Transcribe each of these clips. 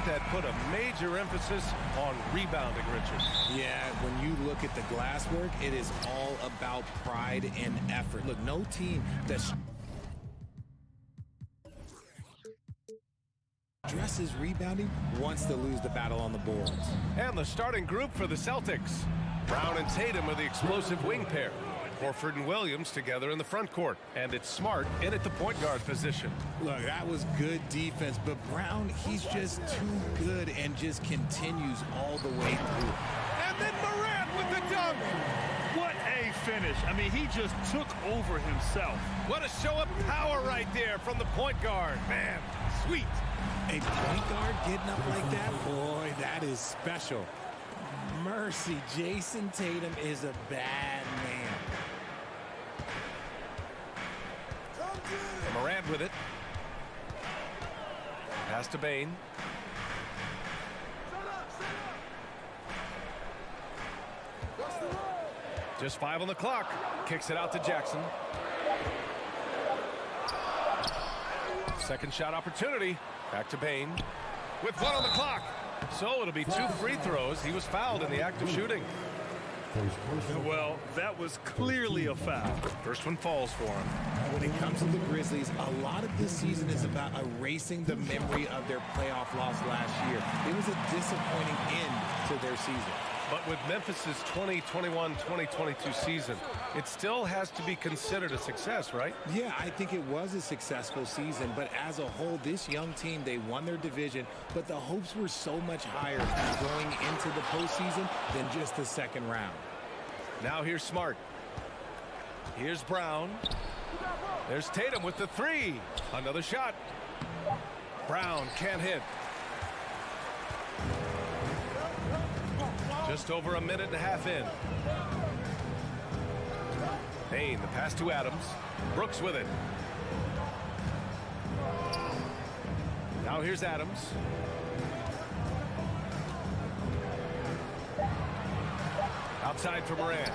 that put a major emphasis on rebounding, Richard. Yeah, when you look at the glass work, it is all about pride and effort. Look, no team that stresses rebounding wants to lose the battle on the boards. And the starting group for the Celtics. Brown and Tatum are the explosive wing pair. Horford and Williams together in the front court. And it's Smart in at the point guard position. Look, that was good defense, but Brown, he's just too good and just continues all the way through. And then Morant with the dunk. What a finish. I mean, he just took over himself. What a show of power right there from the point guard. Man, sweet. A point guard getting up like that? Boy, that is special. Mercy, Jason Tatum is a bad man. Morant with it. Pass to Bane. Just 5 on the clock. Kicks it out to Jackson. Second shot opportunity. Back to Bane. With 1 on the clock. So it'll be 2 free throws. He was fouled in the act of shooting. Well, that was clearly a foul. First one falls for him. When it comes to the Grizzlies, a lot of this season is about erasing the memory of their playoff loss last year. It was a disappointing end to their season. But with Memphis's 2021-2022 season, it still has to be considered a success, right? Yeah, I think it was a successful season, but as a whole, this young team, they won their division, but the hopes were so much higher going into the postseason than just the second round. Now here's Smart. Here's Brown. There's Tatum with the 3. Another shot. Brown can't hit. Just over a minute and a half in. Bane, the pass to Adams. Brooks with it. Now here's Adams. Outside for Morant.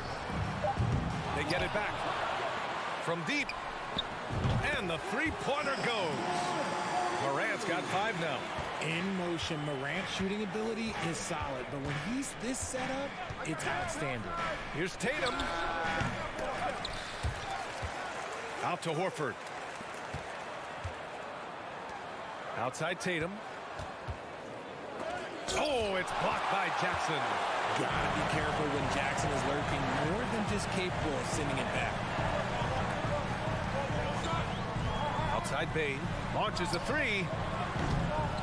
They get it back. From deep. And the three-pointer goes. Morant's got 5 now. In motion, Morant's shooting ability is solid, but when he's this set up, it's outstanding. Here's Tatum. Out to Horford. Outside Tatum. Oh, it's blocked by Jackson. Gotta be careful when Jackson is lurking more than just capable of sending it back. Outside Bane. Launches a 3.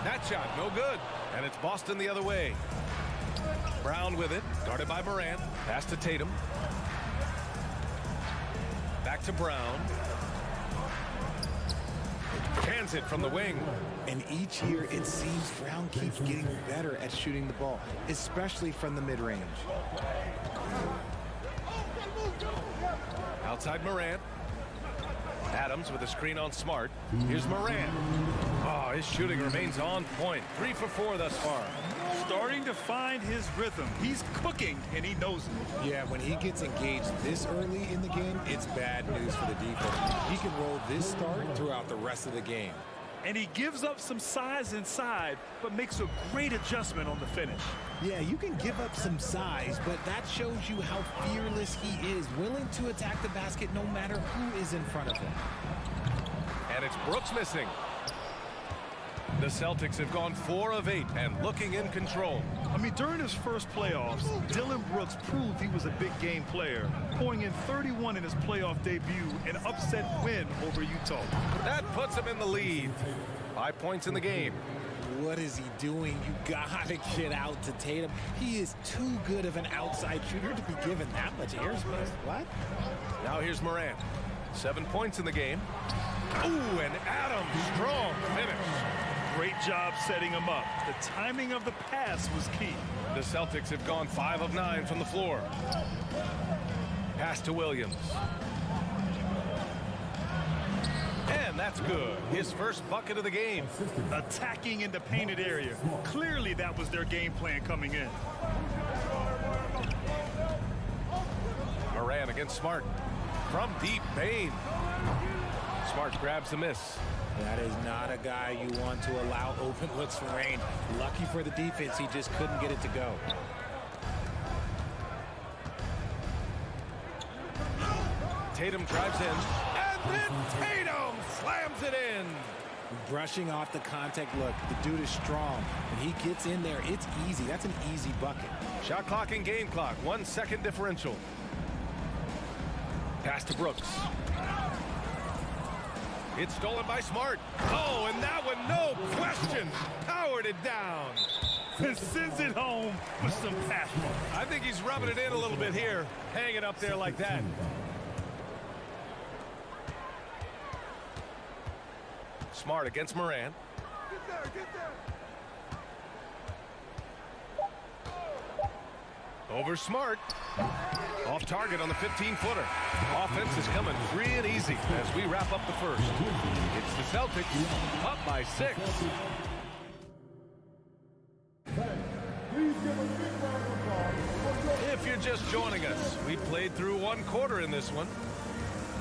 That shot, no good. And it's Boston the other way. Brown with it. Guarded by Morant. Pass to Tatum. Back to Brown. Cans it from the wing. And each year, it seems Brown keeps getting better at shooting the ball, especially from the mid-range. Outside Morant. Adams with a screen on Smart. Here's Morant. Oh, his shooting remains on point. 3 for 4 thus far. Starting to find his rhythm. He's cooking, and he knows it. Yeah, when he gets engaged this early in the game, it's bad news for the defense. He can roll this start throughout the rest of the game. And he gives up some size inside, but makes a great adjustment on the finish. Yeah, you can give up some size, but that shows you how fearless he is, willing to attack the basket no matter who is in front of him. And it's Brooks missing. The Celtics have gone 4 of 8 and looking in control. I mean, during his first playoffs, Dillon Brooks proved he was a big game player, pouring in 31 in his playoff debut, an upset win over Utah. That puts him in the lead. 5 points in the game. What is he doing? You gotta get out to Tatum. He is too good of an outside shooter to be given that much airspace. What? Now here's Morant. 7 points in the game. Ooh, and Adams, strong finish. Great job setting him up. The timing of the pass was key. The Celtics have gone 5 of 9 from the floor. Pass to Williams. And that's good. His first bucket of the game. Attacking in the painted area. Clearly that was their game plan coming in. Morant against Smart. From deep, Bane. Smart grabs the miss. That is not a guy you want to allow open looks from range. Lucky for the defense, he just couldn't get it to go. Tatum drives in, and then Tatum slams it in. Brushing off the contact look. The dude is strong. When he gets in there, it's easy. That's an easy bucket. Shot clock and game clock, 1 second differential. Pass to Brooks. It's stolen by Smart. Oh, and that one, no question, powered it down. And sends it home with some passion. I think he's rubbing it in a little bit here, hanging up there like that. Smart against Moran. Get there. Over Smart. Off target on the 15-footer. Offense is coming free and easy as we wrap up the first. It's the Celtics up by 6. If you're just joining us, we played through 1 quarter in this one.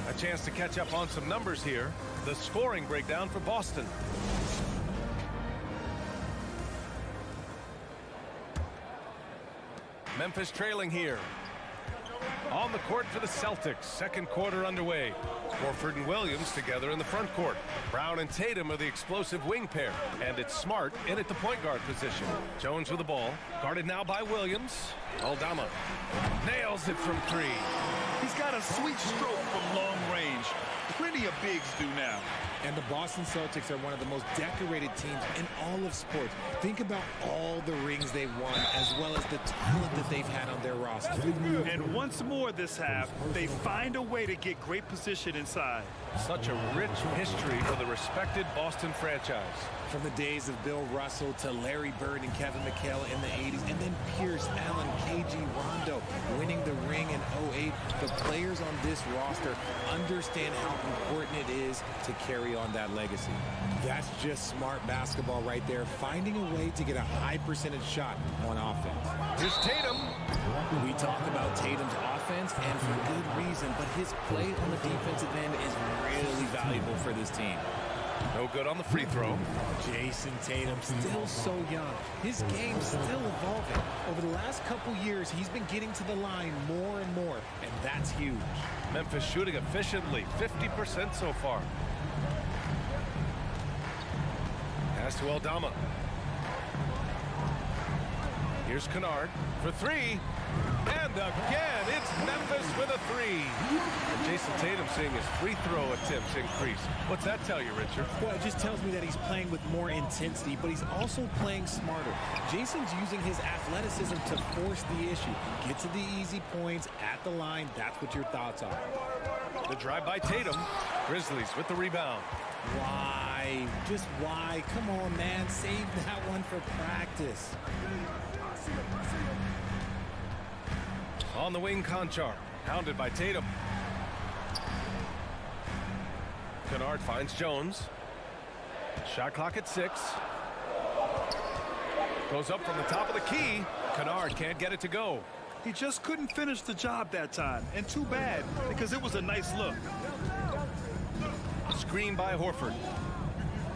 A chance to catch up on some numbers here. The scoring breakdown for Boston. Memphis trailing here. On the court for the Celtics. Second quarter underway. Horford and Williams together in the front court. Brown and Tatum are the explosive wing pair. And it's Smart in at the point guard position. Jones with the ball. Guarded now by Williams. Aldama nails it from 3. He's got a sweet stroke from long range. Plenty of bigs do now. And the Boston Celtics are one of the most decorated teams in all of sports. Think about all the rings they've won, as well as the talent that they've had on their roster. And once more this half, they find a way to get great position inside. Such a rich history for the respected Boston franchise. From the days of Bill Russell to Larry Bird and Kevin McHale in the 80s, and then Pierce, Allen, KG, Rondo winning the ring in 08. The players on this roster understand how important it is to carry on that legacy. That's just smart basketball right there, finding a way to get a high percentage shot on offense. Here's Tatum. We talk about Tatum's offense, and for good reason, but his play on the defensive end is really valuable for this team. No good on the free throw. Jason Tatum, still so young. His game's still evolving. Over the last couple years, he's been getting to the line more and more, and that's huge. Memphis shooting efficiently, 50% so far. Pass to Aldama. Here's Kennard for 3. And again, it's Memphis with a 3. And Jason Tatum seeing his free throw attempts increase. What's that tell you, Richard? Well, it just tells me that he's playing with more intensity, but he's also playing smarter. Jason's using his athleticism to force the issue. Get to the easy points at the line. That's what your thoughts are. The drive by Tatum. Grizzlies with the rebound. Why? Just why? Come on, man. Save that one for practice. On the wing, Conchar. Hounded by Tatum. Kennard finds Jones. Shot clock at 6. Goes up from the top of the key. Kennard can't get it to go. He just couldn't finish the job that time. And too bad, because it was a nice look. Screen by Horford.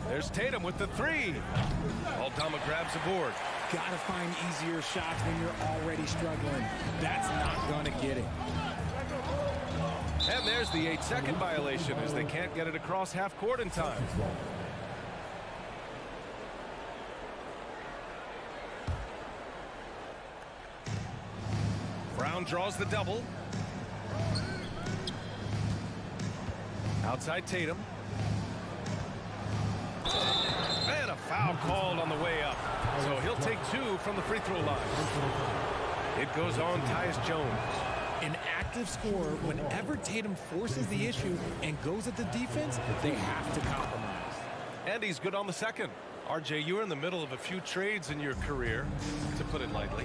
There's Tatum with the 3. Aldama grabs the board. Gotta find easier shots when you're already struggling. That's not gonna get it. And there's the 8-second violation as they can't get it across half court in time. Brown draws the double. Outside Tatum. And a foul called on the way up. So he'll take 2 from the free throw line. It goes on Tyus Jones. An active scorer, whenever Tatum forces the issue and goes at the defense, they have to compromise. And he's good on the second. RJ, you were in the middle of a few trades in your career, to put it lightly.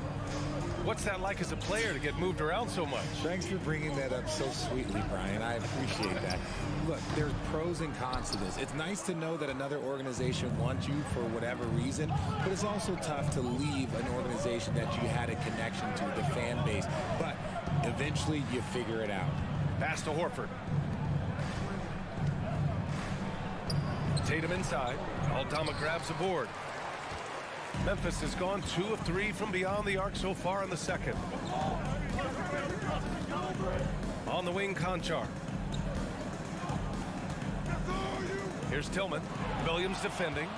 What's that like as a player to get moved around so much? Thanks for bringing that up so sweetly, Brian. I appreciate that. Look, there's pros and cons to this. It's nice to know that another organization wants you for whatever reason, but it's also tough to leave an organization that you had a connection to, the fan base. But eventually you figure it out. Pass to Horford. Tatum inside. Aldama grabs a board. Memphis has gone 2 of 3 from beyond the arc so far in the second. On the wing, Conchar. Here's Tillman. Williams defending.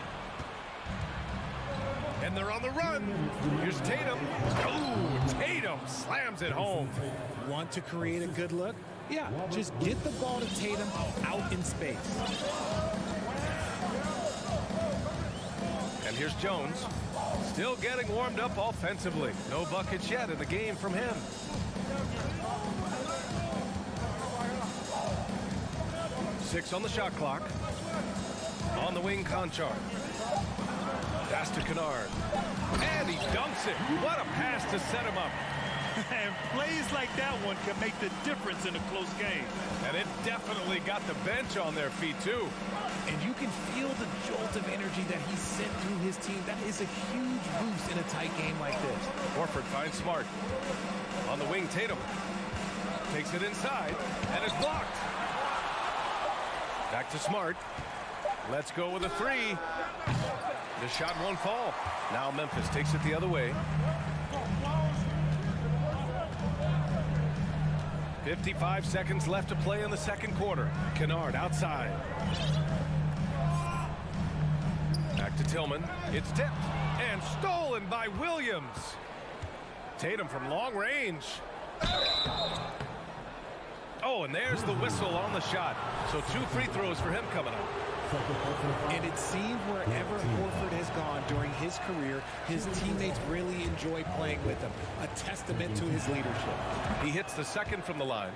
And they're on the run. Here's Tatum. Oh, Tatum slams it home. Want to create a good look? Yeah, just get the ball to Tatum out in space. And here's Jones. Still getting warmed up offensively. No buckets yet in the game from him. Six on the shot clock. On the wing, Conchar. Pass to Kennard. And he dunks it. What a pass to set him up. And plays like that one can make the difference in a close game. And it definitely got the bench on their feet, too. And you can feel the jolt of energy that he sent through his team. That is a huge boost in a tight game like this. Horford finds Smart. On the wing, Tatum. Takes it inside and is blocked. Back to Smart. Let's go with a three. The shot won't fall. Now Memphis takes it the other way. 55 seconds left to play in the second quarter. Kennard outside. Back to Tillman. It's tipped and stolen by Williams. Tatum from long range. Oh, and there's the whistle on the shot. So 2 free throws for him coming up. And it seems wherever Horford has gone during his career, his teammates really enjoy playing with him. A testament to his leadership. He hits the second from the line.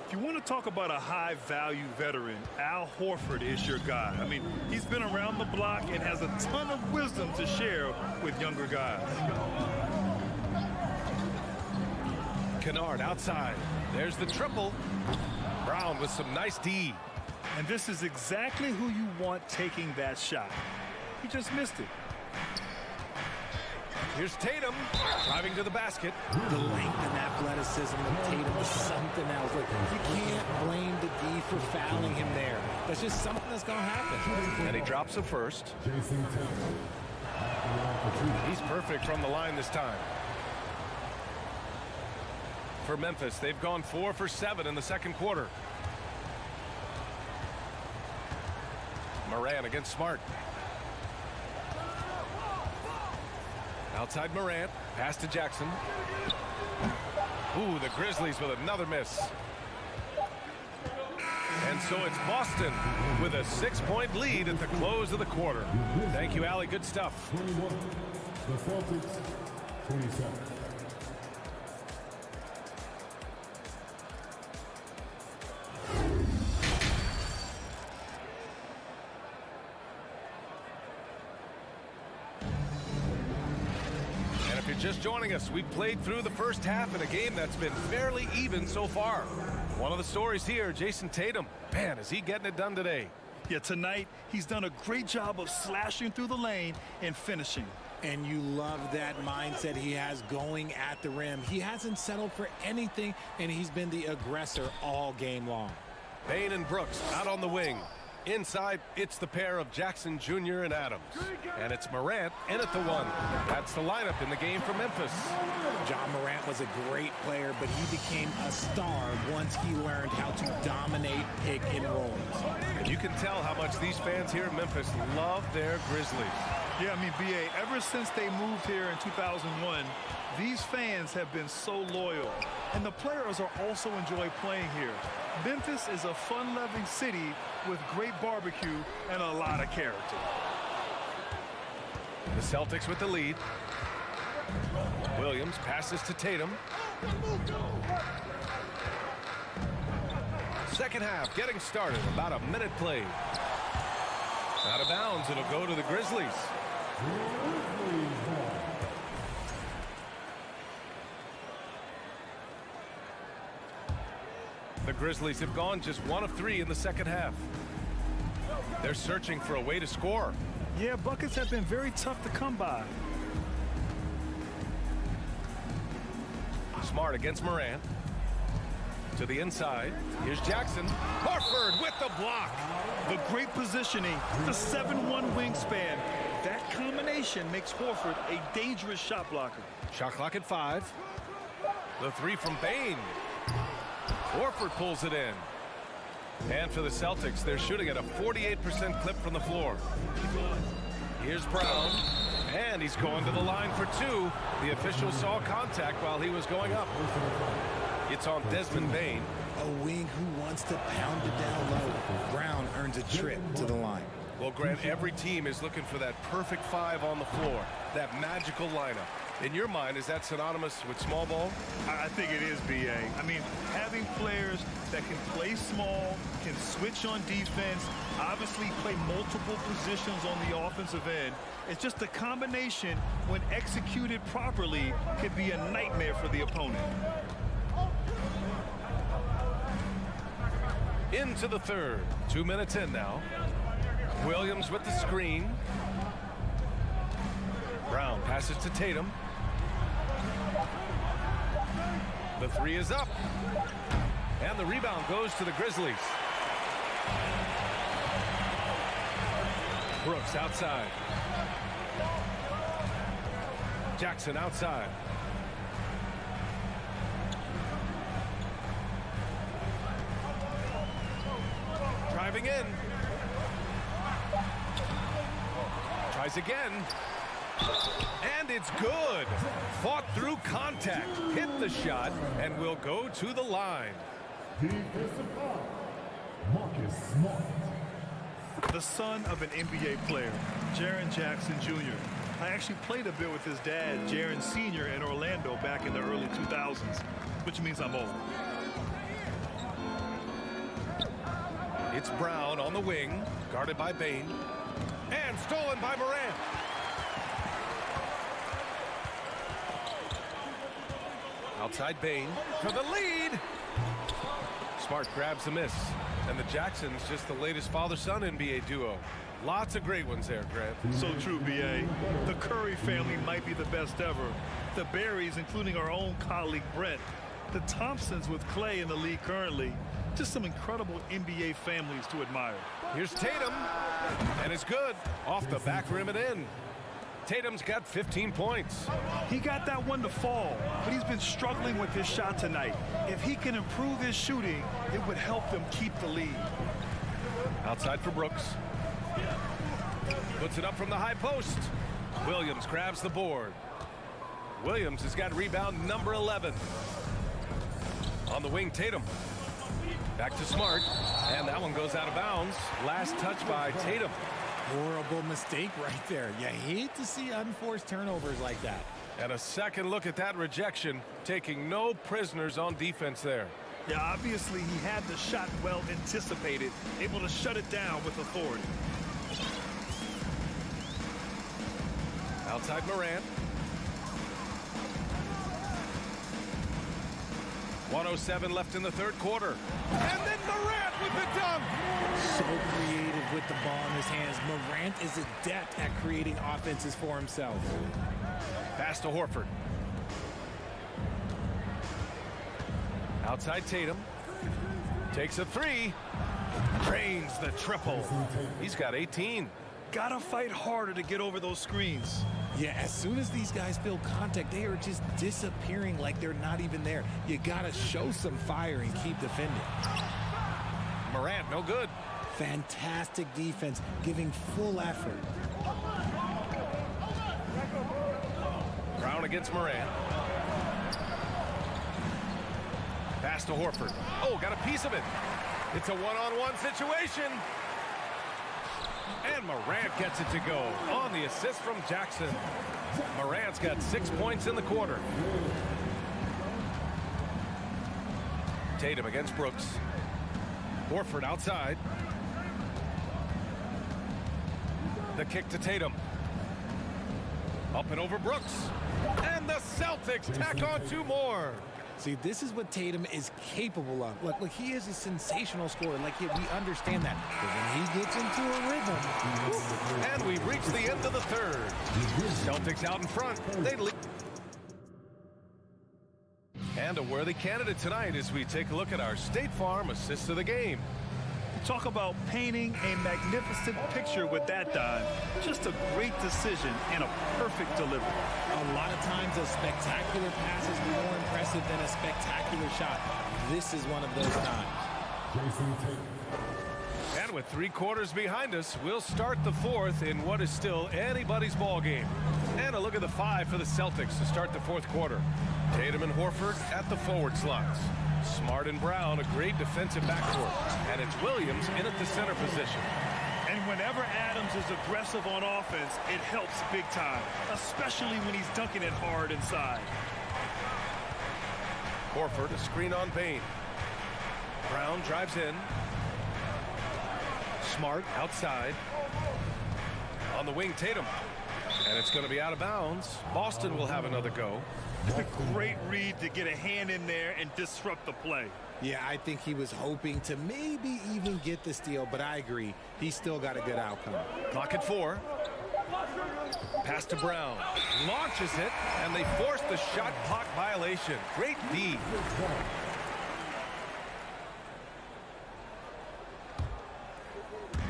If you want to talk about a high-value veteran, Al Horford is your guy. I mean, he's been around the block and has a ton of wisdom to share with younger guys. Kennard outside. There's the triple. Brown with some nice D. And this is exactly who you want taking that shot. He just missed it. Here's Tatum driving to the basket. The length and athleticism of Tatum is something else. Like, you can't blame the D for fouling him there. That's just something that's going to happen. And he drops it first. He's perfect from the line this time. For Memphis, they've gone 4 for 7 in the second quarter. Morant against Smart. Outside Morant. Pass to Jackson. Ooh, the Grizzlies with another miss. And so it's Boston with a 6-point lead at the close of the quarter. Thank you, Allie. Good stuff. 21. The Celtics, 27. Just joining us, we played through the first half in a game that's been fairly even so far. One of the stories here, Jason Tatum. Man, is he getting it done today? Yeah, tonight he's done a great job of slashing through the lane and finishing. And you love that mindset he has going at the rim. He hasn't settled for anything, and he's been the aggressor all game long. Payne and Brooks out on the wing. Inside, it's the pair of Jackson Jr. and Adams. And it's Morant in at the 1. That's the lineup in the game for Memphis. John Morant was a great player, but he became a star once he learned how to dominate pick and rolls. And you can tell how much these fans here in Memphis love their Grizzlies. Yeah, I mean, B.A., ever since they moved here in 2001, these fans have been so loyal. And the players are also enjoy playing here. Memphis is a fun-loving city with great barbecue and a lot of character. The Celtics with the lead. Williams passes to Tatum. Second half getting started. About a minute played. Out of bounds. It'll go to the Grizzlies. The Grizzlies have gone just 1 of 3 in the second half. They're searching for a way to score. Yeah, buckets have been very tough to come by. Smart against Morant. To the inside. Here's Jackson. Horford with the block. The great positioning, the 7'1" wingspan. That combination makes Horford a dangerous shot blocker. Shot clock at 5. The three from Bane. Horford pulls it in. And for the Celtics, they're shooting at a 48% clip from the floor. Here's Brown. And he's going to the line for 2. The official saw contact while he was going up. It's on Desmond Bane. A wing who wants to pound it down low. Brown earns a trip to the line. Well, Grant, every team is looking for that perfect 5 on the floor, that magical lineup. In your mind, is that synonymous with small ball? I think it is, B.A. I mean, having players that can play small, can switch on defense, obviously play multiple positions on the offensive end. It's just a combination, when executed properly, can be a nightmare for the opponent. Into the third. 2 minutes in now. Williams with the screen. Brown passes to Tatum. The three is up. And the rebound goes to the Grizzlies. Brooks outside. Jackson outside. Driving in. Tries again. And it's good. Fought through contact. Hit the shot and will go to the line. Defensive foul. Marcus Smart. The son of an NBA player, Jaren Jackson Jr. I actually played a bit with his dad, Jaren Sr. in Orlando back in the early 2000s, which means I'm old. It's Brown on the wing, guarded by Bane, and stolen by Morant. Outside Bane for the lead. Smart grabs the miss, and the Jacksons just the latest father-son NBA duo. Lots of great ones there, Grant. So true, B.A. The Curry family might be the best ever. The Berrys, including our own colleague Brett. The Thompsons with Clay in the league currently. Just some incredible NBA families to admire. Here's Tatum, and it's good. Off the back rim and in. Tatum's got 15 points. He got that one to fall, but he's been struggling with his shot tonight. If he can improve his shooting, it would help them keep the lead. Outside for Brooks. Puts it up from the high post. Williams grabs the board. Williams has got rebound number 11. On the wing, Tatum. Back to Smart, and that one goes out of bounds. Last touch by Tatum. Horrible mistake right there. You hate to see unforced turnovers like that. And a second look at that rejection, taking no prisoners on defense there. Yeah, obviously he had the shot well anticipated, able to shut it down with authority. Outside Morant. 1:07 left in the third quarter. And then Morant with the dunk. So creative with the ball in his hands. Morant is adept at creating offenses for himself. Pass to Horford. Outside Tatum. Takes a three. Drains the triple. He's got 18. Gotta fight harder to get over those screens. Yeah, as soon as these guys feel contact, they are just disappearing like they're not even there. You gotta show some fire and keep defending. Morant, no good. Fantastic defense, giving full effort. Brown against Morant. Pass to Horford. Oh, got a piece of it. It's a one-on-one situation. And Morant gets it to go on the assist from Jackson. Morant's got 6 points in the quarter. Tatum against Brooks. Horford outside. The kick to Tatum. Up and over Brooks. And the Celtics tack on 2 more. See, this is what Tatum is capable of. Look, he is a sensational scorer. We understand that. But when he gets into a rhythm. And we've reached the end of the third. Celtics out in front. They lead. And a worthy candidate tonight as we take a look at our State Farm assist of the game. Talk about painting a magnificent picture with that dive. Just a great decision and a perfect delivery. A lot of times a spectacular pass is more impressive than a spectacular shot. This is one of those times. Jason Tatum. And with 3 quarters behind us, we'll start the 4th in what is still anybody's ball game. And a look at the 5 for the Celtics to start the 4th quarter. Tatum and Horford at the forward slots. Smart and Brown, a great defensive backcourt. And it's Williams in at the center position. And whenever Adams is aggressive on offense, it helps big time, especially when he's dunking it hard inside. Horford, a screen on Bane. Brown drives in. Smart outside. On the wing, Tatum. And it's going to be out of bounds. Boston will have another go. Great read to get a hand in there and disrupt the play. Yeah, I think he was hoping to maybe even get the steal, but I agree. He still got a good outcome. Clock at 4. Pass to Brown. Launches it, and they force the shot clock violation. Great D.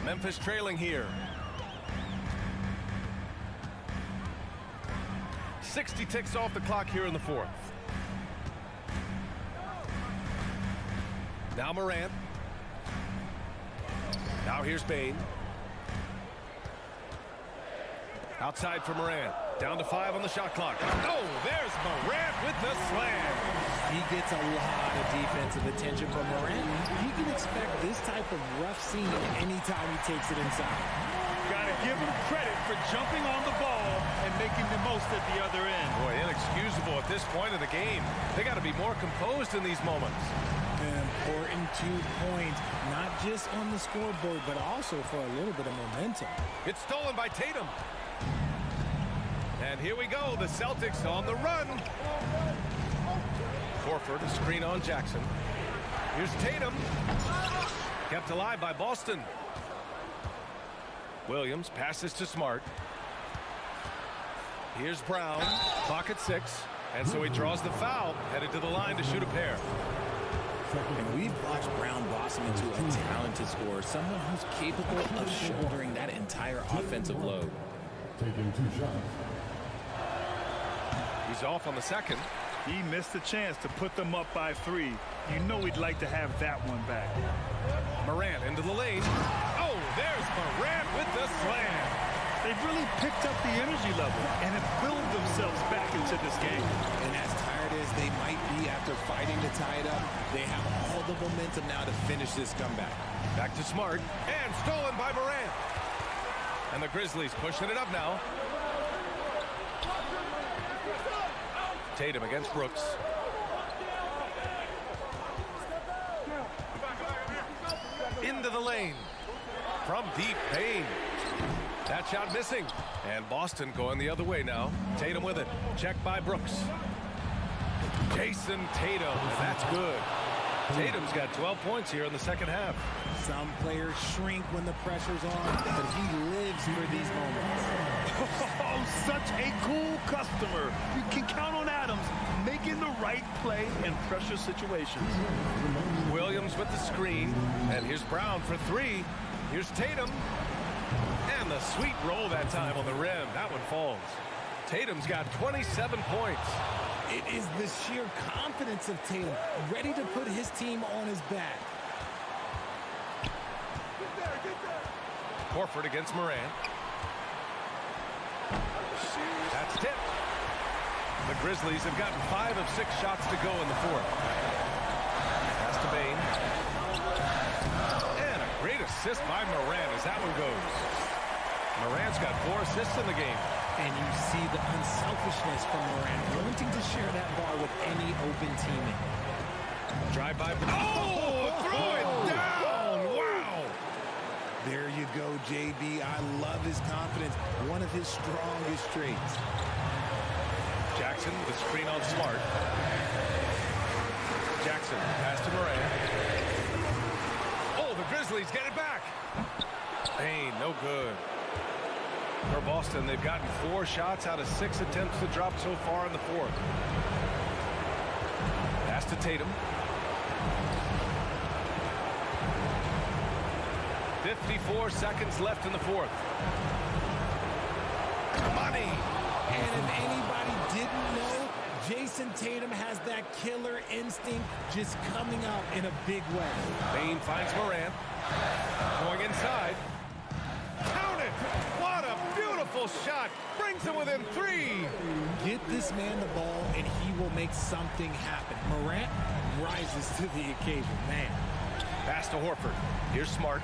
Memphis trailing here. 60 ticks off the clock here in the 4th. Now Morant. Now here's Bane. Outside for Morant. Down to 5 on the shot clock. Oh, there's Morant with the slam. He gets a lot of defensive attention from Morant. He can expect this type of rough scene anytime he takes it inside. Got to give him credit for jumping on the ball and making the most at the other end. Boy, inexcusable at this point of the game. They got to be more composed in these moments. An important 2 points, not just on the scoreboard, but also for a little bit of momentum. It's stolen by Tatum. And here we go, the Celtics on the run. Horford, a screen on Jackson. Here's Tatum. Kept alive by Boston. Williams passes to Smart. Here's Brown. Clock at 6. And so he draws the foul, headed to the line to shoot a pair. And we've watched Brown blossom into a talented scorer, someone who's capable of shouldering that entire offensive load. Taking 2 shots. He's off on the second. He missed a chance to put them up by 3. You know he'd like to have that one back. Morant into the lane. Oh, there's Morant with the slam. They've really picked up the energy level and have built themselves back into this game. And as tired as they might be after fighting to tie it up, they have all the momentum now to finish this comeback. Back to Smart. And stolen by Morant. And the Grizzlies pushing it up now. Tatum against Brooks. Into the lane. From deep, Payne. That shot missing. And Boston going the other way now. Tatum with it. Checked by Brooks. Jason Tatum. And that's good. Tatum's got 12 points here in the second half. Some players shrink when the pressure's on, but he lives for these moments. Oh, such a cool customer. You can count on Adams making the right play in pressure situations. Williams with the screen. And here's Brown for 3. Here's Tatum. And the sweet roll that time on the rim. That one falls. Tatum's got 27 points. It is the sheer confidence of Tatum, ready to put his team on his back. Horford against Morant. That's tipped. The Grizzlies have gotten 5 of 6 shots to go in the 4th. Pass to Bane. And a great assist by Morant as that one goes. Morant's got 4 assists in the game. And you see the unselfishness from Morant, wanting to share that ball with any open teammate. Drive by. Oh, throw it down. Wow. There you go, JB. I love his confidence. One of his strongest traits. Jackson with screen on Smart. Jackson pass to Morant. Oh, the Grizzlies get it back. Payne, no good. For Boston, they've gotten 4 shots out of 6 attempts to drop so far in the 4th. Pass to Tatum. 54 seconds left in the fourth. Money! And if anybody didn't know, Jason Tatum has that killer instinct just coming out in a big way. Bain finds Morant. Going inside. Count it! What a beautiful shot! Brings him within 3. Get this man the ball, and he will make something happen. Morant rises to the occasion, man. Pass to Horford. Here's Smart.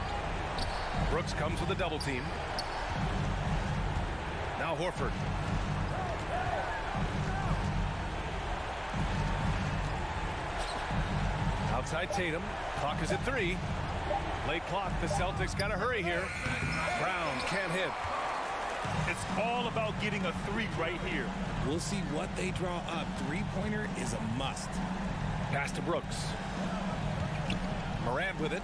Brooks comes with a double team. Now Horford. Outside Tatum. Clock is at 3. Late clock. The Celtics got to hurry here. Brown can't hit. It's all about getting a 3 right here. We'll see what they draw up. Three-pointer is a must. Pass to Brooks. Morant with it.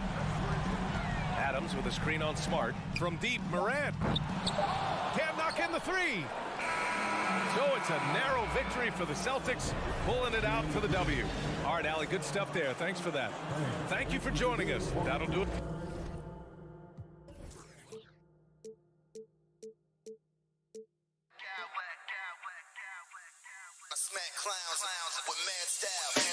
Adams with a screen on Smart. From deep, Morant. Can't knock in the 3. So it's a narrow victory for the Celtics, pulling it out for the W. All right, Allie, good stuff there. Thanks for that. Thank you for joining us. That'll do it. I smack clowns with mad style.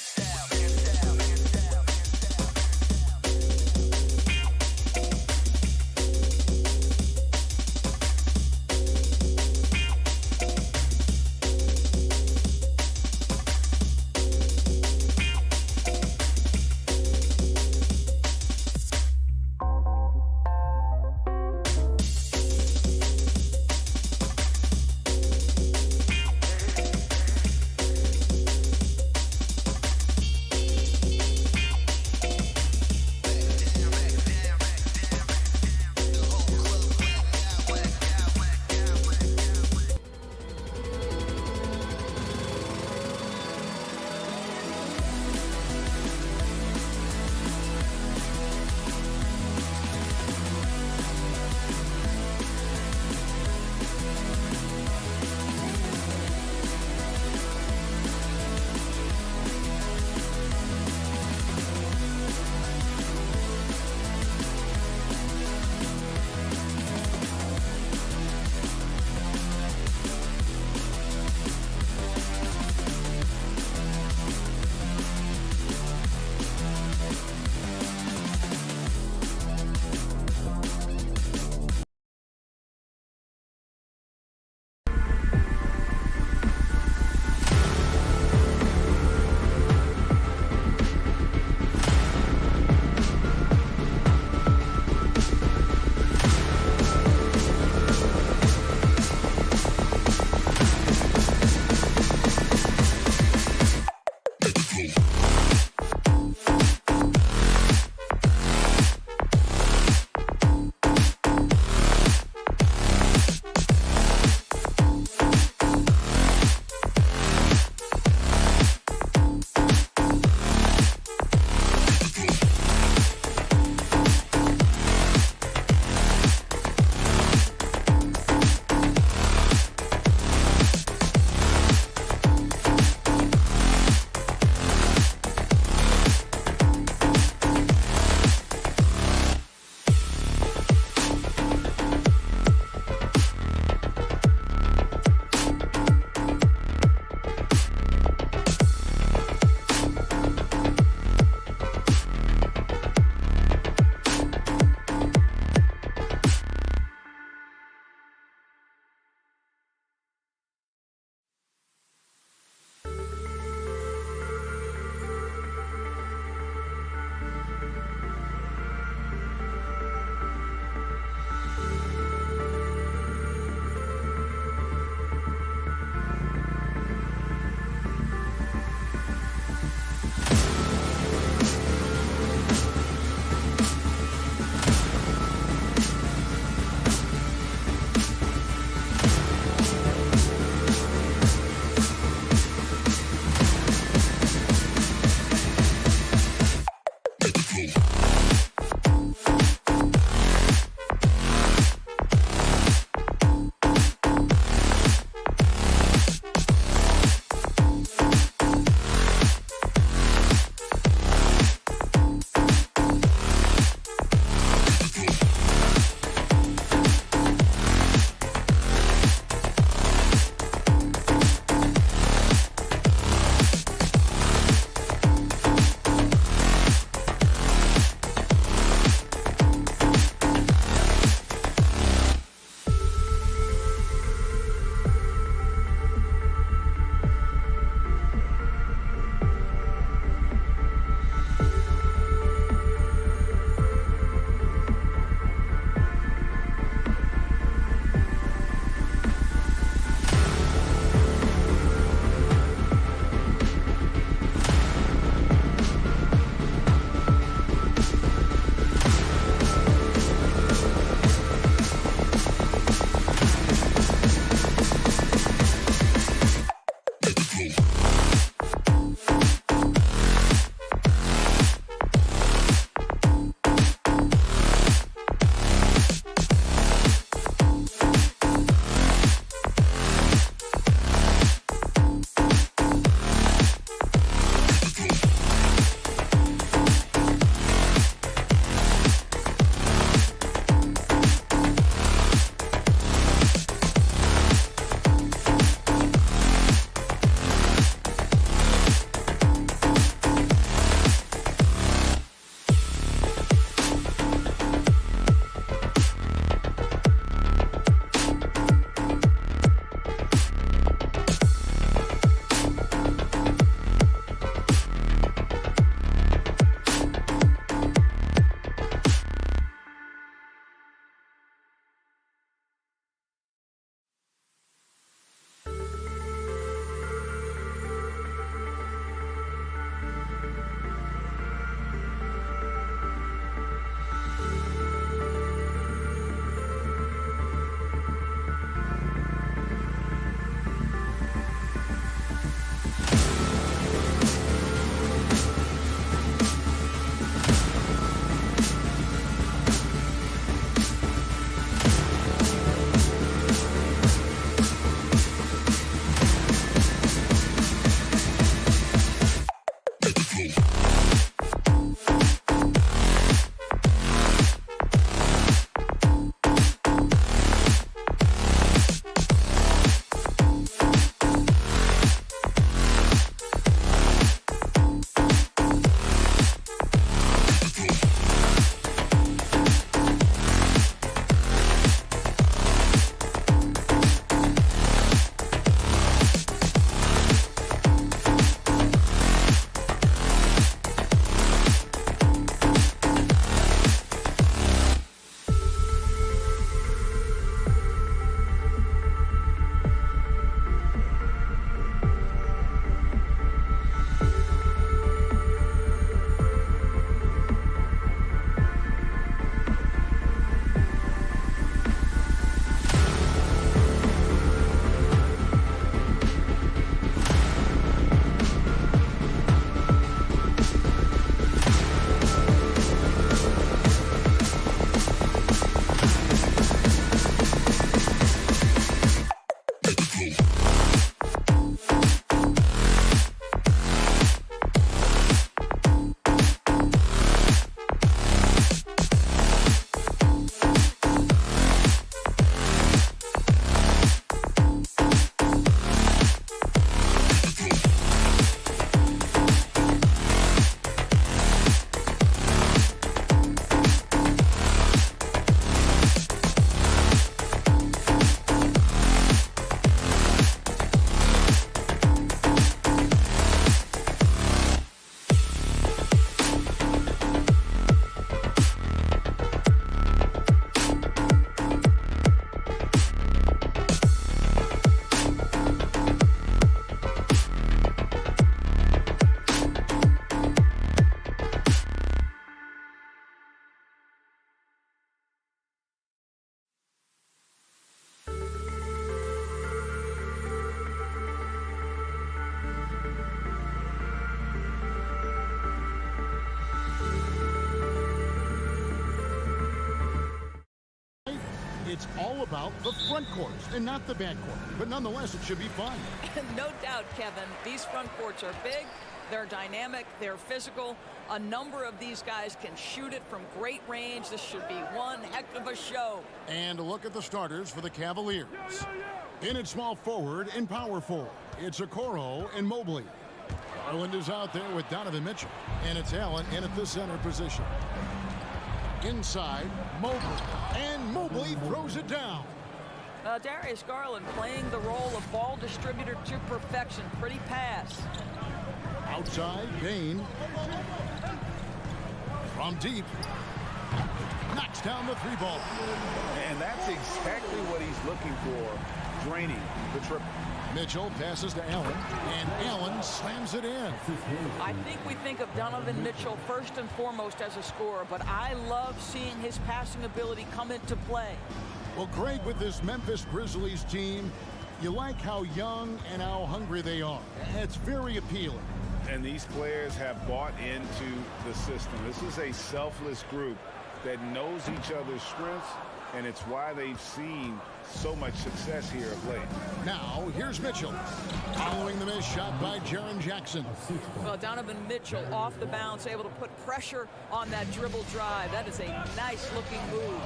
It's all about the front courts and not the back court. But nonetheless, it should be fun. No doubt, Kevin. These front courts are big, they're dynamic, they're physical. A number of these guys can shoot it from great range. This should be one heck of a show. And a look at the starters for the Cavaliers. In at small forward and power forward, it's Okoro and Mobley. Garland is out there with Donovan Mitchell, and it's Allen in at the center position. Inside, Mobley, and Mobley throws it down. Darius Garland playing the role of ball distributor to perfection. Pretty pass. Outside, Bain. From deep. Knocks down the three ball. And that's exactly what he's looking for, draining the triple. Mitchell passes to Allen, and Allen slams it in. I think we think of Donovan Mitchell first and foremost as a scorer, but I love seeing his passing ability come into play. Well, Greg, with this Memphis Grizzlies team, you like how young and how hungry they are. It's very appealing. And these players have bought into the system. This is a selfless group that knows each other's strengths, and it's why they've seen so much success here of late. Now, here's Mitchell. Following the missed shot by Jaren Jackson. Well, Donovan Mitchell off the bounce, able to put pressure on that dribble drive. That is a nice-looking move.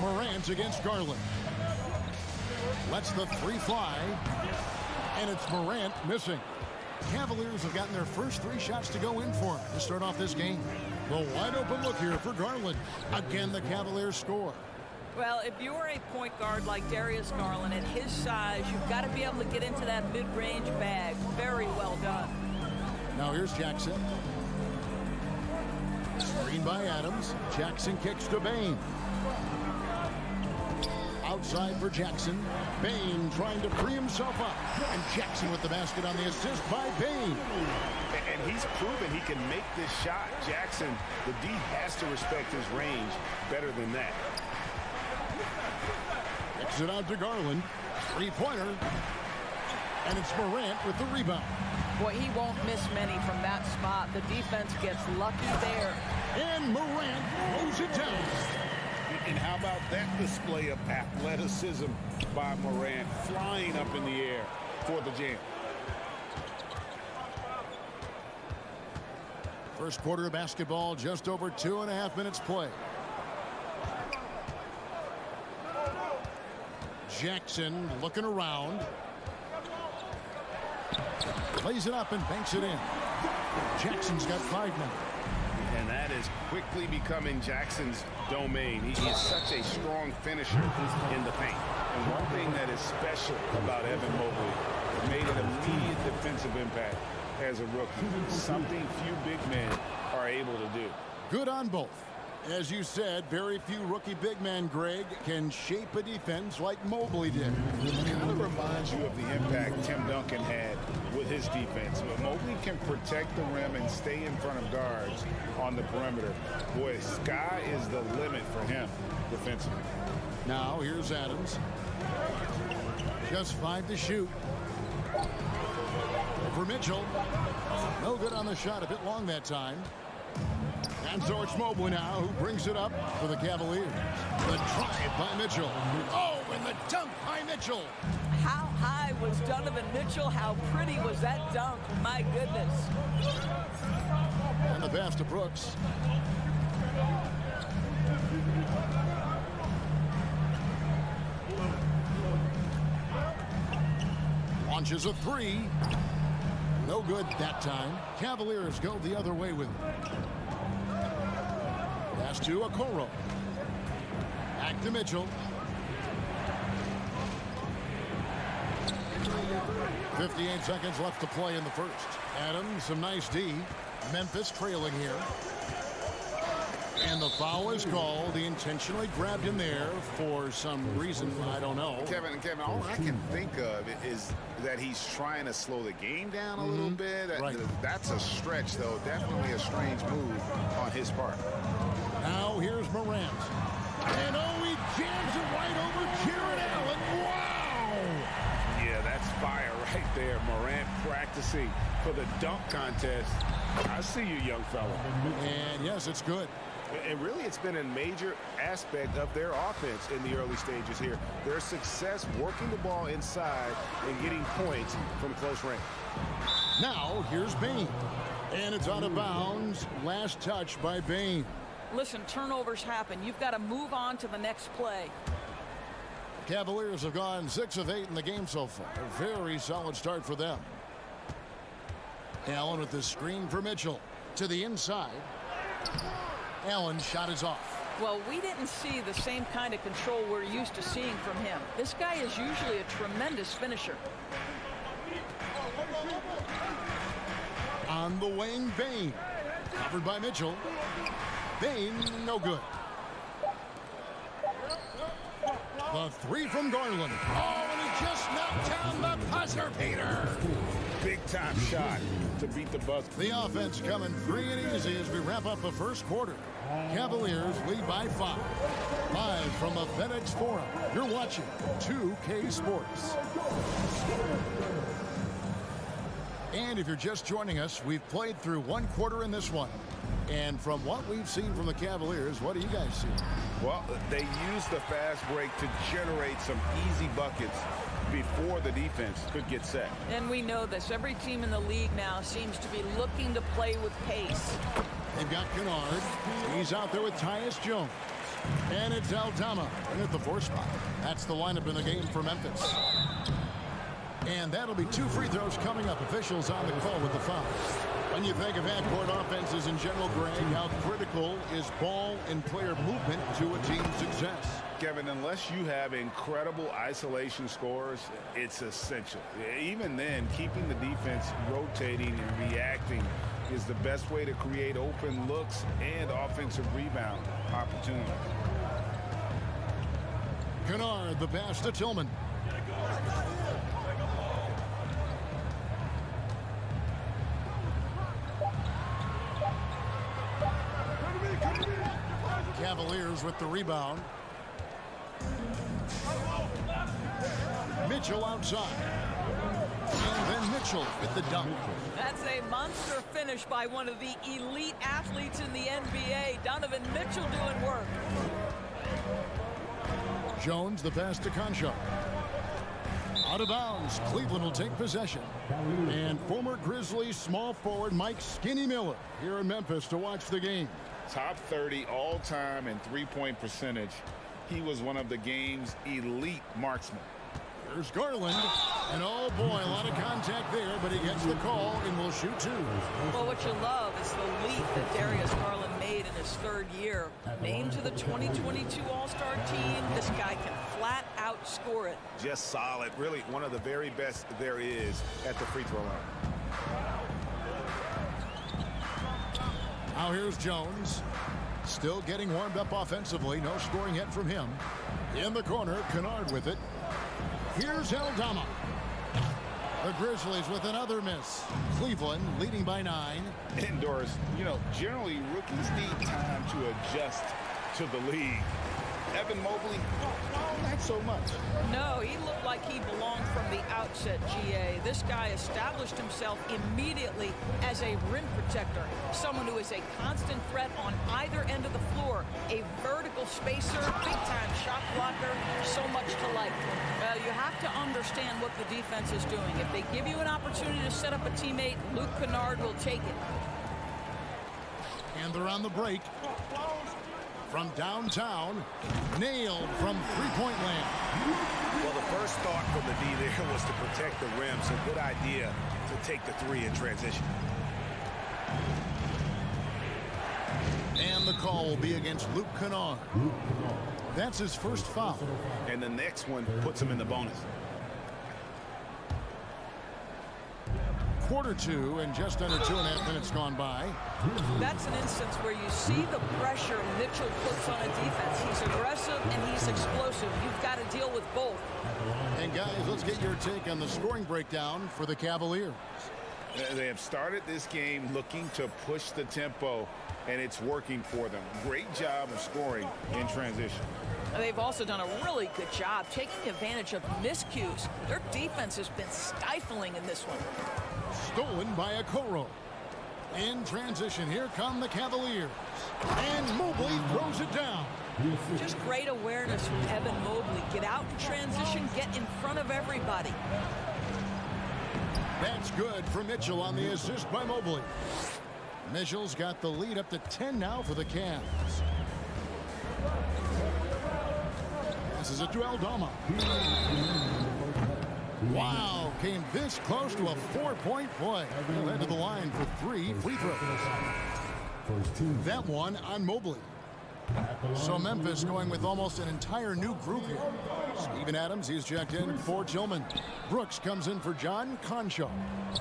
Morant against Garland. Lets the three fly. And it's Morant missing. Cavaliers have gotten their first three shots to go in for him to start off this game. The wide open look here for Garland. Again, the Cavaliers score. Well, if you're a point guard like Darius Garland, at his size, you've got to be able to get into that mid-range bag. Very well done. Now here's Jackson. Screen by Adams. Jackson kicks to Bain. Outside for Jackson. Bain trying to free himself up. And Jackson with the basket on the assist by Bain. And he's proven he can make this shot. Jackson, the D has to respect his range better than that. Kicks it out to Garland. Three-pointer. And it's Morant with the rebound. Boy, he won't miss many from that spot. The defense gets lucky there. And Morant throws it down. And how about that display of athleticism by Morant, flying up in the air for the jam. First quarter of basketball, just over 2.5 minutes play. Jackson looking around. Plays it up and banks it in. Jackson's got 5 now. And that is quickly becoming Jackson's domain. He is such a strong finisher in the paint. And one thing that is special about Evan Mobley, it made an immediate defensive impact as a rookie. Something few big men are able to do. Good on both. As you said, very few rookie big men, Greg, can shape a defense like Mobley did. It kind of reminds you of the impact Tim Duncan had with his defense. But Mobley can protect the rim and stay in front of guards on the perimeter. Boy, sky is the limit for him defensively. Now, here's Adams. Just 5 to shoot. For Mitchell. No good on the shot, a bit long that time. And so it's Mobley now who brings it up for the Cavaliers. The drive by Mitchell. Oh, and the dunk by Mitchell. How high was Donovan Mitchell? How pretty was that dunk? My goodness. And the pass to Brooks. Launches a three. No good that time. Cavaliers go the other way with it. Pass to Okoro. Back to Mitchell. 58 seconds left to play in the first. Adams, some nice D. Memphis trailing here. And the foul is called. He intentionally grabbed him there for some reason, I don't know. Kevin, all I can think of is that he's trying to slow the game down a little bit. Right. That's a stretch, though. Definitely a strange move on his part. Now here's Morant. And oh, he jams it right over Jared Allen. Wow! Yeah, that's fire right there. Morant practicing for the dunk contest. I see you, young fella. And yes, it's good. And really, it's been a major aspect of their offense in the early stages here. Their success working the ball inside and getting points from close range. Now, here's Bain. And it's out of bounds. Last touch by Bain. Listen, turnovers happen. You've got to move on to the next play. Cavaliers have gone 6 of 8 in the game so far. A very solid start for them. Allen with the screen for Mitchell. To the inside. Allen's shot is off. Well, we didn't see the same kind of control we're used to seeing from him. This guy is usually a tremendous finisher. On the wing, Bain. Covered by Mitchell. Bain, no good. The three from Garland. Oh, and he just knocked down the buzzer beater. Big-time shot to beat the buzzer. The offense coming free and easy as we wrap up the first quarter. Cavaliers lead by 5. Live from the FedEx Forum, you're watching 2K Sports. And if you're just joining us, we've played through 1 quarter in this one. And from what we've seen from the Cavaliers, what do you guys see? Well, they use the fast break to generate some easy buckets before the defense could get set. And we know this. Every team in the league now seems to be looking to play with pace. They've got Kennard. He's out there with Tyus Jones. And it's Aldama in at the 4 spot. That's the lineup in the game for Memphis. And that'll be 2 free throws coming up. Officials on the call with the foul. When you think of half-court offenses in general, Greg, how critical is ball and player movement to a team's success? Kevin, unless you have incredible isolation scores, it's essential. Even then, keeping the defense rotating and reacting is the best way to create open looks and offensive rebound opportunities. Kennard, the pass to Tillman. Cavaliers with the rebound. Mitchell outside. And then Mitchell with the dunk. That's a monster finish by one of the elite athletes in the NBA. Donovan Mitchell doing work. Jones, the pass to Concho. Out of bounds. Cleveland will take possession. And former Grizzlies small forward Mike Skinny Miller here in Memphis to watch the game. Top 30 all-time in three-point percentage. He was one of the game's elite marksmen. There's Garland. And oh boy, a lot of contact there, but he gets the call and will shoot 2. Well, what you love is the leap that Darius Garland made in his 3rd year. Named to the 2022 All-Star team, this guy can flat out score it. Just solid. Really one of the very best there is at the free throw line. Now here's Jones. Still getting warmed up offensively. No scoring yet from him. In the corner, Kennard with it. Here's Aldama. The Grizzlies with another miss. Cleveland leading by 9. Indoors, generally rookies need time to adjust to the league. Evan Mobley, not so much. No, he looked like he belonged from the outset, GA. This guy established himself immediately as a rim protector, someone who is a constant threat on either end of the floor, a vertical spacer, big-time shot blocker, so much to like. Well, you have to understand what the defense is doing. If they give you an opportunity to set up a teammate, Luke Kennard will take it. And they're on the break. From downtown, nailed from three-point land. Well, the first thought from the D there was to protect the rim, so good idea to take the 3 in transition. And the call will be against Luke Kennard. That's his first foul. And the next one puts him in the bonus. Quarter 2 and just under 2.5 minutes gone by. That's an instance where you see the pressure Mitchell puts on a defense. He's aggressive and he's explosive. You've got to deal with both. And guys, let's get your take on the scoring breakdown for the Cavaliers. They have started this game looking to push the tempo, and it's working for them. Great job of scoring in transition. They've also done a really good job taking advantage of miscues. Their defense has been stifling in this one. Stolen by Okoro. In transition, here come the Cavaliers. And Mobley throws it down. Just great awareness from Evan Mobley. Get out in transition, get in front of everybody. That's good for Mitchell on the assist by Mobley. Mitchell's got the lead up to 10 now for the Cavs. This is a Bjelica. Wow, came this close to a 4-point play. Led to the line for 3 free throws. That one on Mobley. So Memphis going with almost an entire new group here. Steven Adams, he's checked in for Tillman. Brooks comes in for John Concho.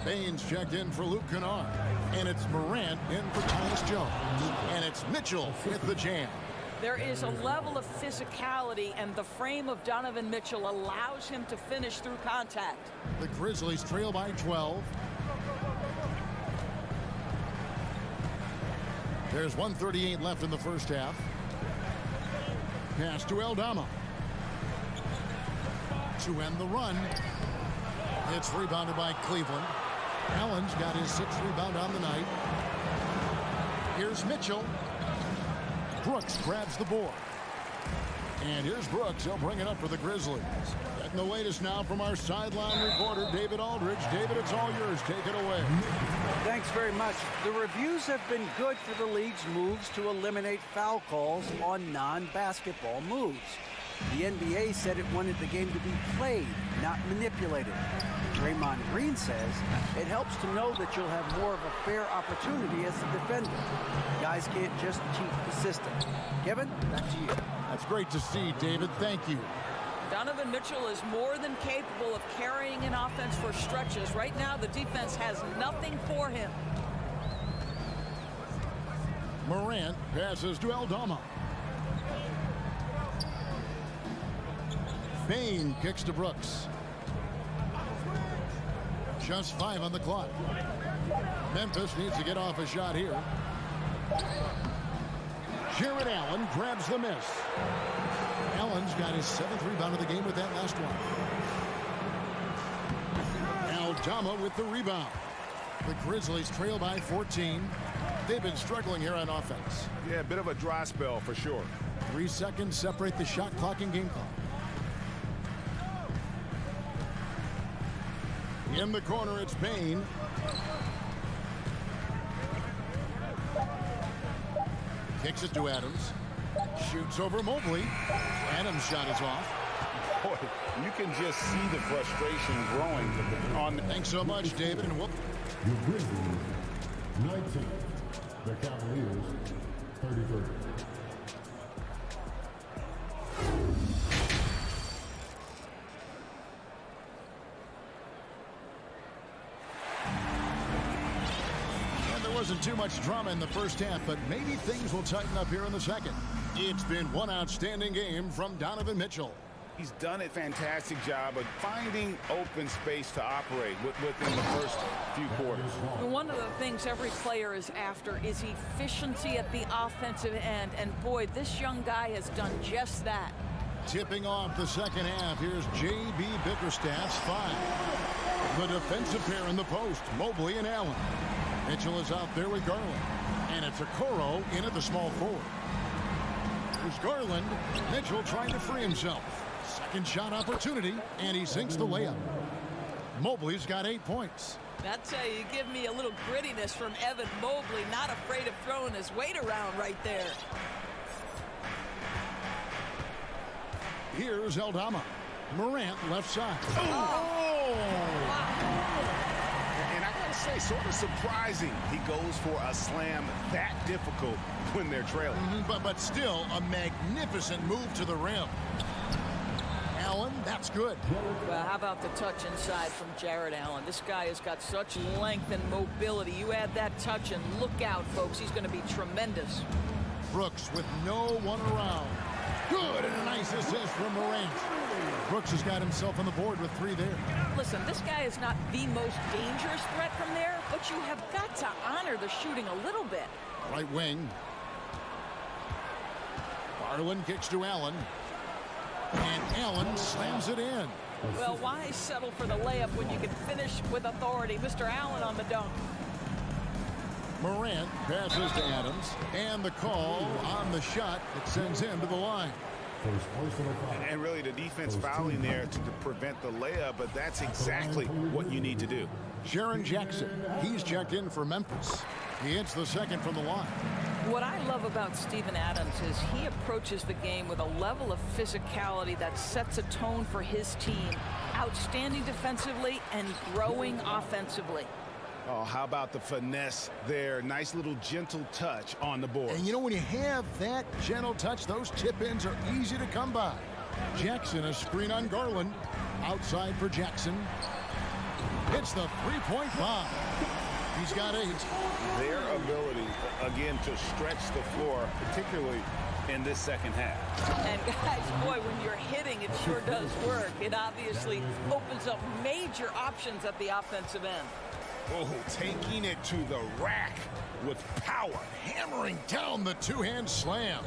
Baines checked in for Luke Kennard. And it's Morant in for Tyus Jones. And it's Mitchell with the jam. There is a level of physicality, and the frame of Donovan Mitchell allows him to finish through contact. The Grizzlies trail by 12. There's 1:38 left in the first half. Pass to Bjelica. To end the run. It's rebounded by Cleveland. Allen's got his 6th rebound on the night. Here's Mitchell. Brooks grabs the board. And here's Brooks. He'll bring it up for the Grizzlies. Getting the latest now from our sideline reporter, David Aldridge. David, it's all yours. Take it away. Thanks very much. The reviews have been good for the league's moves to eliminate foul calls on non-basketball moves. The NBA said it wanted the game to be played, not manipulated. Draymond Green says it helps to know that you'll have more of a fair opportunity as a defender. Guys can't just cheat the system. Kevin, back to you. That's great to see, David. Thank you. Donovan Mitchell is more than capable of carrying an offense for stretches. Right now, the defense has nothing for him. Morant passes to Bjelica. Bain kicks to Brooks. Just 5 on the clock. Memphis needs to get off a shot here. Jared Allen grabs the miss. Allen's got his 7th rebound of the game with that last one. Bjelica with the rebound. The Grizzlies trail by 14. They've been struggling here on offense. Yeah, a bit of a dry spell for sure. 3 seconds separate the shot clock and game clock. In the corner, it's Bain. Kicks it to Adams. Shoots over Mobley. Adams' shot is off. Boy, you can just see the frustration growing on. Thanks so much, David. And we'll... The Grizzlies, 19. The Cavaliers, 33. Wasn't too much drama in the first half, but maybe things will tighten up here in the second. It's been one outstanding game from Donovan Mitchell. He's done a fantastic job of finding open space to operate within the first few quarters. One of the things every player is after is efficiency at the offensive end, and boy, this young guy has done just that. Tipping off the second half, here's J.B. Bickerstaff's 5. The defensive pair in the post, Mobley and Allen. Mitchell is out there with Garland. And it's Okoro in at the small forward. There's Garland. Mitchell trying to free himself. Second shot opportunity, and he sinks the layup. Mobley's got 8 points. That's how you give me a little grittiness from Evan Mobley. Not afraid of throwing his weight around right there. Here's Bjelica. Morant left side. Oh! Wow. And I gotta say, sort of surprising he goes for a slam that difficult when they're trailing. But still a magnificent move to the rim. Allen, that's good. Well, how about the touch inside from Jared Allen? This guy has got such length and mobility. You add that touch and look out, folks. He's going to be tremendous. Brooks with no one around. Good, and a nice assist from Morant. Brooks has got himself on the board with 3 there. Listen, this guy is not the most dangerous threat from there, but you have got to honor the shooting a little bit. Right wing. Garland kicks to Allen. And Allen slams it in. Well, why settle for the layup when you can finish with authority? Mr. Allen on the dunk. Morant passes to Adams, and the call on the shot that sends him to the line. First personal foul. And really the defense fouling there to prevent the layup, but that's exactly what you need to do. Jaren Jackson, he's checked in for Memphis. He hits the second from the line. What I love about Steven Adams is he approaches the game with a level of physicality that sets a tone for his team. Outstanding defensively and growing offensively. Oh, how about the finesse there? Nice little gentle touch on the board. And you know, when you have that gentle touch, those tip-ins are easy to come by. Jackson, a screen on Garland. Outside for Jackson. Hits the three-point bomb. He's got 8. Their ability, again, to stretch the floor, particularly in this second half. And guys, boy, when you're hitting, it sure does work. It obviously opens up major options at the offensive end. Oh, taking it to the rack with power. Hammering down the two-hand slam.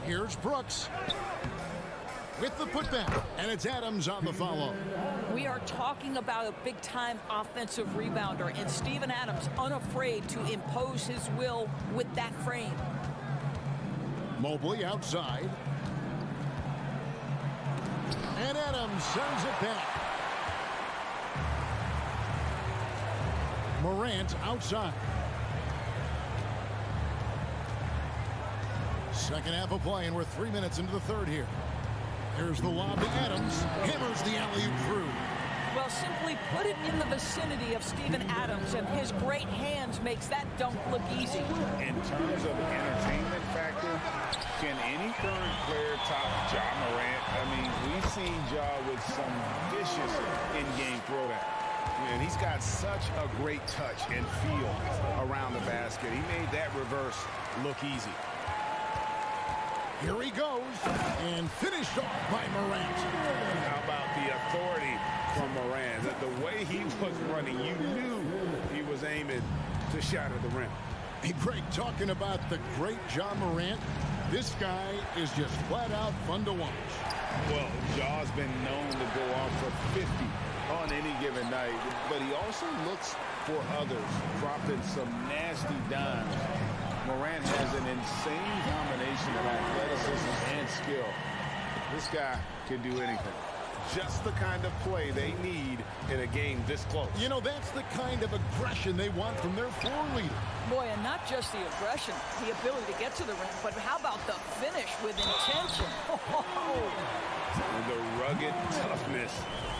Here's Brooks with the putback, and it's Adams on the follow. We are talking about a big-time offensive rebounder, and Steven Adams unafraid to impose his will with that frame. Mobley outside. And Adams sends it back. Morant outside. Second half of play, and we're 3 minutes into the third here. Here's the lob to Adams. Hammers the alley-oop through. Well, simply put it in the vicinity of Steven Adams, and his great hands makes that dunk look easy. In terms of entertainment factor, can any current player top Ja Morant? I mean, we've seen Ja with some vicious in-game throwdown. And he's got such a great touch and feel around the basket. He made that reverse look easy. Here he goes, and finished off by Morant. How about the authority from Morant? The way he was running, you knew he was aiming to shatter the rim. Hey, Greg, talking about the great Ja Morant, this guy is just flat out fun to watch. Well, Ja's been known to go off for 50 on any given night, but he also looks for others, dropping some nasty dimes. Morant has an insane combination of athleticism and skill. This guy can do anything. Just the kind of play they need in a game this close. You know, that's the kind of aggression they want from their floor leader. Boy, and not just the aggression, the ability to get to the rim, but how about the finish with intention? And the rugged toughness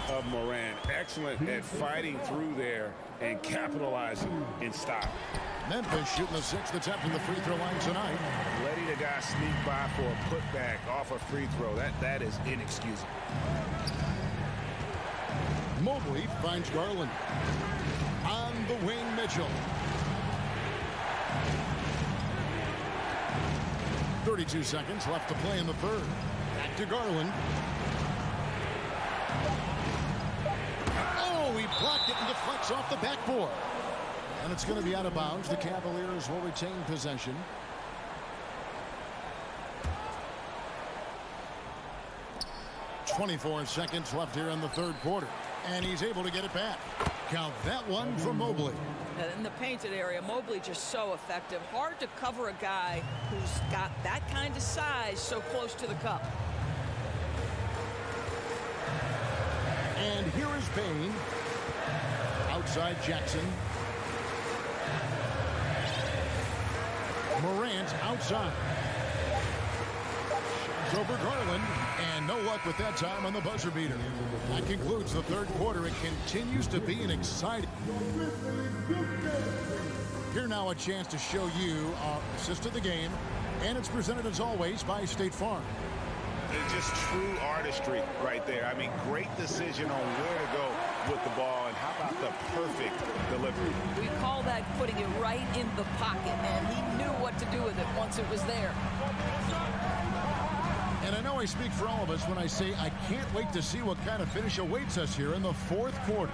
of Morant. Excellent at fighting through there and capitalizing in style. Memphis shooting the 6th attempt from the free throw line tonight. Letting the guy sneak by for a putback off a free throw, that is inexcusable. Mobley finds Garland. On the wing, Mitchell. 32 seconds left to play in the third. Back to Garland. Oh, he blocked it and deflects off the backboard. And it's going to be out of bounds. The Cavaliers will retain possession. .24 seconds left here in the third quarter. And he's able to get it back. Count that one for Mobley. In the painted area, Mobley just so effective. Hard to cover a guy who's got that kind of size so close to the cup. And here is Payne. Outside Jackson. Morant outside. Shoves over Garland. And no luck with that time on the buzzer beater. That concludes the third quarter. It continues to be an exciting. Here now a chance to show you our assist of the game. And it's presented as always by State Farm. It's just true artistry right there. I mean, great decision on where to go with the ball, and how about the perfect delivery? We call that putting it right in the pocket, man. He knew what to do with it once it was there. And I know I speak for all of us when I say I can't wait to see what kind of finish awaits us here in the fourth quarter.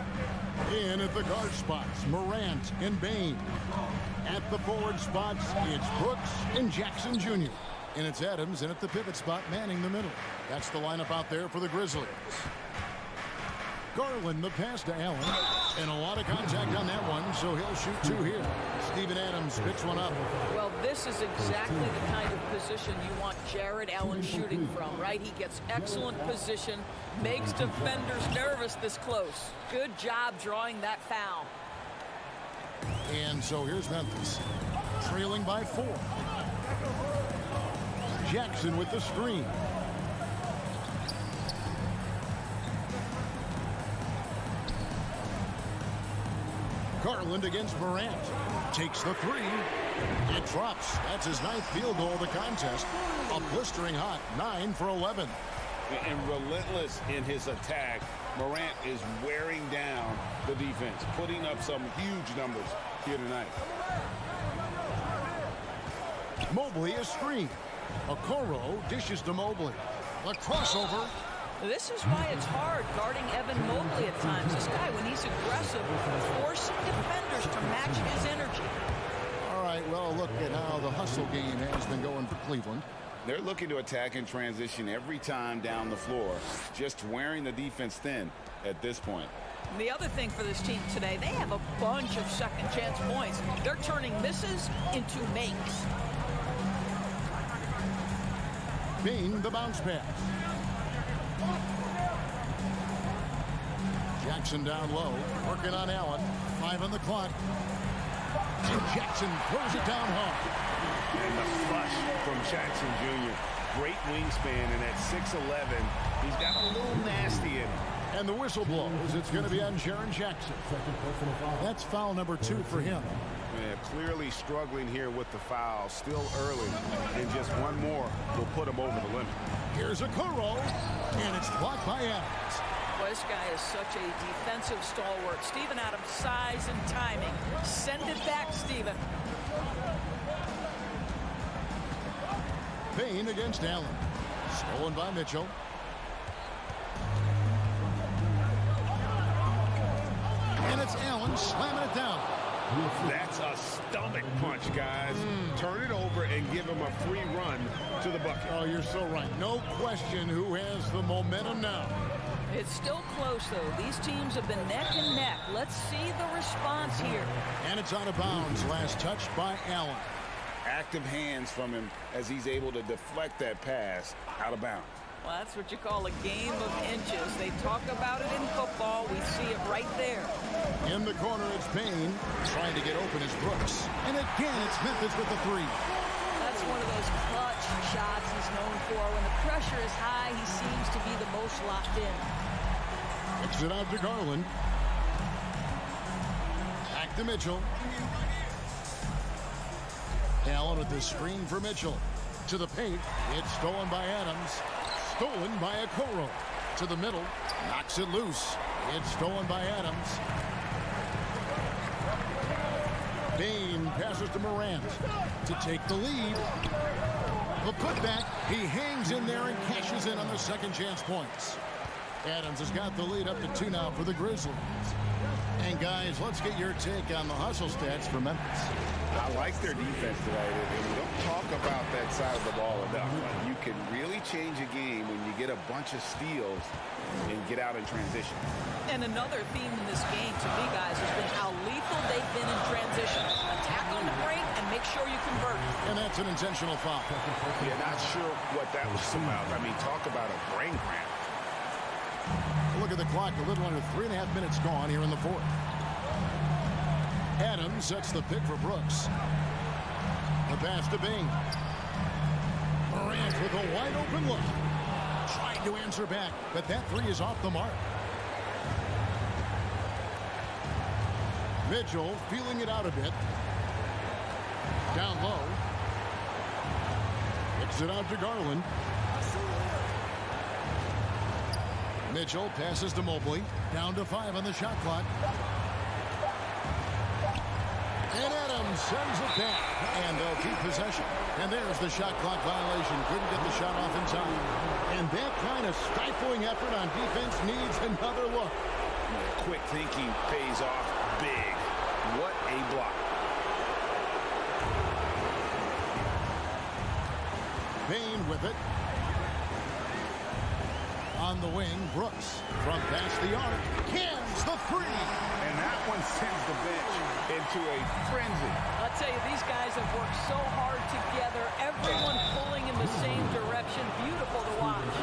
In at the guard spots, Morant and Bain. At the forward spots, it's Brooks and Jackson Jr. And it's Adams, and at the pivot spot, manning the middle. That's the lineup out there for the Grizzlies. Garland, the pass to Allen. And a lot of contact on that one, so he'll shoot 2 here. Steven Adams picks one up. Well, this is exactly the kind of position you want Jared Allen shooting from, right? He gets excellent position, makes defenders nervous this close. Good job drawing that foul. And so here's Memphis, trailing by 4. Jackson with the screen. Garland against Morant. Takes the 3. It drops. That's his 9th field goal of the contest. A blistering hot 9 for 11. And relentless in his attack, Morant is wearing down the defense, putting up some huge numbers here tonight. Mobley a screen. Okoro dishes to Mobley. A crossover. This is why it's hard guarding Evan Mobley at times. This guy, when he's aggressive, forcing defenders to match his energy. All right, well, look at how the hustle game has been going for Cleveland. They're looking to attack in transition every time down the floor, just wearing the defense thin at this point. The other thing for this team today, they have a bunch of second chance points. They're turning misses into makes. Being the bounce pass. Jackson down low, working on Allen. 5 on the clock. And Jackson throws it down hard. And the flush from Jackson Jr. Great wingspan, and at 6'11", he's got a little nasty in him. And the whistle blows. It's going to be on Jaren Jackson. That's foul number 2 for him. Yeah, clearly struggling here with the foul. Still early, and just one more will put him over the limit. Here's Okoro, and it's blocked by Adams. Boy, this guy is such a defensive stalwart. Steven Adams' size and timing. Send it back, Steven. Payne against Allen. Stolen by Mitchell. And it's Allen slamming it down. That's a stomach punch, guys. Turn it over and give him a free run to the bucket. Oh, you're so right. No question who has the momentum now. It's still close, though. These teams have been neck and neck. Let's see the response here. And it's out of bounds. Last touch by Allen. Active hands from him as he's able to deflect that pass out of bounds. Well, that's what you call a game of inches. They talk about it in football. We see it right there. In the corner, it's Payne. Trying to get open is Brooks. And again, it's Memphis with the 3. That's one of those clutch shots he's known for. When the pressure is high, he seems to be the most locked in. Kicks it out to Garland. Back to Mitchell. Allen with the screen for Mitchell. To the paint. It's stolen by Adams. Stolen by Okoro. To the middle. Knocks it loose. It's stolen by Adams. Payne passes to Morant to take the lead. The putback. He hangs in there and cashes in on the second chance points. Adams has got the lead up to 2 now for the Grizzlies. And guys, let's get your take on the hustle stats for Memphis. I like their defense today. We don't talk about that side of the ball enough. You can really change a game when you get a bunch of steals and get out in transition. And another theme in this game, to me, guys, has been how lethal they've been in transition. Attack on the break and make sure you convert. And that's an intentional foul. Yeah, not sure what that was about. I mean, talk about a brain cramp. Look at the clock, a little under 3.5 minutes gone here in the 4th. Adams sets the pick for Brooks. The pass to Bing. Morant with a wide open look. Trying to answer back, but that 3 is off the mark. Mitchell feeling it out a bit. Down low. Kicks it out to Garland. Mitchell passes to Mobley. Down to 5 on the shot clock. And Adams sends it back. And they'll keep possession. And there's the shot clock violation. Couldn't get the shot off in time. And that kind of stifling effort on defense needs another look. Quick thinking pays off big. What a block. Payne with it. On the wing, Brooks from past the arc, cans the three. And that one sends the bench into a frenzy. I'll tell you, these guys have worked so hard together, everyone pulling in the same direction. Beautiful to watch.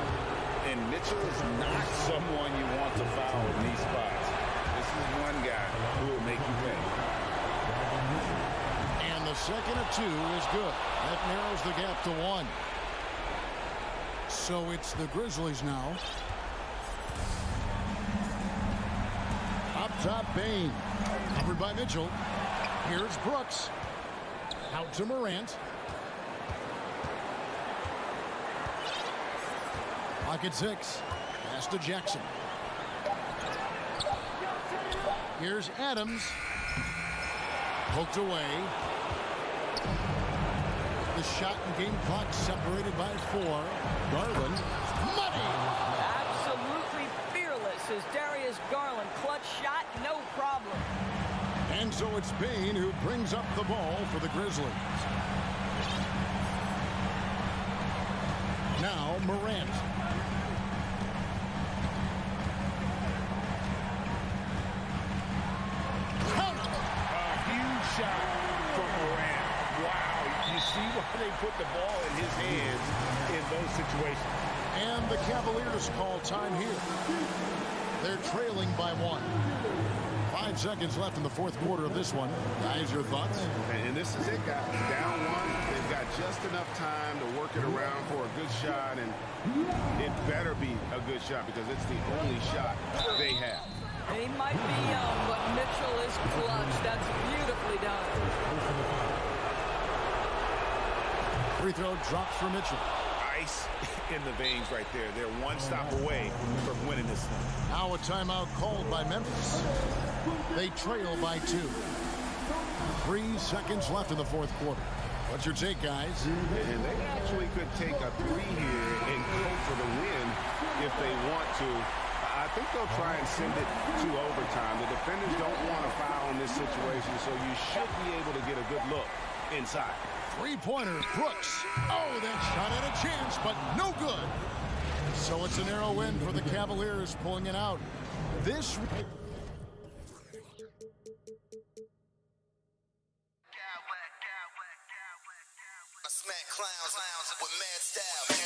And Mitchell is not someone you want to foul in these spots. This is one guy who will make you pay. And the second of two is good. That narrows the gap to 1. So it's the Grizzlies now. Up top, Bain. Covered by Mitchell. Here's Brooks. Out to Morant. Clock at 6. Pass to Jackson. Here's Adams. Poked away. The shot and game clock separated by 4. Garland. Money! Absolutely fearless is Darius Garland. Clutch shot, no problem. And so it's Bain who brings up the ball for the Grizzlies. Now Morant. Shot from Morant. Wow, you see why they put the ball in his hands in those situations. And the Cavaliers call time here. They're trailing by 1. 5 seconds left in the fourth quarter of this one. Guys, your thoughts? And this is it, guys. Down 1. They've got just enough time to work it around for a good shot, and it better be a good shot because it's the only shot they have. He might be young, but Mitchell is clutch. That's beautifully done. Free throw drops for Mitchell. Ice in the veins right there. They're one stop away from winning this thing. Now a timeout called by Memphis. They trail by 2. 3 seconds left in the fourth quarter. What's your take, guys? And they actually could take a 3 here and go for the win if they want to. I think they'll try and send it to overtime. The defenders don't want to foul in this situation, so you should be able to get a good look inside. Three-pointer, Brooks. Oh, that shot had a chance, but no good. So it's a narrow win for the Cavaliers, pulling it out. This... I smack clowns with mad style.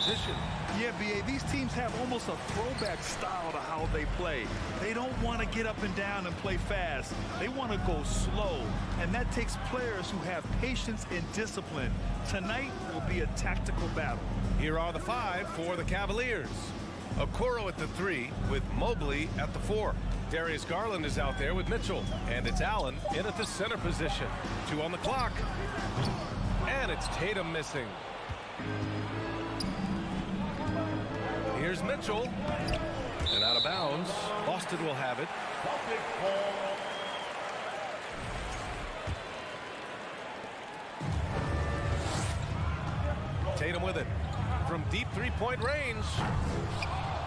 position. Yeah, B.A., these teams have almost a throwback style to how they play. They don't want to get up and down and play fast. They want to go slow, and that takes players who have patience and discipline. Tonight will be a tactical battle. Here are the 5 for the Cavaliers. Okoro at the 3 with Mobley at the 4. Darius Garland is out there with Mitchell. And it's Allen in at the center position. 2 on the clock. And it's Tatum missing. Here's Mitchell. And out of bounds. Boston will have it. Tatum with it. From deep three-point range.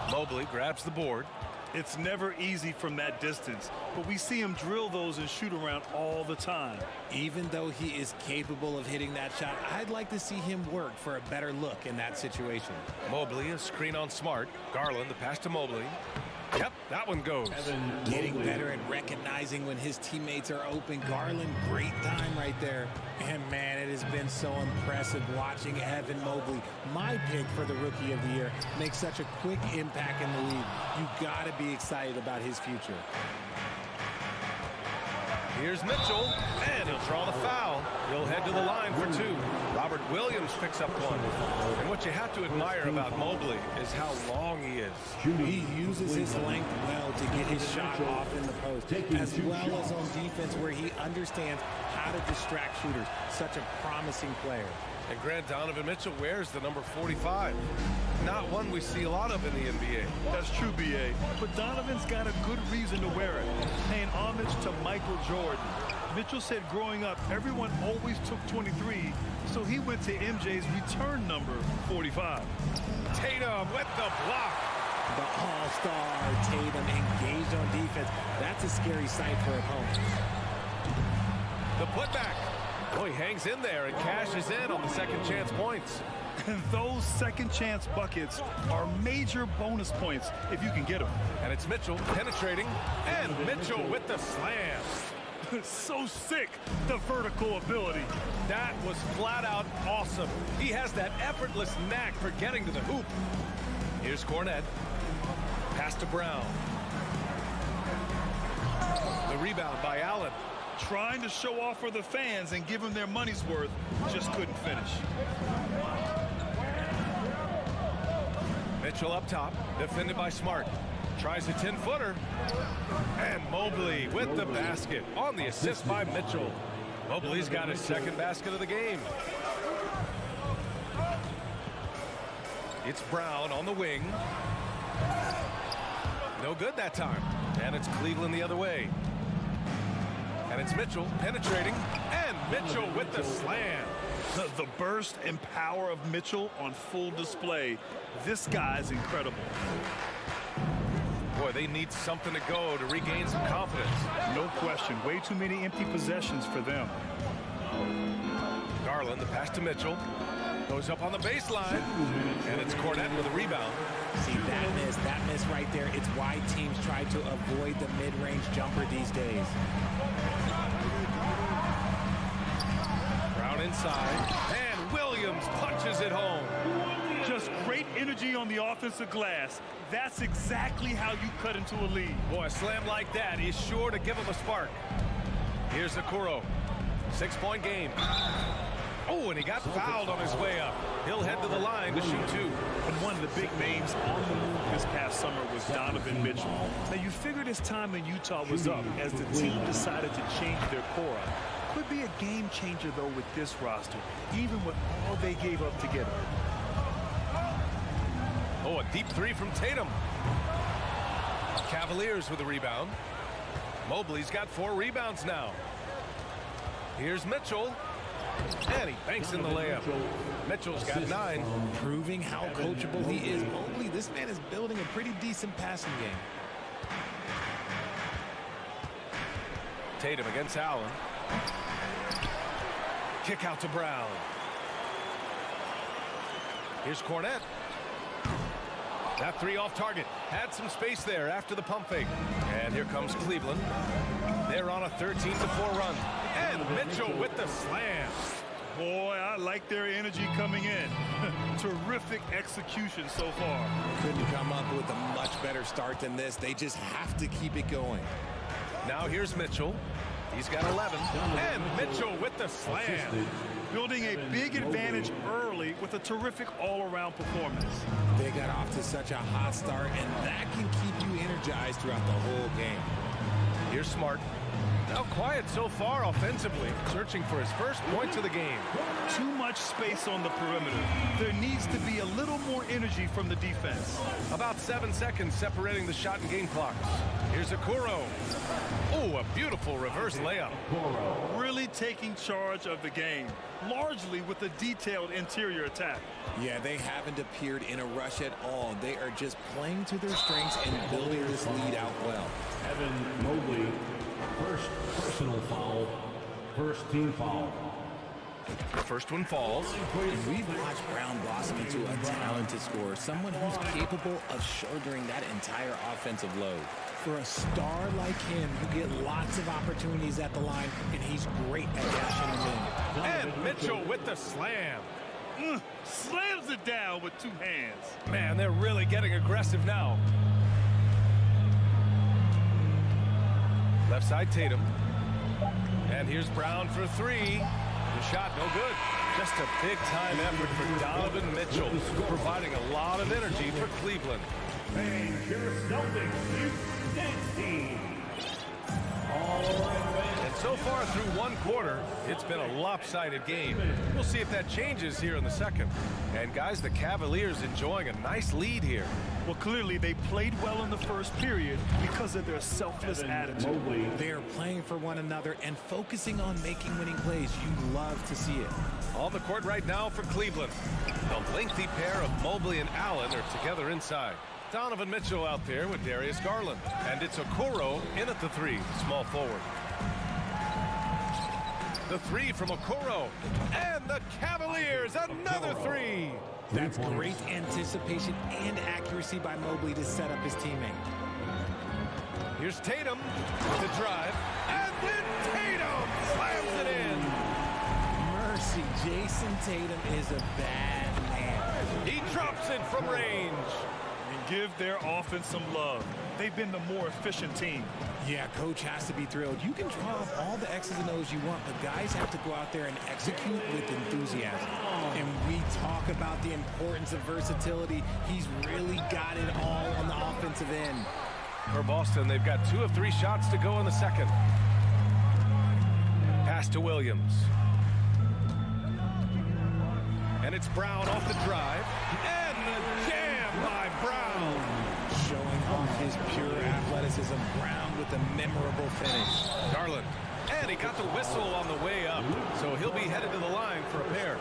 Mobley grabs the board. It's never easy from that distance, but we see him drill those and shoot around all the time. Even though he is capable of hitting that shot, I'd like to see him work for a better look in that situation. Mobley, a screen on Smart. Garland, the pass to Mobley. Yep, that one goes. Getting better at recognizing when his teammates are open. Garland, great time right there. And man, it has been so impressive watching Evan Mobley, my pick for the Rookie of the Year, make such a quick impact in the league. You got to be excited about his future. Here's Mitchell, and he'll draw the foul. He'll head to the line for 2. Robert Williams picks up 1. And what you have to admire about Mobley is how long he is. He uses his length well to get his shot off in the post, as well as on defense where he understands how to distract shooters. Such a promising player. And Grant, Donovan Mitchell wears the number 45. Not one we see a lot of in the NBA. That's true, B.A., but Donovan's got a good reason to wear it, paying homage to Michael Jordan. Mitchell said growing up, everyone always took 23, so he went to MJ's return number 45. Tatum with the block. The all-star Tatum engaged on defense. That's a scary sight for opponents. The putback. Oh, he hangs in there and cashes in on the second chance points. And those second chance buckets are major bonus points if you can get them. And it's Mitchell penetrating, and Mitchell with the slam. So sick, the vertical ability. That was flat out awesome. He has that effortless knack for getting to the hoop. Here's Cornette. Pass to Brown. The rebound by Allen. Trying to show off for the fans and give them their money's worth, just couldn't finish. Mitchell up top, defended by Smart. Tries a 10-footer. And Mobley with the basket on the assist by Mitchell. Mobley's got his second basket of the game. It's Brown on the wing. No good that time. And it's Cleveland the other way. And it's Mitchell penetrating, and Mitchell with the slam. The burst and power of Mitchell on full display. This guy's incredible. Boy, they need something to go to regain some confidence. No question. Way too many empty possessions for them. Garland, the pass to Mitchell. Goes up on the baseline, and it's Cornette with a rebound. See, that miss right there. It's why teams try to avoid the mid-range jumper these days. Brown inside, and Williams punches it home. Just great energy on the offensive glass. That's exactly how you cut into a lead. Boy, a slam like that is sure to give him a spark. Here's Okoro. 6-point game. Oh, and he got fouled on his way up. He'll head to the line to shoot 2. And one of the big names on the move this past summer was Donovan Mitchell. Now, you figured his time in Utah was up as the team decided to change their core up. Could be a game changer, though, with this roster, even with all they gave up to get him. Oh, a deep 3 from Tatum. Cavaliers with a rebound. Mobley's got 4 rebounds now. Here's Mitchell. And he banks in the layup. Mitchell's got 9. Proving how coachable he is. Mobley, this man is building a pretty decent passing game. Tatum against Allen. Kick out to Brown. Here's Cornette. That 3 off target. Had some space there after the pump fake. And here comes Cleveland. They're on a 13-4 run. And Mitchell with the slam. Boy, I like their energy coming in. Terrific execution so far. Couldn't come up with a much better start than this. They just have to keep it going. Now here's Mitchell. He's got 11. And Mitchell with the slam. Building a big advantage early with a terrific all-around performance. They got off to such a hot start, and that can keep you energized throughout the whole game. Here's Smart. Now quiet so far offensively, searching for his first points of the game. Too much space on the perimeter. There needs to be a little more energy from the defense. About 7 seconds separating the shot and game clocks. Here's Okoro. Oh, a beautiful reverse layup. Really taking charge of the game, largely with a detailed interior attack. Yeah, they haven't appeared in a rush at all. They are just playing to their strengths and building this lead out well. Evan Mobley, first personal foul, first team foul. First one falls. And we've watched Brown blossom into a talented scorer, someone who's capable of shouldering that entire offensive load. For a star like him, you get lots of opportunities at the line, and he's great at dashing them in. And Mitchell with the slam. Slams it down with two hands. Man, they're really getting aggressive now. Left side Tatum. And here's Brown for three. The shot no good. Just a big-time effort for Donovan Mitchell, providing a lot of energy for Cleveland. And your Celtics Youth Dance Team. And so far through one quarter, it's been a lopsided game. We'll see if that changes here in the second. And guys, the Cavaliers enjoying a nice lead here. Well, clearly they played well in the first period because of their selfless attitude. They are playing for one another and focusing on making winning plays. You love to see it. On the court right now for Cleveland. The lengthy pair of Mobley and Allen are together inside. Donovan Mitchell out there with Darius Garland. And it's Okoro in at the three, small forward. The three from Okoro. And the Cavaliers, another three. That's great anticipation and accuracy by Mobley to set up his teammate. Here's Tatum with the drive. And then Tatum slams it in. Mercy, Jason Tatum is a bad man. He drops it from range. And give their offense some love. They've been the more efficient team. Yeah, coach has to be thrilled. You can draw up all the X's and O's you want, but guys have to go out there and execute with enthusiasm. And we talk about the importance of versatility. He's really got it all on the offensive end. For Boston, they've got 2 of 3 shots to go in the second. Pass to Williams. And it's Brown off the drive. And the jam by Brown. Showing off his pure athleticism. Brown with a memorable finish. Garland. And he got the whistle on the way up. So he'll be headed to the line for a pair.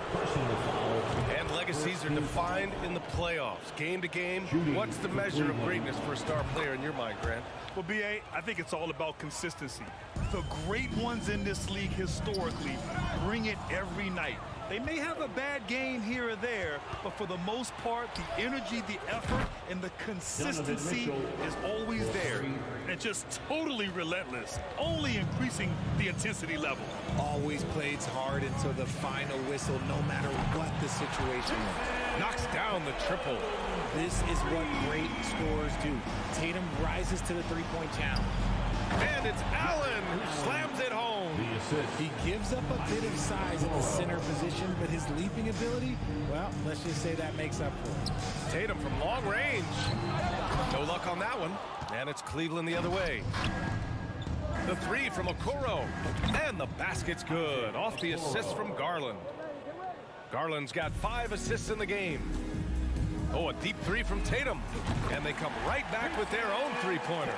And legacies are defined in the playoffs. Game to game, what's the measure of greatness for a star player in your mind, Grant? Well, B.A., I think it's all about consistency. The great ones in this league historically bring it every night. They may have a bad game here or there, but for the most part, the energy, the effort, and the consistency is always there. And just totally relentless, only increasing the intensity level. Always plays hard until the final whistle, no matter what the situation is. Knocks down the triple. This is what great scorers do. Tatum rises to the three-point challenge. And it's Allen who slams it home. He gives up a bit of size at the center position, but his leaping ability, well, let's just say that makes up for it. Tatum from long range. No luck on that one. And it's Cleveland the other way. The three from Okoro. And the basket's good. Off the assist from Garland. Garland's got 5 assists in the game. Oh, a deep three from Tatum. And they come right back with their own three-pointer.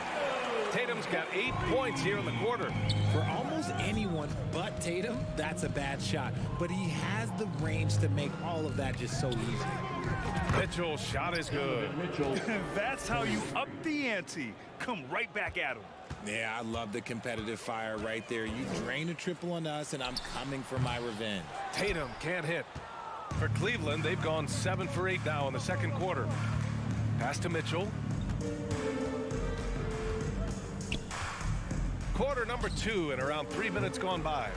Tatum's got 8 points here in the quarter. For almost anyone but Tatum, that's a bad shot. But he has the range to make all of that just so easy. Mitchell's shot is good. That's how you up the ante. Come right back at him. Yeah, I love the competitive fire right there. You drain a triple on us, and I'm coming for my revenge. Tatum can't hit. For Cleveland, they've gone 7 for 8 now in the second quarter. Pass to Mitchell. Quarter number 2 and around 3 minutes gone by.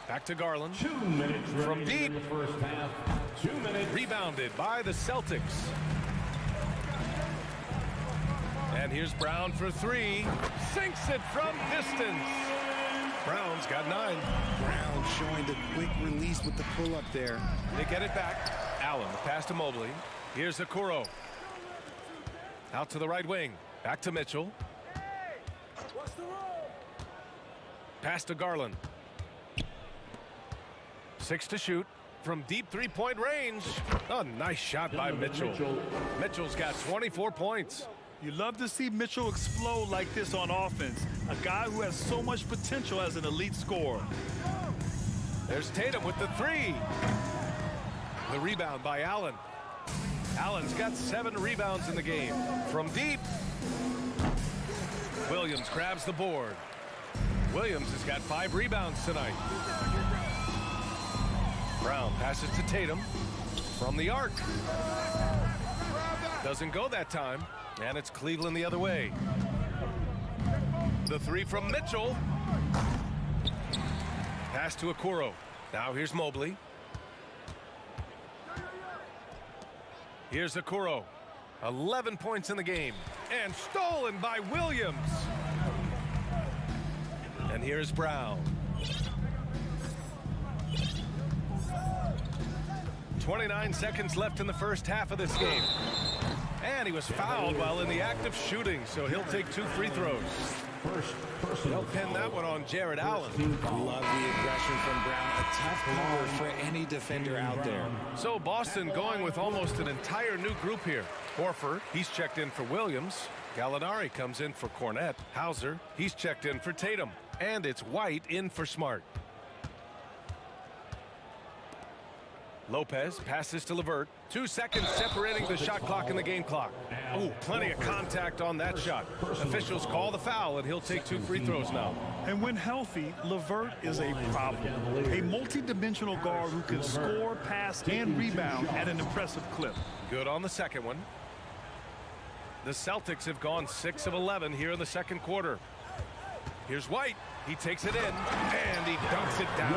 Back to Garland. 2 minutes From remaining deep. in the first half. 2 minutes. Rebounded by the Celtics. And here's Brown for three. Sinks it from distance. Brown's got 9. Brown showing the quick release with the pull-up there. They get it back. Allen, the pass to Mobley. Here's Okoro. Out to the right wing. Back to Mitchell. Pass to Garland. 6 to shoot. From deep three-point range. A nice shot by Mitchell. Mitchell's got 24 points. You love to see Mitchell explode like this on offense. A guy who has so much potential as an elite scorer. There's Tatum with the 3. The rebound by Allen. Allen's got 7 rebounds in the game. From deep. Williams grabs the board. Williams has got 5 rebounds tonight. Brown passes to Tatum. From the arc. Doesn't go that time. And it's Cleveland the other way. The 3 from Mitchell. Pass to Okoro. Now here's Mobley. Here's Okoro. 11 points in the game. And stolen by Williams. And here's Brown. 29 seconds left in the first half of this game. And he was fouled while in the act of shooting, so he'll take 2 free throws. They'll pin that one on Jared Allen. Love the aggression from Brown. A tough cover for any defender out there. So Boston going with almost an entire new group here. Horford, he's checked in for Williams. Gallinari comes in for Cornette. Hauser, he's checked in for Tatum. And it's White in for Smart. Lopez passes to LeVert. 2 seconds separating the shot clock and the game clock. Oh, plenty of contact on that shot. Officials call the foul, and he'll take 2 free throws now. And when healthy, LeVert is a problem. A multi-dimensional guard who can score, pass, and rebound at an impressive clip. Good on the second one. The Celtics have gone 6 of 11 here in the second quarter. Here's White. He takes it in, and he dunks it down.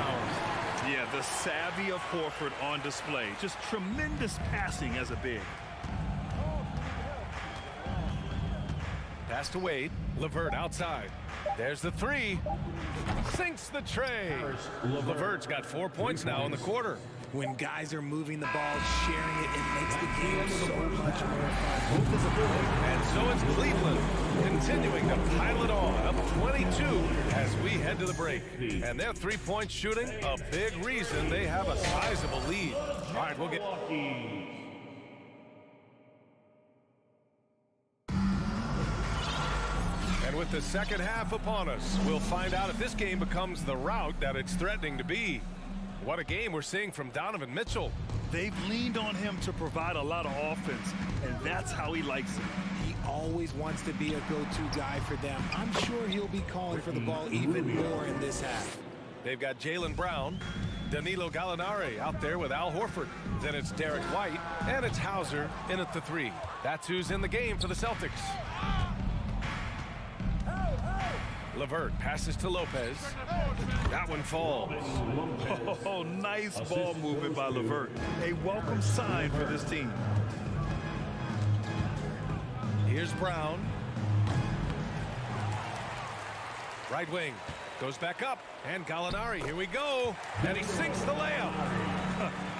Yeah, the savvy of Horford on display. Just tremendous passing as a big. Pass to Wade. LeVert outside. There's the 3. Sinks the tray. LeVert's got 4 points now in the quarter. When guys are moving the ball, sharing it, it makes the game so much more fun. And so it's Cleveland continuing to pile it on, up 22 as we head to the break. And their 3-point shooting, a big reason they have a sizable lead. All right, we'll get... And with the second half upon us, we'll find out if this game becomes the rout that it's threatening to be. What a game we're seeing from Donovan Mitchell. They've leaned on him to provide a lot of offense, and that's how he likes it. He always wants to be a go-to guy for them. I'm sure he'll be calling for the ball even more in this half. They've got Jaylen Brown, Danilo Gallinari out there with Al Horford. Then it's Derek White, and it's Hauser in at the 3. That's who's in the game for the Celtics. LeVert passes to Lopez. That one falls. Oh, nice ball movement by LeVert. A welcome sign for this team. Here's Brown. Right wing. Goes back up. And Gallinari, here we go. And he sinks the layup.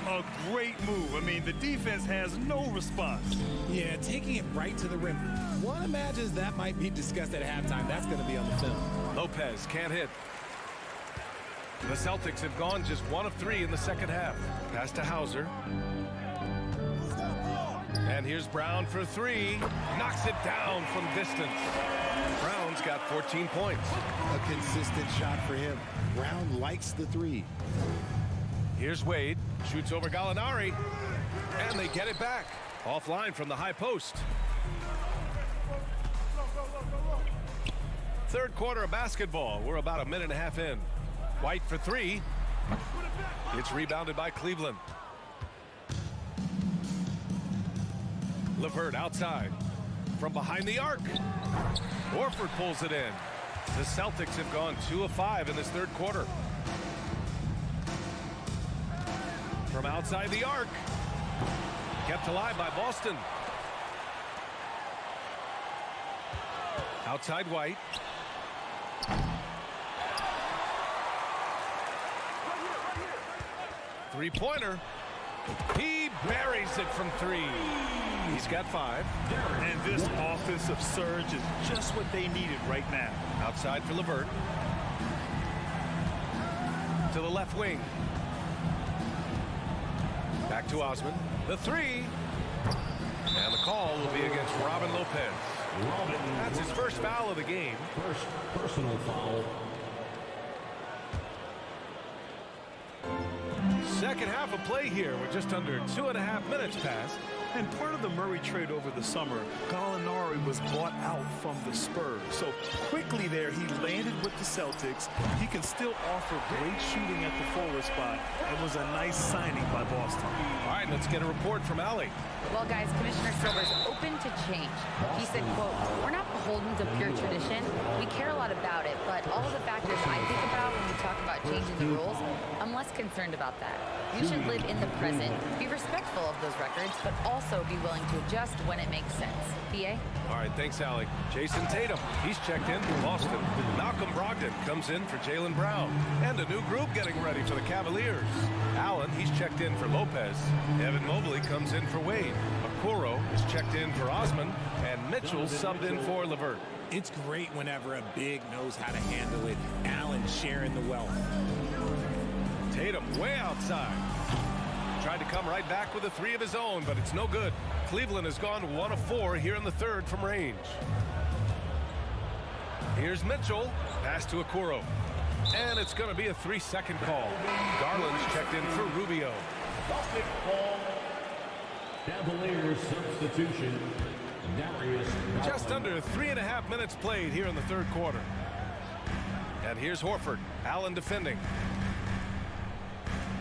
A great move. I mean, the defense has no response. Yeah, taking it right to the rim. One imagines that might be discussed at halftime. That's going to be on the film. Lopez can't hit. The Celtics have gone just 1 of 3 in the second half. Pass to Hauser. And here's Brown for 3. Knocks it down from distance. Brown's got 14 points. A consistent shot for him. Brown likes the 3. Here's Wade. Shoots over Gallinari. And they get it back. Offline from the high post. Third quarter of basketball. We're about a minute and a half in. White for 3. It's rebounded by Cleveland. LeVert outside. From behind the arc. Horford pulls it in. The Celtics have gone 2 of 5 in this third quarter. from outside the arc. Kept alive by Boston. Outside White. Three-pointer. He buries it from three. He's got 5. And this offensive surge is just what they needed right now. Outside for LeVert. To the left wing. Back to Osman. The 3. And the call will be against Robin Lopez. That's his first foul of the game. First personal foul. Second half of play here with just under 2.5 minutes passed. And part of the Murray trade over the summer, Gallinari was bought out from the Spurs. So quickly there, he landed with the Celtics. He can still offer great shooting at the forward spot. It was a nice signing by Boston. All right, let's get a report from Allie. Well, guys, Commissioner Silver's open to change. He said, quote, "We're not beholden to pure tradition. We care a lot about it, but all of the factors I think about when we talk about changing the rules, I'm less concerned about that. You should live in the present, be respectful of those records, but also be willing to adjust when it makes sense." BA? All right, thanks, Allie. Jason Tatum, he's checked in for Boston. Malcolm Brogdon comes in for Jaylen Brown. And a new group getting ready for the Cavaliers. Allen, he's checked in for Lopez. Evan Mobley comes in for Wade. Okoro is checked in for Osman. And Mitchell subbed in for LeVert. It's great whenever a big knows how to handle it. Allen sharing the wealth. Tatum way outside. Tried to come right back with a 3 of his own, but it's no good. Cleveland has gone 1 of 4 here in the third from range. Here's Mitchell. Pass to Okoro. And it's going to be a 3-second call. Garland's checked in for Rubio. Cavaliers substitution. Darius. Just under 3.5 minutes played here in the third quarter. And here's Horford. Allen defending.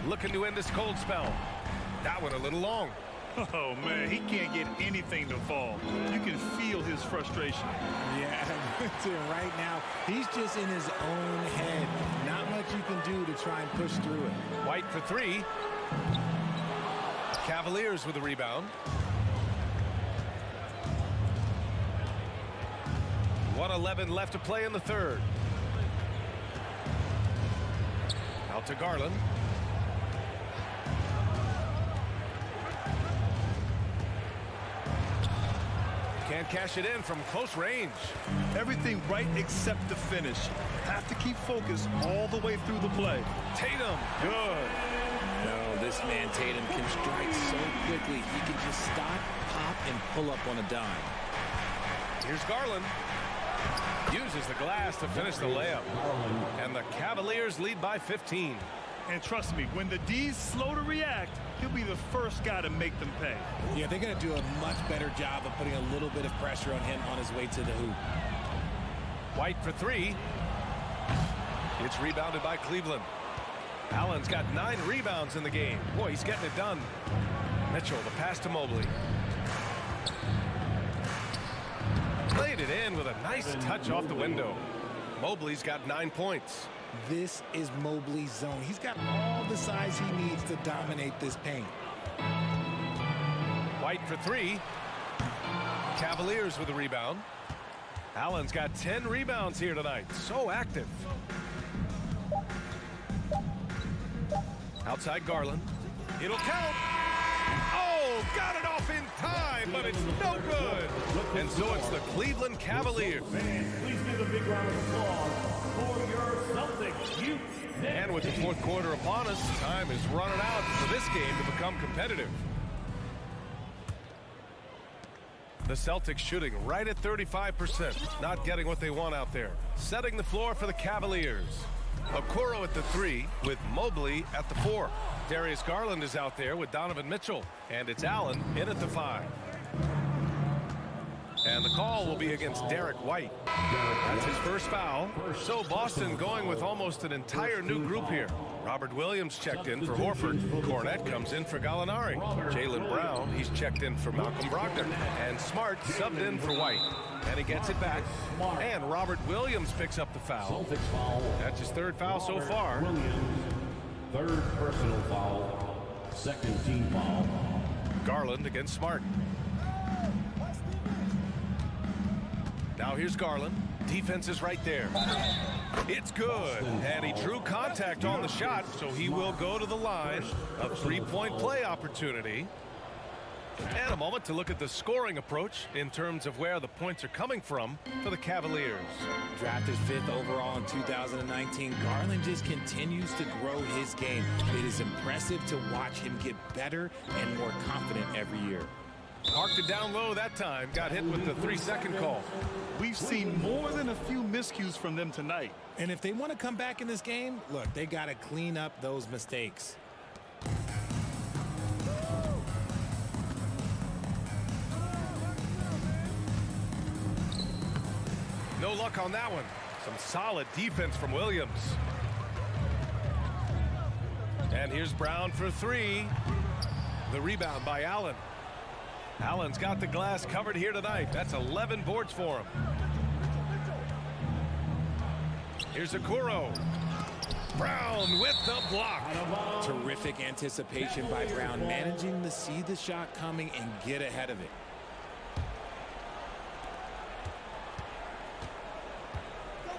Looking to end this cold spell. That one a little long. Oh, man, he can't get anything to fall. You can feel his frustration. Yeah, right now, he's just in his own head. Not much you can do to try and push through it. White for 3. Cavaliers with a rebound. 1:11 left to play in the third. Out to Garland. Can't cash it in from close range. Everything right except the finish. Have to keep focused all the way through the play. Tatum, good. No, this man Tatum can strike so quickly. He can just stop, pop, and pull up on a dime. Here's Garland. Uses the glass to finish the layup. And the Cavaliers lead by 15. And trust me, when the D's slow to react, he'll be the first guy to make them pay. Yeah, they're going to do a much better job of putting a little bit of pressure on him on his way to the hoop. White for 3. It's rebounded by Cleveland. Allen's got 9 rebounds in the game. Boy, he's getting it done. Mitchell, the pass to Mobley. Played it in with a nice touch off the window. Mobley's got 9 points. This is Mobley's zone. He's got all the size he needs to dominate this paint. White for 3. Cavaliers with a rebound. Allen's got 10 rebounds here tonight. So active. Outside Garland. It'll count. Oh, got it off in time, but it's no good. And so it's the Cleveland Cavaliers. Please give a big round of applause for your Celtics youth. And with the fourth quarter upon us, time is running out for this game to become competitive. The Celtics shooting right at 35%, not getting what they want out there. Setting the floor for the Cavaliers. Okoro at the 3 with Mobley at the 4. Darius Garland is out there with Donovan Mitchell. And it's Allen in at the 5. And the call will be against Derek White. That's his first foul. So Boston going with almost an entire new group here. Robert Williams checked in for Horford. Cornette comes in for Gallinari. Jaylen Brown, he's checked in for Malcolm Brogdon. And Smart subbed in for White. And he gets it back. And Robert Williams picks up the foul. That's his third foul so far. Third personal foul. Second team foul. Garland against Smart. Now here's Garland. Defense is right there. It's good. And he drew contact on the shot, so he will go to the line. A three-point play opportunity. And a moment to look at the scoring approach in terms of where the points are coming from for the Cavaliers. Drafted 5th overall in 2019, Garland just continues to grow his game. It is impressive to watch him get better and more confident every year. Parked it down low that time. Got hit with the 3-second call. We've seen more than a few miscues from them tonight. And if they want to come back in this game, look, they got to clean up those mistakes. No luck on that one. Some solid defense from Williams. And here's Brown for 3. The rebound by Allen. Allen's got the glass covered here tonight. That's 11 boards for him. Here's Okoro. Brown with the block. Terrific anticipation by Brown, managing to see the shot coming and get ahead of it.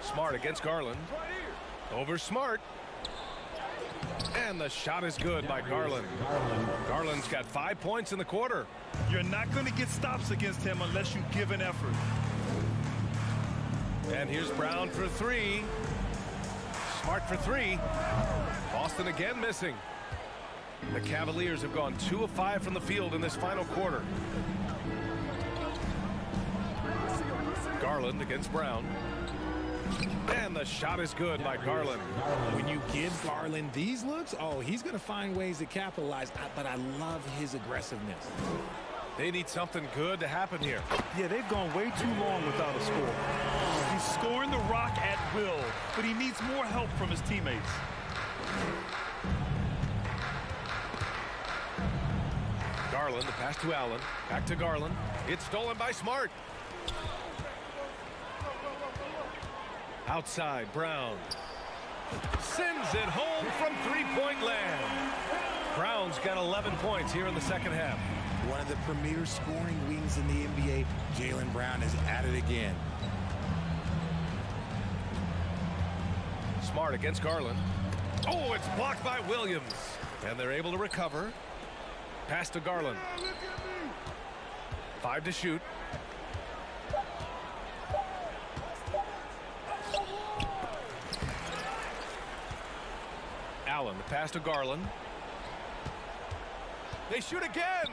Smart against Garland. Over Smart. And the shot is good by Garland. Garland's got 5 points in the quarter. You're not going to get stops against him unless you give an effort. And here's Brown for 3. Smart for 3. Boston again missing. The Cavaliers have gone 2 of 5 from the field in this final quarter. Garland against Brown. And the shot is good by Garland. When you give Garland these looks, oh, he's going to find ways to capitalize. But I love his aggressiveness. They need something good to happen here. Yeah, they've gone way too long without a score. He's scoring the rock at will, but he needs more help from his teammates. Garland, the pass to Allen. Back to Garland. It's stolen by Smart. Outside, Brown. Sends it home from three-point land. Brown's got 11 points here in the second half. One of the premier scoring wings in the NBA, Jaylen Brown is at it again. Smart against Garland. Oh, it's blocked by Williams. And they're able to recover. Pass to Garland. 5 to shoot. Allen, the pass to Garland. They shoot again.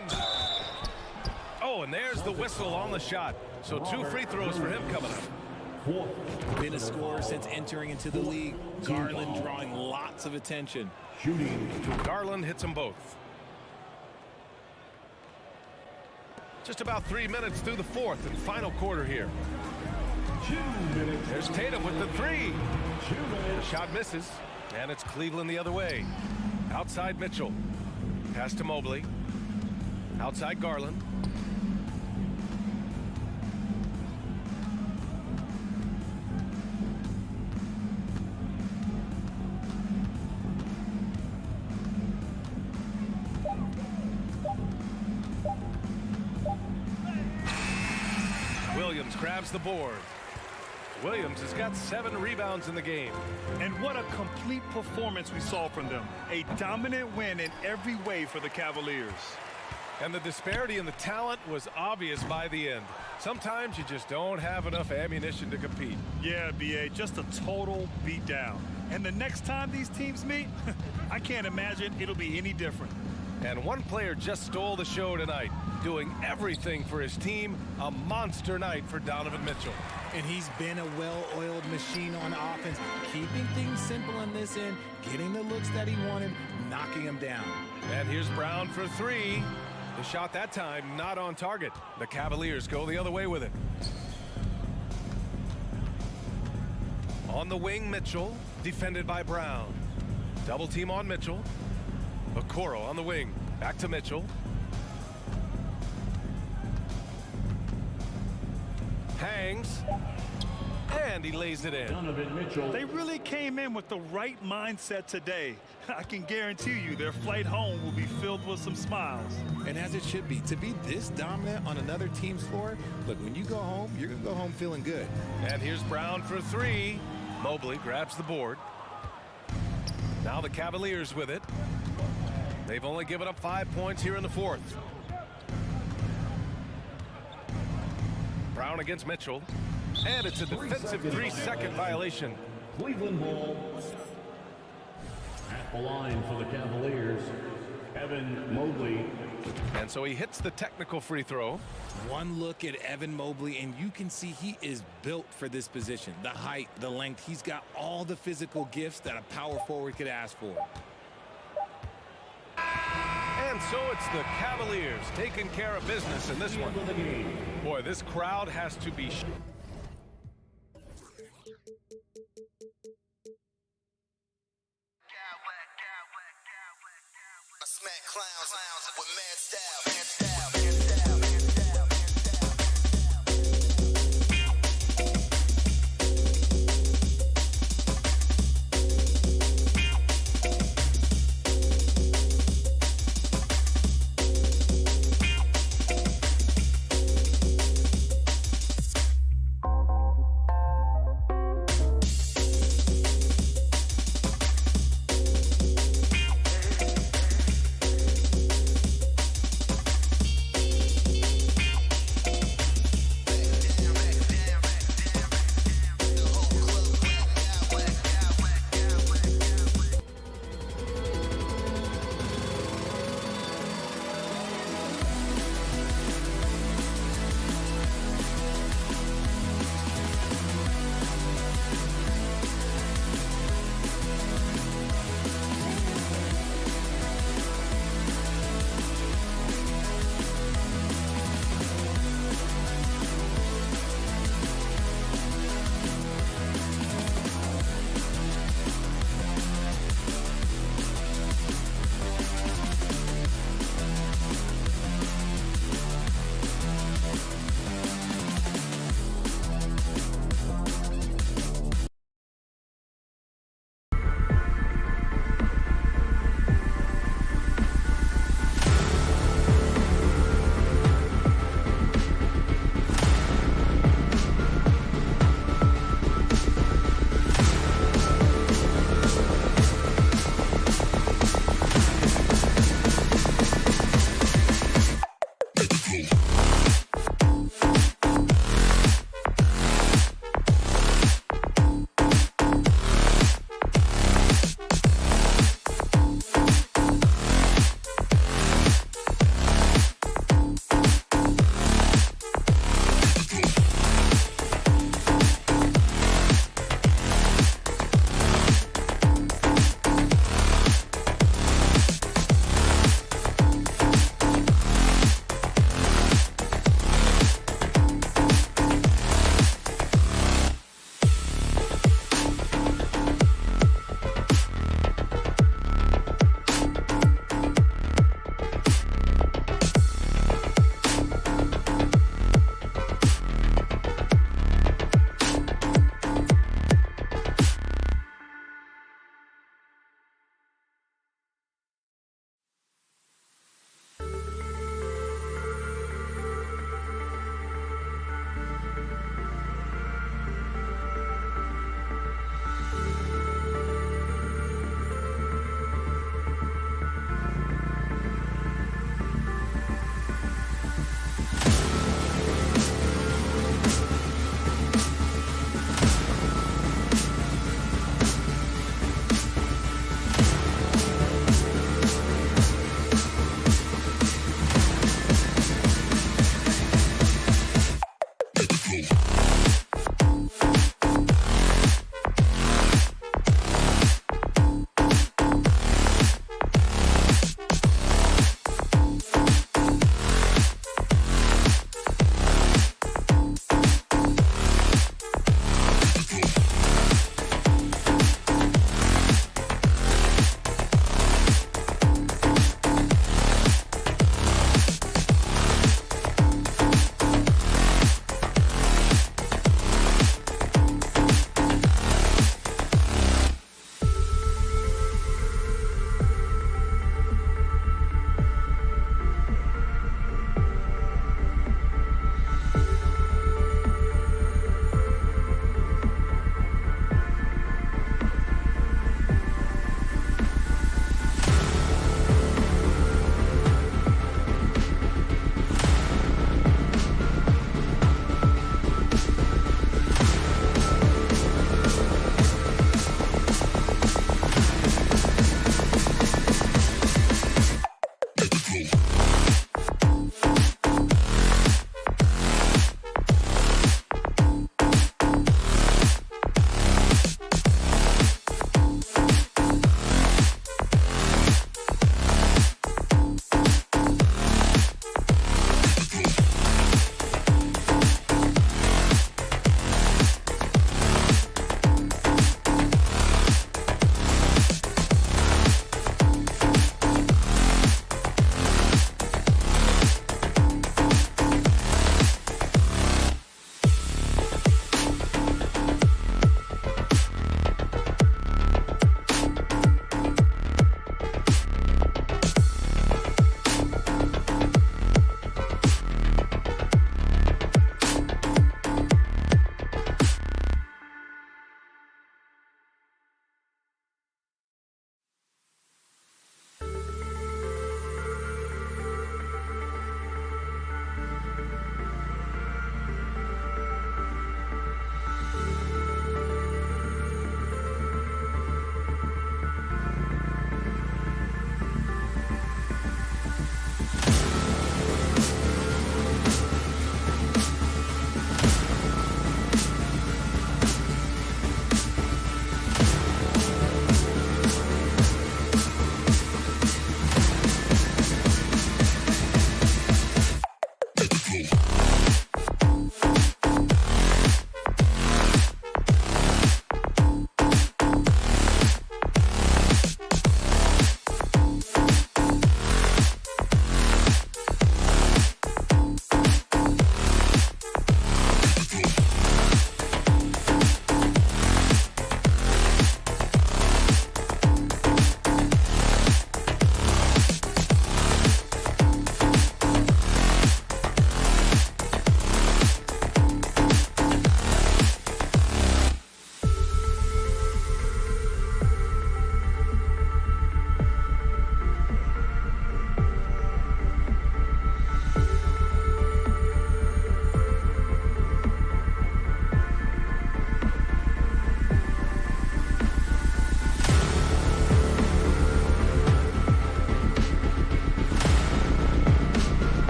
Oh, and there's the whistle on the shot. So 2 free throws for him coming up. Been a scorer since entering into the league. Garland drawing lots of attention. Shooting. Garland hits them both. Just about 3 minutes through the fourth and final quarter here. There's Tatum with the 3. The shot misses. And it's Cleveland the other way. Outside Mitchell. Pass to Mobley. Outside Garland. Williams grabs the board. Williams has got 7 rebounds in the game. And what a complete performance we saw from them. A dominant win in every way for the Cavaliers. And the disparity in the talent was obvious by the end. Sometimes you just don't have enough ammunition to compete. Yeah, B.A., just a total beatdown. And the next time these teams meet, I can't imagine it'll be any different. And one player just stole the show tonight, doing everything for his team. A monster night for Donovan Mitchell. And he's been a well-oiled machine on offense, keeping things simple in this end, getting the looks that he wanted, knocking him down. And here's Brown for 3. The shot that time not on target. The Cavaliers go the other way with it. On the wing, Mitchell, defended by Brown. Double team on Mitchell. Okoro on the wing. Back to Mitchell. Hangs. And he lays it in. Donovan Mitchell. They really came in with the right mindset today. I can guarantee you their flight home will be filled with some smiles. And as it should be, to be this dominant on another team's floor, look, when you go home, you're going to go home feeling good. And here's Brown for three. Mobley grabs the board. Now the Cavaliers with it. They've only given up 5 points here in the fourth. Brown against Mitchell. And it's a defensive 3-second violation. Cleveland ball. At the line for the Cavaliers, Evan Mobley. And so he hits the technical free throw. One look at Evan Mobley, and you can see he is built for this position. The height, the length, he's got all the physical gifts that a power forward could ask for. And so it's the Cavaliers taking care of business in this one. Boy, this crowd has to be... I smack clowns with mad style.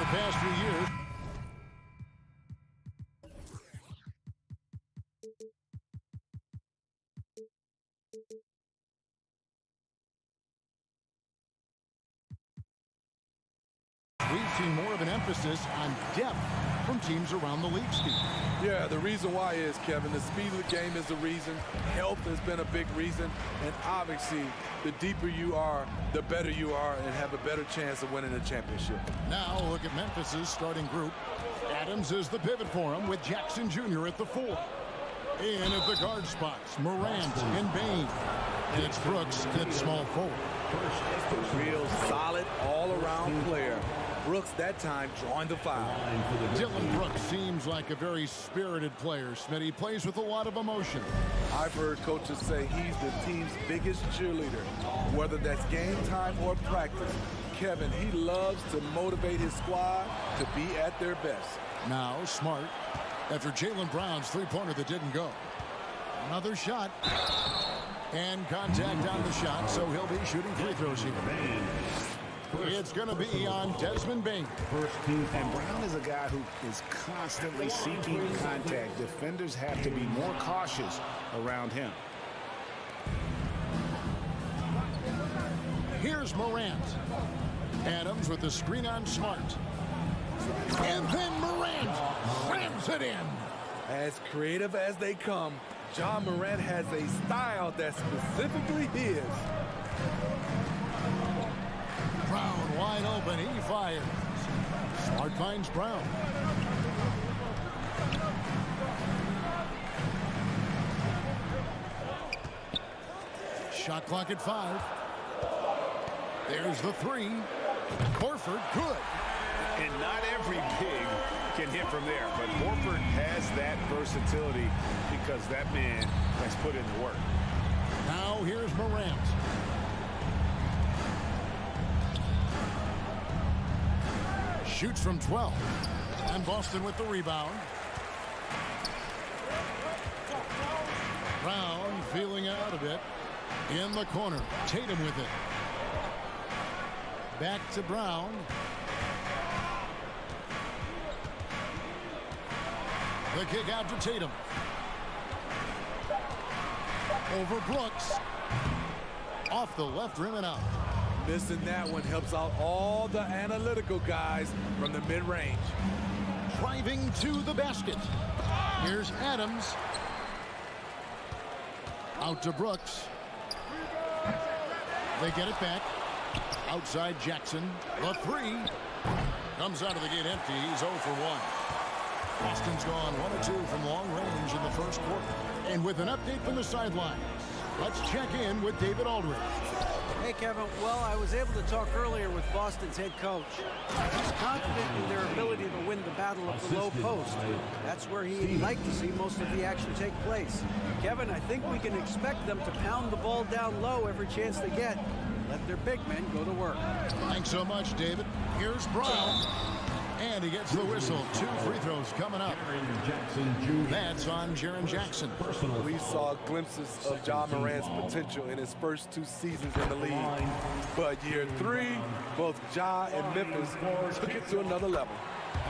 past few years. We've seen more of an emphasis on depth from teams around the league, Steve. Yeah, the reason why is, Kevin, the speed of the game is the reason. Health has been a big reason. And obviously, the deeper you are, the better you are and have a better chance of winning a championship. Now look at Memphis's starting group. Adams is the pivot for him with Jackson Jr. at the 4. In at the guard spots, Morant and Bain. And it's Brooks at small forward. A real solid all-around player. Brooks that time drawing the foul. Dylan Brooks seems like a very spirited player, Smith. He plays with a lot of emotion. I've heard coaches say he's the team's biggest cheerleader, whether that's game time or practice. Kevin, he loves to motivate his squad to be at their best. Now Smart, after Jaylen Brown's three-pointer that didn't go. Another shot. And contact on the shot, so he'll be shooting free throws here. It's going to be on Desmond Bain. And Brown is a guy who is constantly seeking contact. Defenders have to be more cautious around him. Here's Morant. Adams with the screen on Smart. And then Morant slams it in. As creative as they come, John Morant has a style that's specifically his. Brown wide open. He fires. Smart finds Brown. Shot clock at 5. There's the 3. Horford good. And not every big can hit from there, but Horford has that versatility because that man has put in the work. Now here's Morant. Shoots from 12. And Boston with the rebound. Brown feeling out a bit. In the corner. Tatum with it. Back to Brown. The kick out to Tatum. Over Brooks. Off the left rim and out. Missing that one helps out all the analytical guys from the mid-range. Driving to the basket. Here's Adams. Out to Brooks. They get it back. Outside Jackson. The 3. Comes out of the gate empty. He's 0 for 1. Boston's gone 1 of 2 from long range in the first quarter. And with an update from the sidelines, let's check in with David Aldridge. Hey, Kevin. Well, I was able to talk earlier with Boston's head coach. He's confident in their ability to win the battle of the low post. That's where he'd like to see most of the action take place. Kevin, I think we can expect them to pound the ball down low every chance they get. Let their big men go to work. Thanks so much, David. Here's Brown. And he gets the whistle. 2 free throws coming up. That's on Jaren Jackson. We saw glimpses of John Morant's potential in his first 2 seasons in the league. But year 3, both Ja and Memphis took it to another level.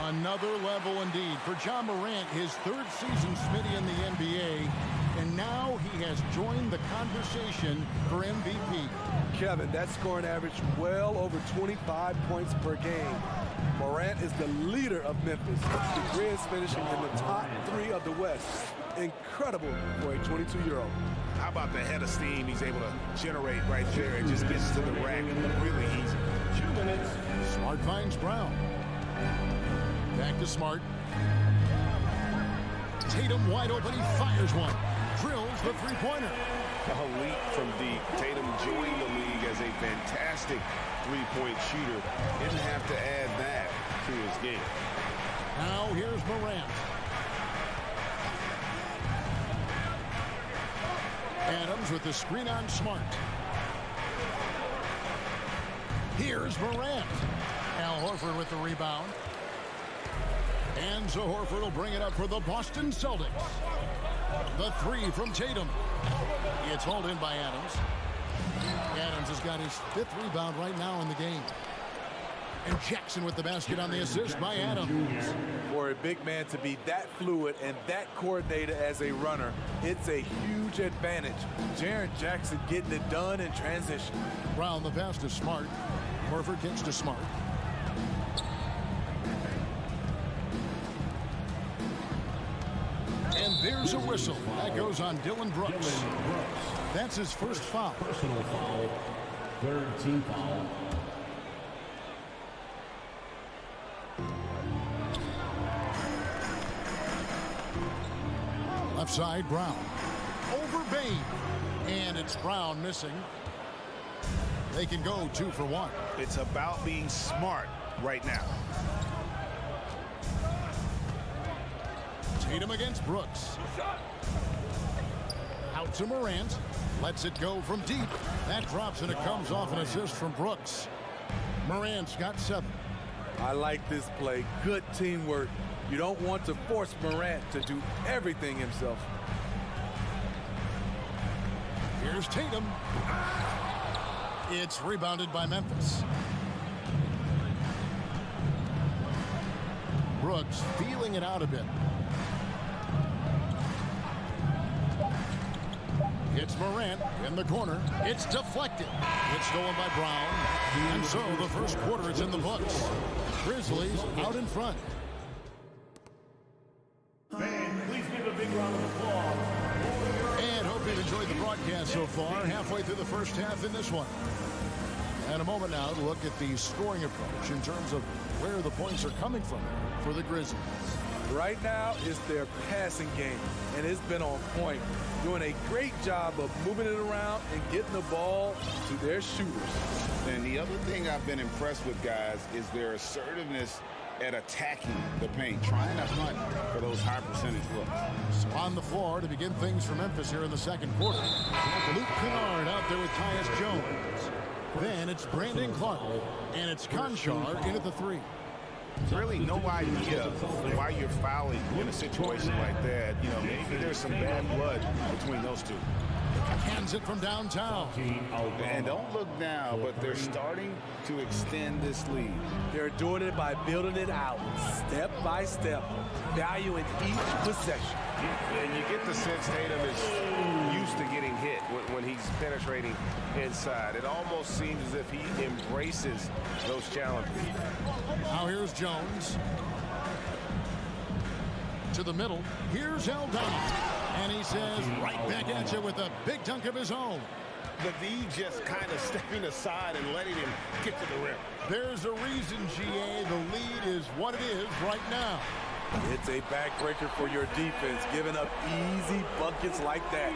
Another level indeed. For John Morant, his 3rd season, Smitty, in the NBA. And now he has joined the conversation for MVP. Kevin, that scoring average well over 25 points per game. Morant is the leader of Memphis. The Grizz finishing in the top 3 of the West. Incredible for a 22-year-old. How about the head of steam he's able to generate right there and just gets to the rack really easy. 2 minutes. Smart finds Brown. Back to Smart. Tatum wide open. He fires one. Drills the three-pointer. A leap from deep. Tatum joined the league as a fantastic three-point shooter. Didn't have to add that to his game. Now here's Morant. Adams with the screen on Smart. Here's Morant. Al Horford with the rebound. And so Horford will bring it up for the Boston Celtics. The 3 from Tatum. It's hauled in by Adams. Adams has got his 5th rebound right now in the game. And Jackson with the basket on the assist by Adams. For a big man to be that fluid and that coordinated as a runner, it's a huge advantage. Jaren Jackson getting it done in transition. Brown the pass to Smart. Horford kicks to Smart. And there's a whistle. That goes on Dylan Brooks. That's his first foul. Personal foul. Third team foul. Left side, Brown. Over Bain. And it's Brown missing. They can go 2 for 1. It's about being smart right now. Tatum against Brooks. Out to Morant. Lets it go from deep. That drops and it comes off an assist from Brooks. Morant's got 7. I like this play. Good teamwork. You don't want to force Morant to do everything himself. Here's Tatum. It's rebounded by Memphis. Brooks feeling it out a bit. It's Morant in the corner. It's deflected. It's stolen by Brown. And so the first quarter is in the books. Grizzlies out in front. Please give a big round of applause. And hope you've enjoyed the broadcast so far. Halfway through the first half in this one. And a moment now to look at the scoring approach in terms of where the points are coming from for the Grizzlies. Right now is their passing game, and it's been on point. Doing a great job of moving it around and getting the ball to their shooters. And the other thing I've been impressed with, guys, is their assertiveness at attacking the paint, trying to hunt for those high percentage looks. So on the floor to begin things for Memphis here in the second quarter. Luke Kennard out there with Tyus Jones. Then it's Brandon Clark, and it's Conchar in at the 3. Really no idea why you're fouling in a situation like that. You know, maybe there's some bad blood between those two. Hands it from downtown. And don't look now, but they're starting to extend this lead. They're doing it by building it out, step by step, valuing each possession. And you get the sense Tatum is used to getting hit when he's penetrating inside. It almost seems as if he embraces those challenges. Now here's Jones. To the middle. Here's Aldama. And he says right back at you with a big dunk of his own. The D just kind of stepping aside and letting him get to the rim. There's a reason, GA. The lead is what it is right now. It's a backbreaker for your defense, giving up easy buckets like that.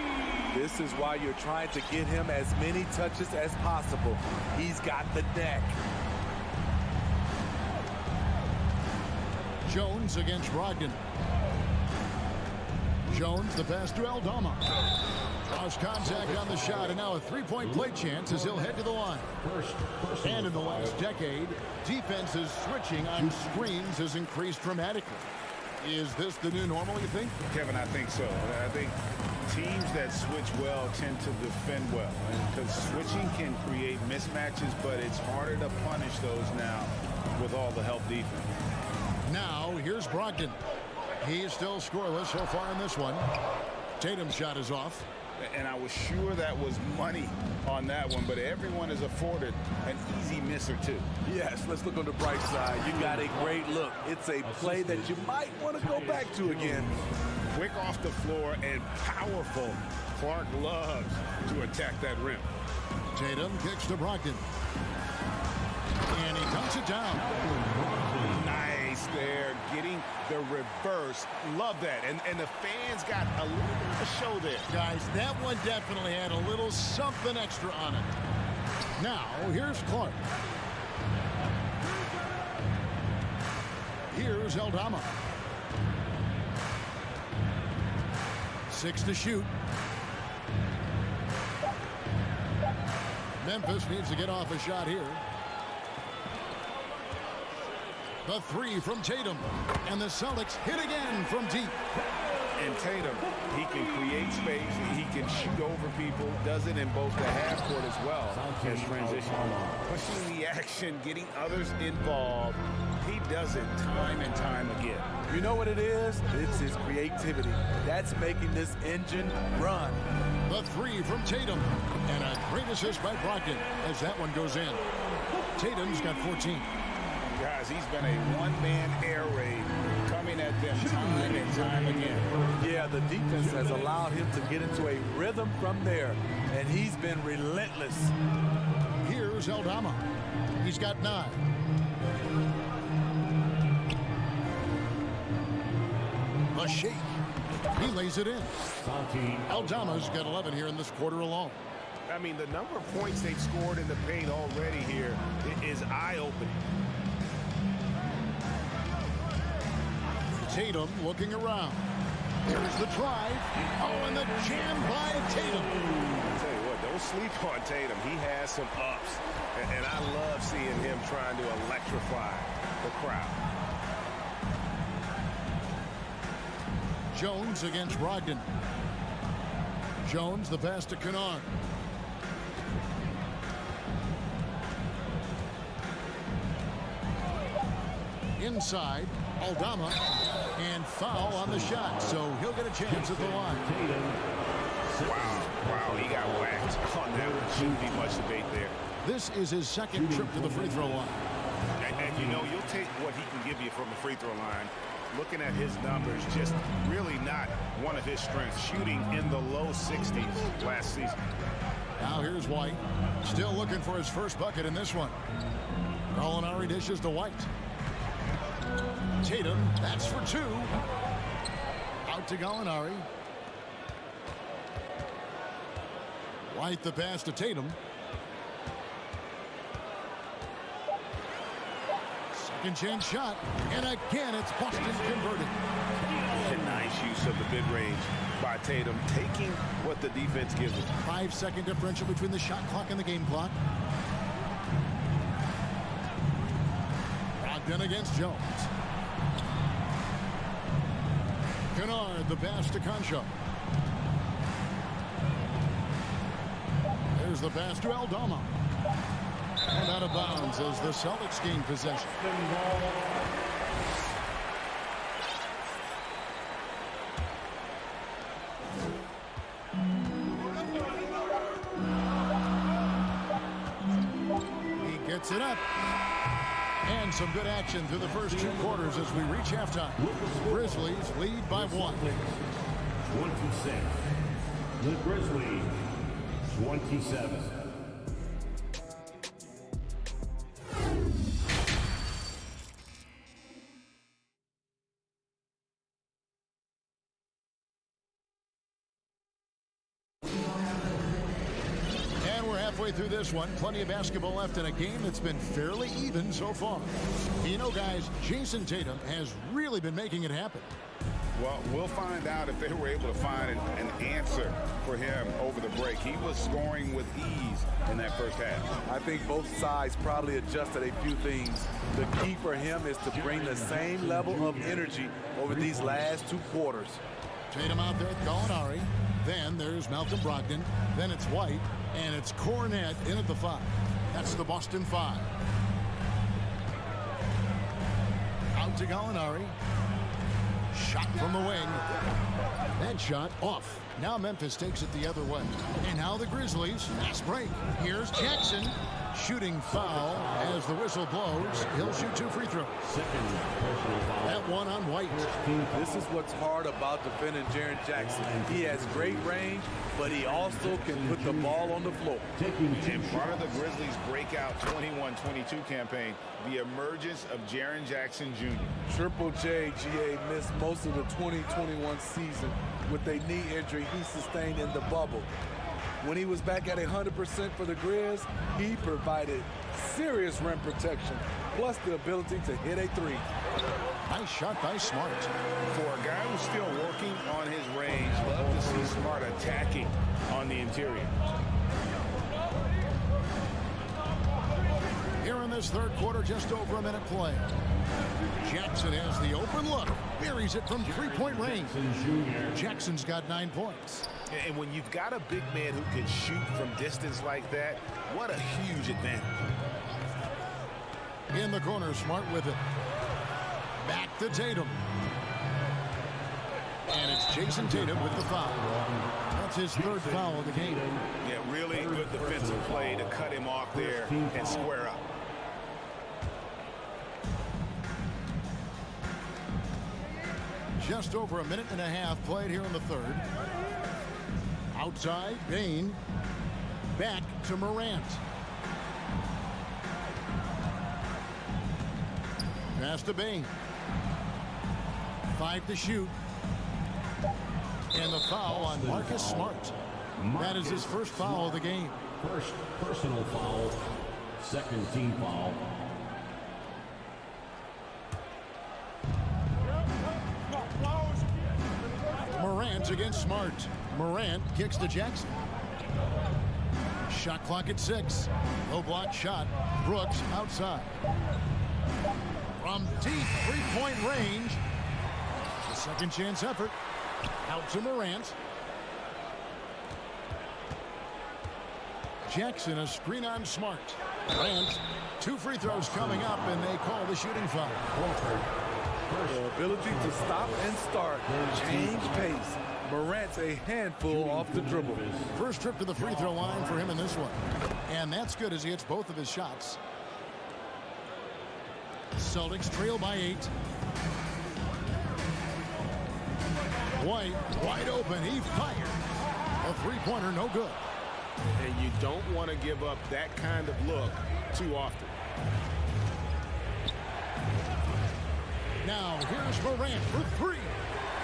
This is why you're trying to get him as many touches as possible. He's got the neck. Jones against Brogdon. Jones, the pass to Aldama. Draws contact on the shot, and now a three-point play chance as he'll head to the line. And in the last decade, defenses switching on screens has increased dramatically. Is this the new normal, you think? Kevin, I think so. I think teams that switch well tend to defend well. Because switching can create mismatches, but it's harder to punish those now with all the help defense. Now, here's Brogdon. He's still scoreless so far in this one. Tatum's shot is off. And I was sure that was money on that one, but everyone is afforded an easy miss or two. Yes, let's look on the bright side. You got a great look. It's a play that you might want to go back to again. Quick off the floor and powerful. Clark loves to attack that rim. Tatum kicks to Brogdon. And he dunks it down. Nice there, getting the reverse. Love that. And the fans got a little bit of a show there. Guys, that one definitely had a little something extra on it. Now, here's Clark. Here's Aldama. 6 to shoot. Memphis needs to get off a shot here. The 3 from Tatum. And the Celtics hit again from deep. And Tatum, he can create space, he can shoot over people, does it in both the half court as well as transition. Pushing the action, getting others involved. He does it time and time again. You know what it is? It's his creativity. That's making this engine run. The three from Tatum. And a great assist by Brogdon as that one goes in. Tatum's got 14. Guys, he's been a one-man air raid coming at them time and time again. Yeah, the defense has allowed him to get into a rhythm from there, and he's been relentless. Here's Aldama. He's got 9. A shake. He lays it in. Aldama's got 11 here in this quarter alone. I mean, the number of points they've scored in the paint already here is eye-opening. Tatum looking around. There's the drive. Oh, and the jam by Tatum. I'll tell you what, don't sleep on Tatum. He has some ups, and I love seeing him trying to electrify the crowd. Jones against Brogdon. Jones, the pass to Kennard. Inside, Aldama, and foul on the shot, so he'll get a chance at the line. Wow, he got whacked on that one. Shouldn't be much debate there. This is his second trip to the free throw line. And you know, you'll take what he can give you from the free throw line. Looking at his numbers, just really not one of his strengths. Shooting in the low 60s last season. Now here's White. Still looking for his first bucket in this one. Gallinari dishes to White. Tatum, that's for 2. Out to Gallinari. White the pass to Tatum. Second chance shot, and again it's Boston converted. A nice use of the mid-range by Tatum, taking what the defense gives him. 5-second differential between the shot clock and the game clock. Brogdon against Jones. Kennard, the pass to Concho. There's the pass to Aldama. And out of bounds as the Celtics gain possession. He gets it up. And some good action through the first 2 quarters as we reach halftime. Grizzlies lead by 1. 26. The Grizzlies, 27. Through this one, plenty of basketball left in a game that's been fairly even so far. You know, guys, Jason Tatum has really been making it happen. Well, we'll find out if they were able to find an answer for him over the break. He was scoring with ease in that first half. I think both sides probably adjusted a few things. The key for him is to bring the same level of energy over these last 2 quarters. Tatum out there with Gallinari. Then there's Malcolm Brogdon. Then it's White. And it's Cornette in at the 5. That's the Boston 5. Out to Gallinari. Shot from the wing. That shot off. Now Memphis takes it the other way. And now the Grizzlies. Fast break. Here's Jackson. Shooting foul as the whistle blows. He'll shoot 2 free throws. That one on White. This is what's hard about defending Jaren Jackson. He has great range, but he also can put the ball on the floor. And part of the Grizzlies' breakout 21-22 campaign, the emergence of Jaren Jackson Jr. Triple J, GA, missed most of the 2021 season with a knee injury he sustained in the bubble. When he was back at 100% for the Grizz, he provided serious rim protection, plus the ability to hit a 3. Nice shot by Smart. For a guy who's still working on his range, love to see Smart attacking on the interior. Here in this third quarter, just over a minute play. Jackson has the open look. Buries it from three-point range. Jackson's got 9 points. And when you've got a big man who can shoot from distance like that, what a huge advantage. In the corner, Smart with it. Back to Tatum. And it's Jason Tatum with the foul. That's his third foul of the game. Yeah, really good defensive play to cut him off there and square up. Just over a minute and a half played here in the third. Outside, Bain. Back to Morant. Pass to Bain. 5 to shoot. And the foul on Marcus Smart. That is his first foul of the game. First personal foul, second team foul. Morant against Smart. Morant kicks to Jackson. Shot clock at 6. Low block shot. Brooks outside. From deep three-point range. A second chance effort. Out to Morant. Jackson, a screen on Smart. Morant, 2 free throws coming up, and they call the shooting foul. The ability to stop and start, change pace. Morant's a handful off the dribble. First trip to the free throw line for him in this one. And that's good as he hits both of his shots. Celtics trail by 8. White, wide open. He fired. A three-pointer, no good. And you don't want to give up that kind of look too often. Now, here's Morant for 3.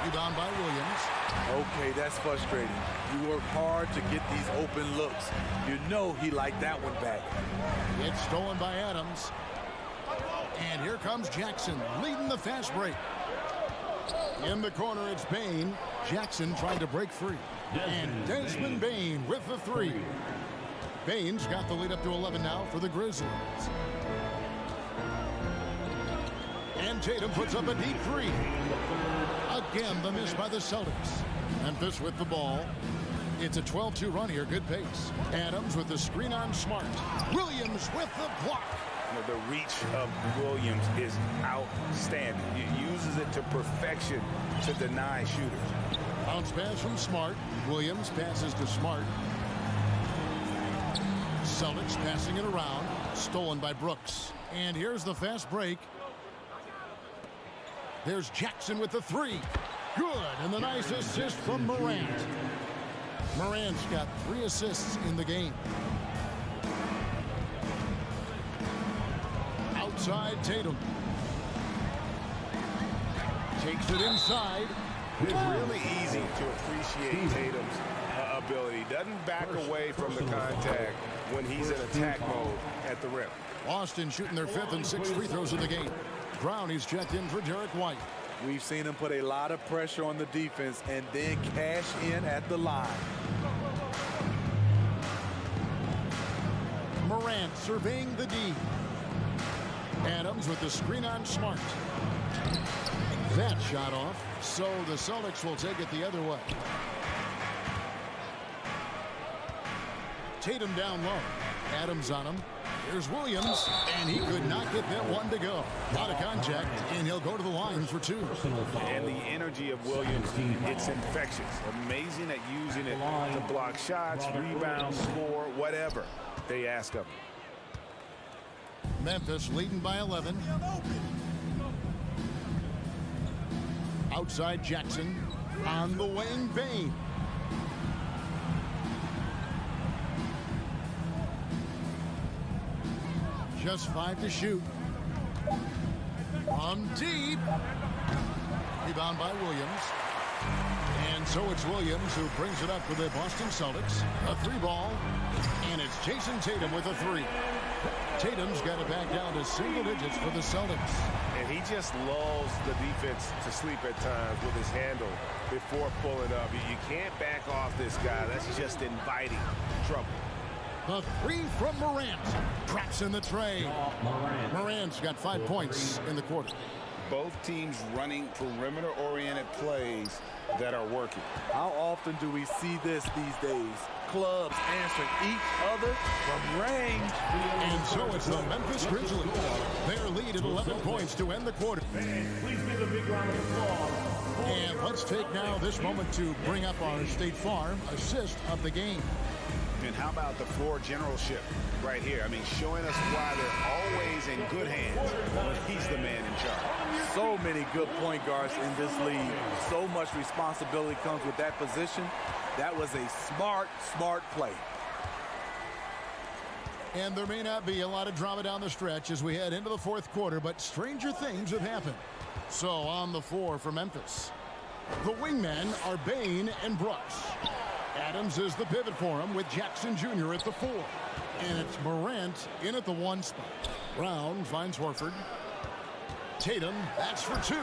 Rebound by Williams. Okay, that's frustrating. You work hard to get these open looks. You know he liked that one back. It's stolen by Adams. And here comes Jackson, leading the fast break. In the corner, it's Bain. Jackson trying to break free. And Desmond Bain with the 3. Bain's got the lead up to 11 now for the Grizzlies. And Tatum puts up a deep 3. Again, the miss by the Celtics. Memphis with the ball. It's a 12-2 run here. Good pace. Adams with the screen on Smart. Williams with the block. You know, the reach of Williams is outstanding. He uses it to perfection to deny shooters. Bounce pass from Smart. Williams passes to Smart. Celtics passing it around. Stolen by Brooks. And here's the fast break. There's Jackson with the 3. Good. And the nice assist from Morant. Morant's got 3 assists in the game. Outside Tatum. Takes it inside. It's really easy to appreciate Tatum's ability. Doesn't back away from the contact when he's in attack mode at the rim. Boston shooting their 5th and 6th free throws of the game. Brown, he's checked in for Derek White. We've seen him put a lot of pressure on the defense and then cash in at the line. Morant surveying the D. Adams with the screen on Smart. That shot off, so the Celtics will take it the other way. Tatum down low. Adams on him. Here's Williams, and he could not get that one to go. Out of contact, and he'll go to the line for 2. And the energy of Williams, it's infectious. Amazing at using it to block shots, rebound, score, whatever they ask of him. Memphis leading by 11. Outside Jackson. On the wing, Bain. Just 5 to shoot. From deep. Rebound by Williams. And so it's Williams who brings it up for the Boston Celtics. A 3-ball. And it's Jason Tatum with a 3. Tatum's got it back down to single digits for the Celtics. And he just lulls the defense to sleep at times with his handle before pulling up. You can't back off this guy. That's just inviting trouble. The three from Morant. Traps in the tray. Morant's got 5 points in the quarter. Both teams running perimeter-oriented plays that are working. How often do we see this these days? Clubs answering each other from range. And so it's the Memphis Grizzlies. Their lead at 11 points to end the quarter. Please give a big round of applause. And let's take now this moment to bring up our State Farm assist of the game. And how about the floor generalship right here? I mean, showing us why they're always in good hands when he's the man in charge. So many good point guards in this league. So much responsibility comes with that position. That was a smart play. And there may not be a lot of drama down the stretch as we head into the fourth quarter, but stranger things have happened. So on the floor for Memphis, the wingmen are Bain and Brooks. Adams is the pivot for him with Jackson Jr. at the 4. And it's Morant in at the 1 spot. Brown finds Horford. Tatum, that's for 2.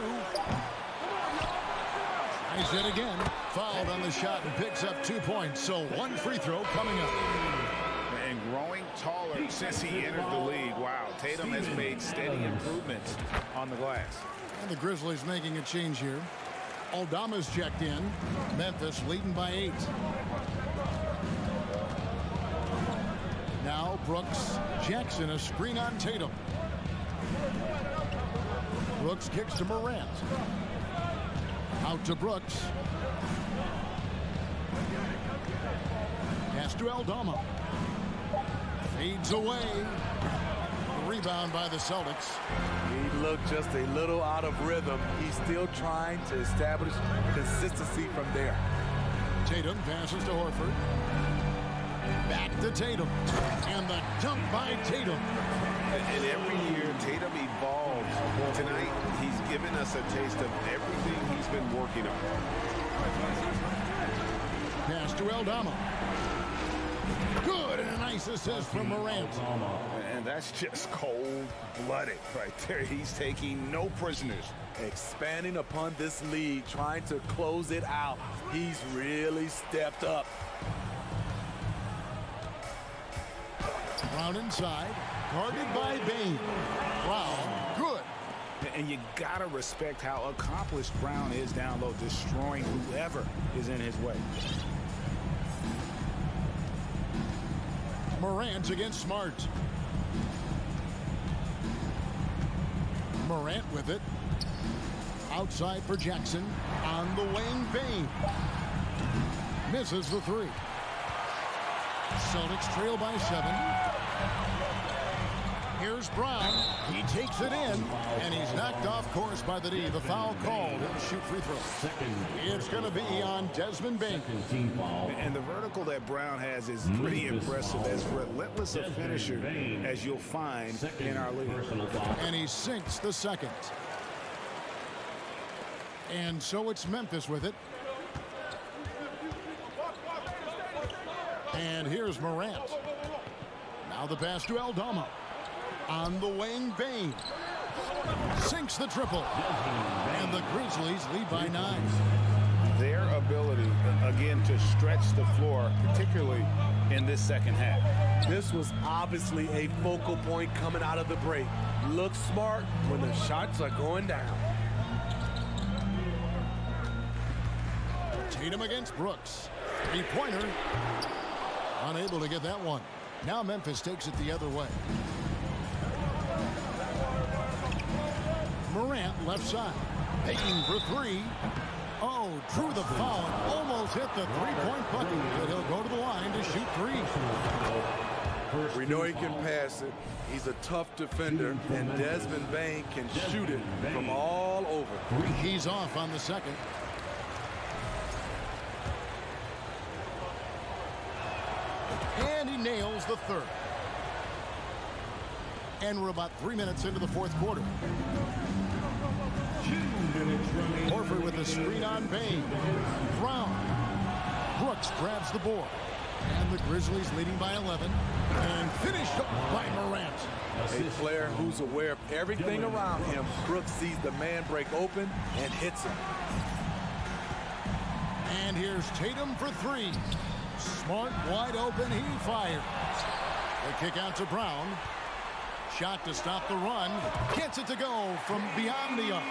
Tries it again. Fouled on the shot and picks up 2 points. So 1 free throw coming up. And growing taller since he entered the league. Wow, Tatum has made steady improvements on the glass. And the Grizzlies making a change here. Aldama's checked in. Memphis leading by 8. Now Brooks, Jackson, a screen on Tatum. Brooks kicks to Morant. Out to Brooks. Pass to Aldama. Fades away. Rebound by the Celtics. He looked just a little out of rhythm. He's still trying to establish consistency from there. Tatum passes to Horford. Back to Tatum. And the dunk by Tatum. And every year, Tatum evolves. Tonight, he's given us a taste of everything he's been working on. Pass to Aldama. Good, and a nice assist from Morant. And that's just cold-blooded right there. He's taking no prisoners. Expanding upon this lead, trying to close it out. He's really stepped up. Brown inside, guarded by Bain. Brown, good. And you gotta respect how accomplished Brown is down low, destroying whoever is in his way. Morant against Smart. Morant with it. Outside for Jackson. On the wing, Bain. Misses the 3. Celtics trail by 7. Here's Brown. He takes it in, and he's knocked off course by the D. The foul called. He'll shoot free throw. It's going to be on Desmond Bain. And the vertical that Brown has is pretty impressive. As relentless a finisher as you'll find in our league. And he sinks the second. And so it's Memphis with it. And here's Morant. Now the pass to Aldama. On the wing, Bain. Sinks the triple. And the Grizzlies lead by 9. Their ability, again, to stretch the floor, particularly in this second half. This was obviously a focal point coming out of the break. Look smart when the shots are going down. Tatum against Brooks. 3-pointer. Unable to get that one. Now Memphis takes it the other way. Morant left side. Bain for 3. Oh, drew the foul and almost hit the 3-point bucket. But he'll go to the line to shoot 3. We know he can pass it. He's a tough defender, and Desmond Bain can shoot it from all over. He's off on the second. And he nails the third. And we're about 3 minutes into the fourth quarter. Horford with a screen on Bain. Brown. Brooks grabs the board. And the Grizzlies leading by 11. And finished up by Morant. A player who's aware of everything around him. Brooks sees the man break open and hits him. And here's Tatum for 3. Smart, wide open, he fires. The kick out to Brown. Shot to stop the run. Gets it to go from beyond the arc.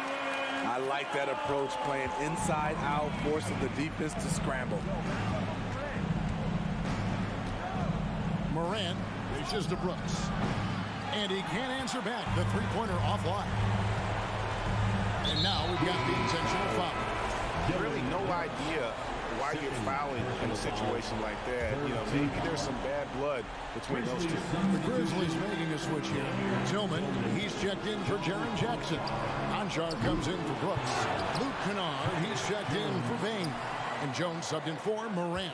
I like that approach, playing inside out, forcing the defense to scramble. Morant reaches to Brooks. And he can't answer back. The three-pointer offline. And now we've got the intentional foul. Really no idea why you're fouling in a situation like that. You know, maybe there's some bad blood between those two. The Grizzlies making a switch here. Tillman, he's checked in for Jaren Jackson. Conchar comes in for Brooks. Luke Kennard, he's checked in for Bain. And Jones subbed in for Morant.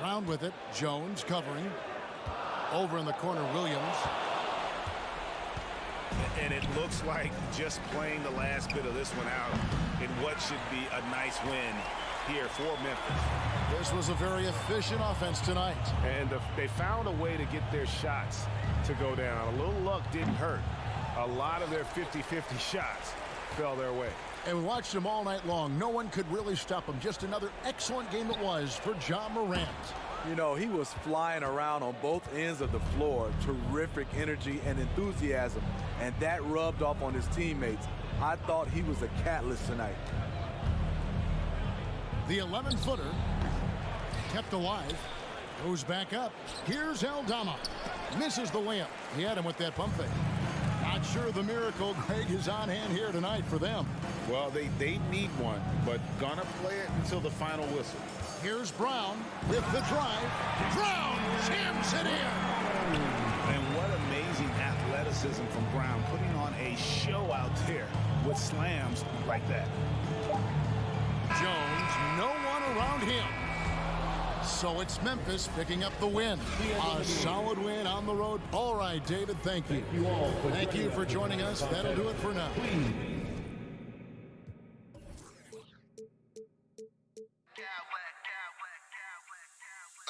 Brown with it. Jones covering. Over in the corner, Williams. And it looks like just playing the last bit of this one out in what should be a nice win here for Memphis. This was a very efficient offense tonight. And they found a way to get their shots to go down. A little luck didn't hurt. A lot of their 50-50 shots fell their way. And we watched them all night long. No one could really stop them. Just another excellent game it was for Ja Morant. You know, he was flying around on both ends of the floor. Terrific energy and enthusiasm. And that rubbed off on his teammates. I thought he was a catalyst tonight. The 11-footer kept alive. Goes back up. Here's Aldama. Misses the layup. He had him with that pump fake. Not sure the miracle, Greg, is on hand here tonight for them. Well, they need one, but gonna play it until the final whistle. Here's Brown with the drive. Brown jams it in. And what amazing athleticism from Brown, putting on a show out there with slams like that. Jones, no one around him. So it's Memphis picking up the win. A solid win on the road. All right, David, thank you. Thank you for joining us. That'll do it for now.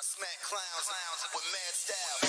Smack clowns with mad style.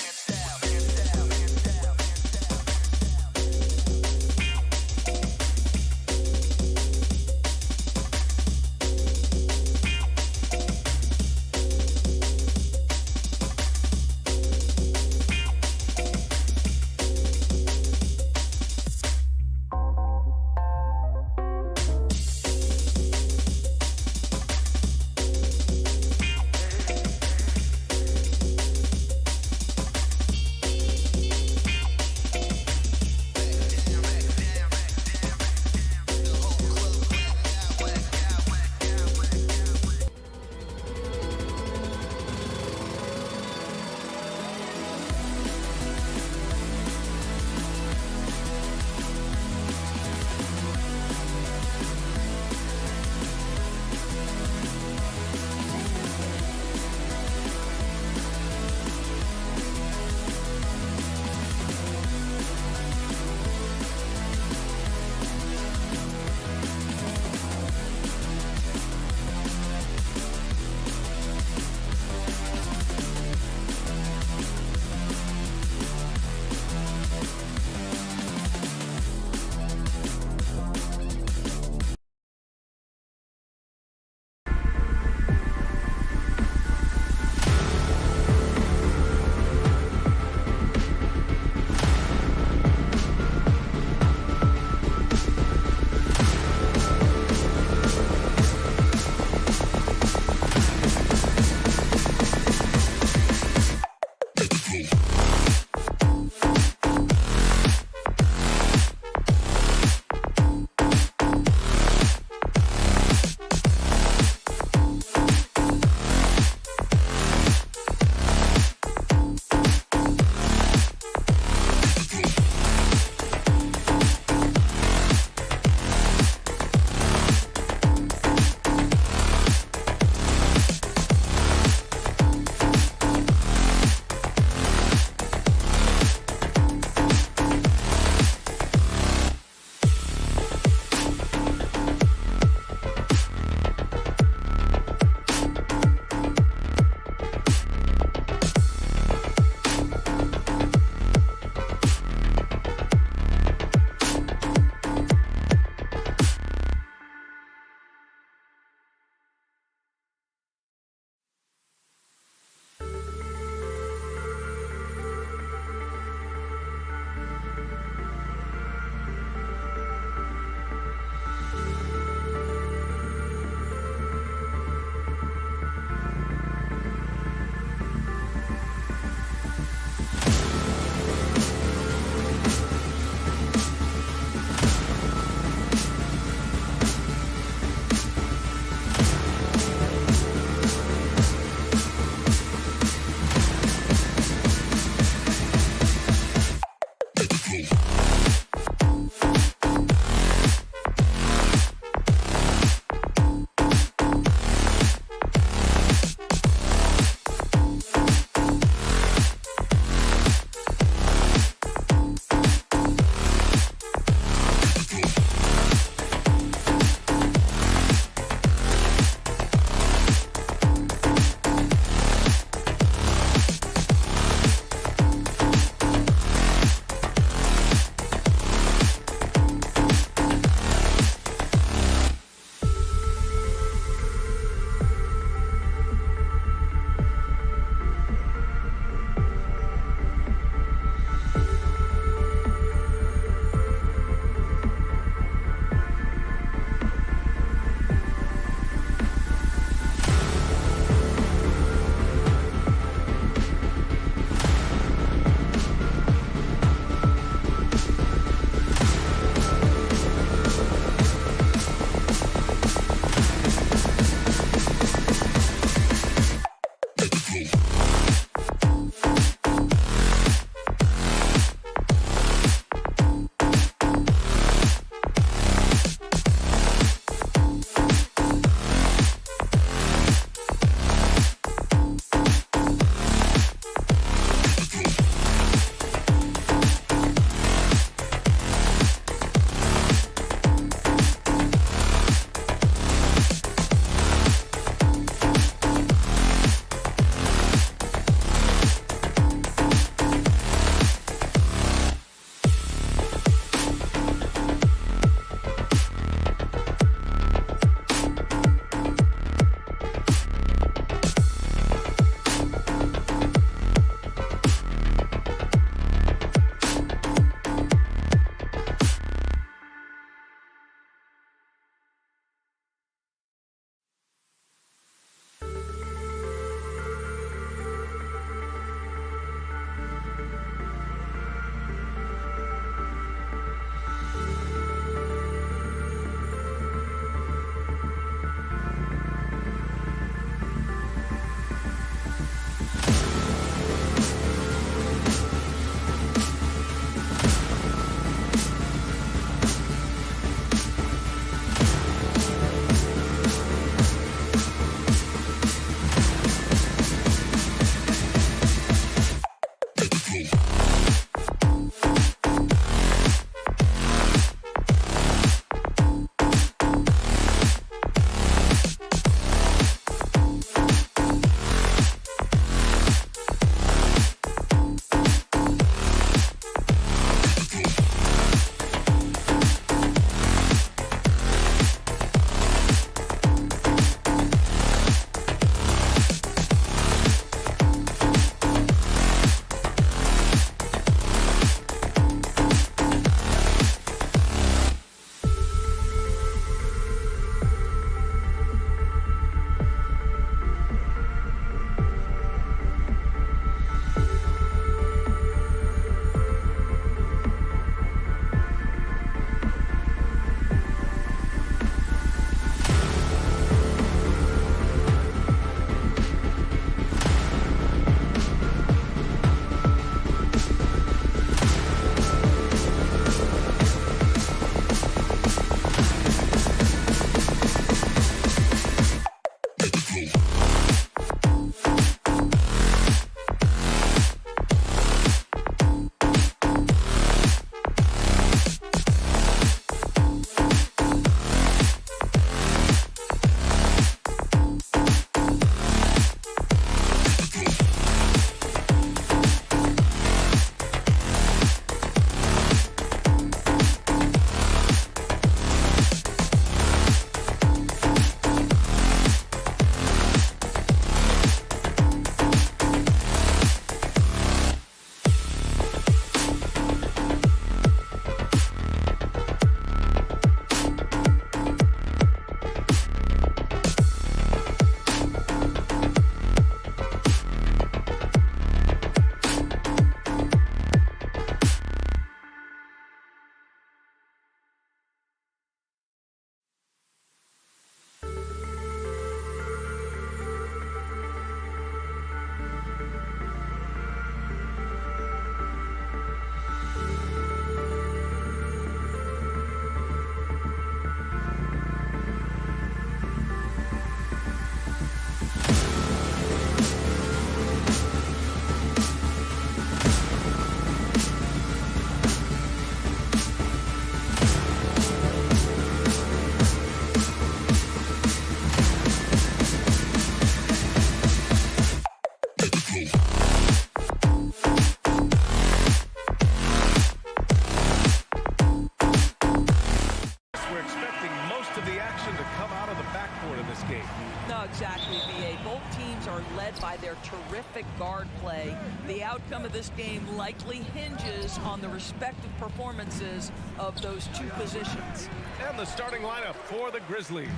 most of the action to come out of the backcourt in this game. No, exactly, B.A. Both teams are led by their terrific guard play. The outcome of this game likely hinges on the respective performances of those two positions. And the starting lineup for the Grizzlies.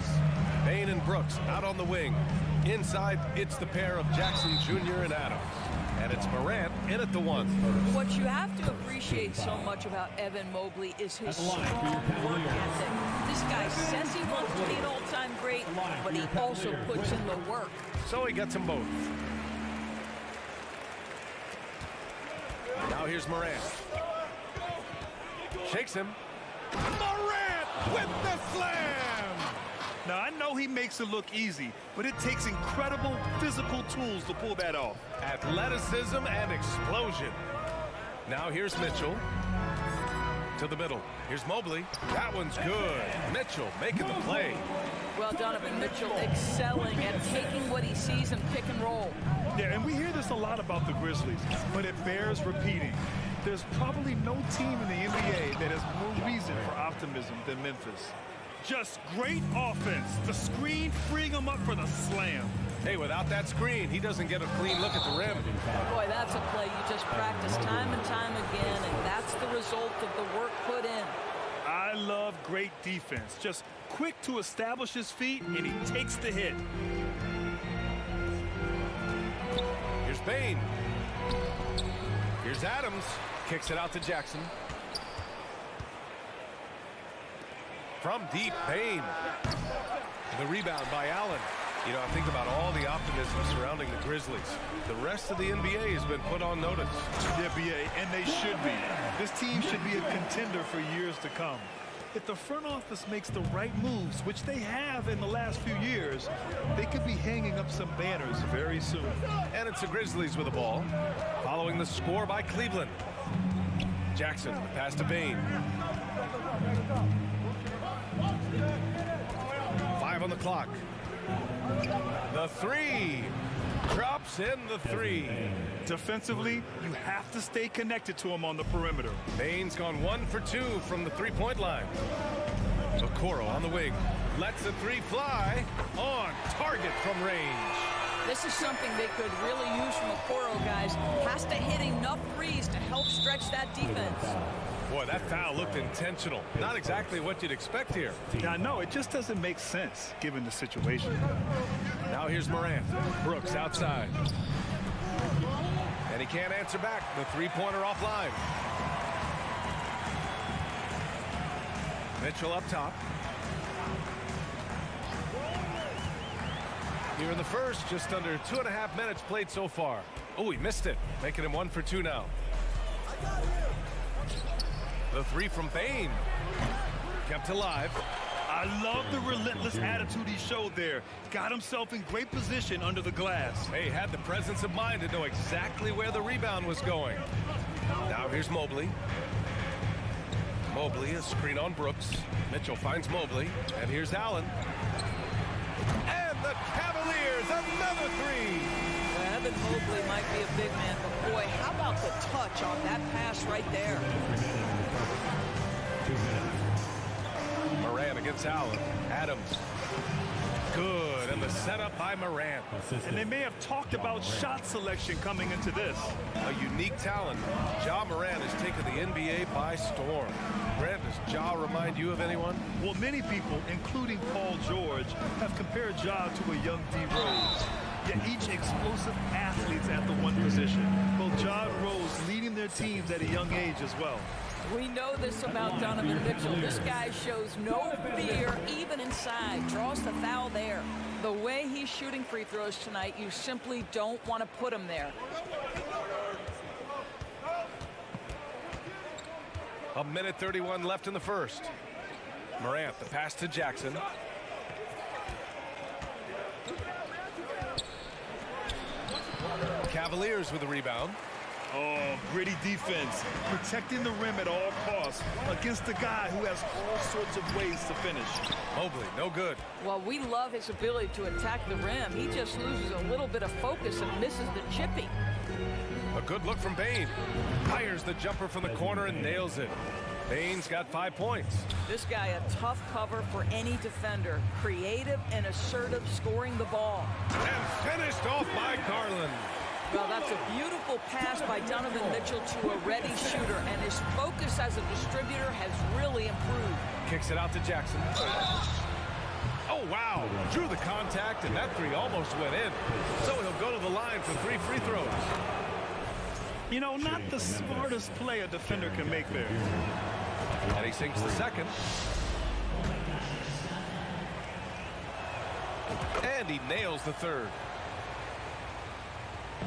Bane and Brooks out on the wing. Inside, it's the pair of Jackson Jr. and Adams. And it's Morant in at the 1. What you have to appreciate so much about Evan Mobley is his strong work ethic. This guy says he wants to be an all-time great, but he also puts in the work. So he gets them both. Now here's Morant. Shakes him. Morant with the slam! Now, I know he makes it look easy, but it takes incredible physical tools to pull that off. Athleticism and explosion. Now here's Mitchell. To the middle. Here's Mobley. That one's good. Mitchell making the play. Well, Donovan Mitchell excelling at taking what he sees and pick and roll. Yeah, and we hear this a lot about the Grizzlies, but it bears repeating. There's probably no team in the NBA that has more reason for optimism than Memphis. Just great offense. The screen freeing him up for the slam. Hey, without that screen, he doesn't get a clean look at the rim. Boy, that's a play you just practice time and time again, and that's the result of the work put in. I love great defense. Just quick to establish his feet, and he takes the hit. Here's Bane. Here's Adams. Kicks it out to Jackson. From deep, Bane. The rebound by Allen. You know, I think about all the optimism surrounding the Grizzlies. The rest of the NBA has been put on notice. Yeah, B.A., and they should be. This team should be a contender for years to come. If the front office makes the right moves, which they have in the last few years, they could be hanging up some banners very soon. And it's the Grizzlies with the ball, following the score by Cleveland. Jackson, the pass to Bane. 5 on the clock. The 3. Drops in the 3. Defensively, you have to stay connected to him on the perimeter. Bane's gone 1 for 2 from the three-point line. Okoro on the wing. Lets the 3 fly. On target from range. This is something they could really use from Okoro, guys. Has to hit enough threes to help stretch that defense. Boy, that foul looked intentional. Not exactly what you'd expect here. Yeah, I know. It just doesn't make sense, given the situation. Now here's Morant. Brooks outside. And he can't answer back. The three-pointer offline. Mitchell up top. Here in the first, just under 2.5 minutes played so far. Oh, he missed it, making him 1 for 2 now. The 3 from Bane. Kept alive. I love the relentless attitude he showed there. Got himself in great position under the glass. Hey, had the presence of mind to know exactly where the rebound was going. Now here's Mobley. Mobley, a screen on Brooks. Mitchell finds Mobley, and here's Allen. And the Cavaliers, another 3. Well, Evan Mobley might be a big man, but boy, how about the touch on that pass right there? Morant against Allen. Adams. Good, and the setup by Morant. And they may have talked about shot selection coming into this. A unique talent. Ja Morant has taken the NBA by storm. Brent, does Ja remind you of anyone? Well, many people, including Paul George, have compared Ja to a young D. Rose. Yet each explosive athlete's at the one position. Both Ja and Rose leading their teams at a young age as well. We know this about Donovan Mitchell. This guy shows no fear, even inside. Draws the foul there. The way he's shooting free throws tonight, you simply don't want to put him there. A minute 31 left in the first. Morant, the pass to Jackson. Cavaliers with the rebound. Oh, gritty defense, protecting the rim at all costs against a guy who has all sorts of ways to finish. Mobley, no good. Well, we love his ability to attack the rim. He just loses a little bit of focus and misses the chipping. A good look from Bane. Fires the jumper from the corner and nails it. Bane's got 5 points. This guy a tough cover for any defender. Creative and assertive scoring the ball. And finished off by Garland. Well, that's a beautiful pass by Donovan Mitchell to a ready shooter, and his focus as a distributor has really improved. Kicks it out to Jackson. Oh, wow. Drew the contact, and that three almost went in. So he'll go to the line for 3 free throws. You know, not the smartest play a defender can make there. And he sinks the second. And he nails the third.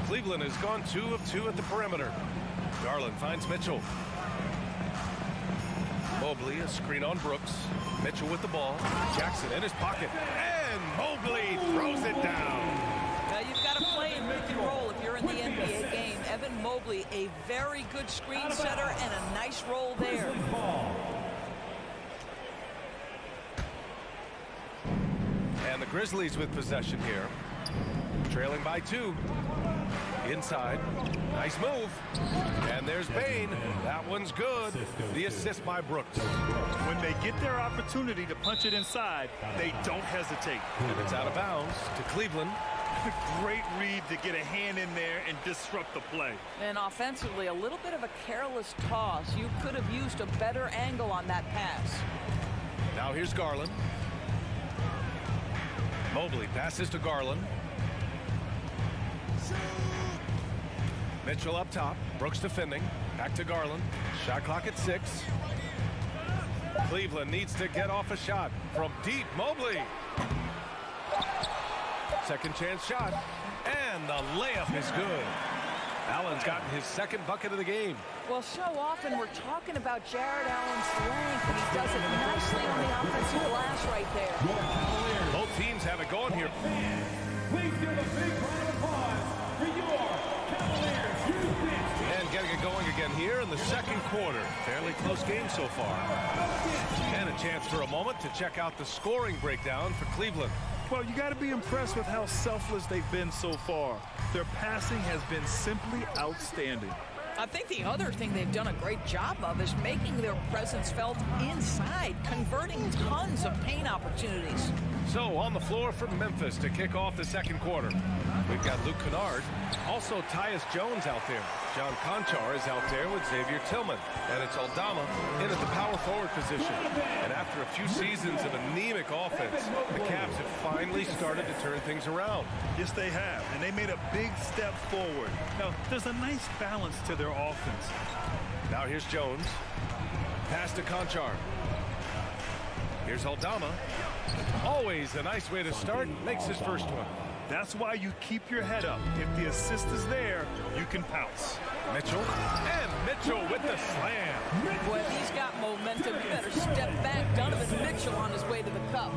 Cleveland has gone 2 of 2 at the perimeter. Garland finds Mitchell. Mobley, a screen on Brooks. Mitchell with the ball. Jackson in his pocket. And Mobley throws it down. Now you've got to play in pick and roll if you're in the NBA game. Evan Mobley, a very good screen setter and a nice roll there. And the Grizzlies with possession here. Trailing by 2. Inside. Nice move. And there's Bane. That one's good. The assist by Brooks. When they get their opportunity to punch it inside, they don't hesitate. And it's out of bounds to Cleveland. Great read to get a hand in there and disrupt the play. And offensively, a little bit of a careless toss. You could have used a better angle on that pass. Now here's Garland. Mobley passes to Garland. Mitchell up top. Brooks defending. Back to Garland. Shot clock at 6. Cleveland needs to get off a shot from deep. Mobley. Second chance shot. And the layup is good. Allen's gotten his second bucket of the game. Well, so often we're talking about Jared Allen's length, and he does it nicely on the offensive glass right there. Both teams have it going here. Please give a big round of applause for your Cavaliers. And getting it going again here in the second quarter. Fairly close game so far. And a chance for a moment to check out the scoring breakdown for Cleveland. Well, you got to be impressed with how selfless they've been so far. Their passing has been simply outstanding. I think the other thing they've done a great job of is making their presence felt inside, converting tons of paint opportunities. So on the floor for Memphis to kick off the second quarter. We've got Luke Kennard, also Tyus Jones out there. John Conchar is out there with Xavier Tillman. And it's Aldama in at the power forward position. And after a few seasons of anemic offense, the Cavs have finally started to turn things around. Yes, they have, and they made a big step forward. Now, there's a nice balance to their offense. Now here's Jones. Pass to Conchar. Here's Aldama. Always a nice way to start. Makes his first one. That's why you keep your head up. If the assist is there, you can pounce. Mitchell. And Mitchell with the slam. Boy, if he's got momentum, you better step back. Donovan Mitchell on his way to the cup.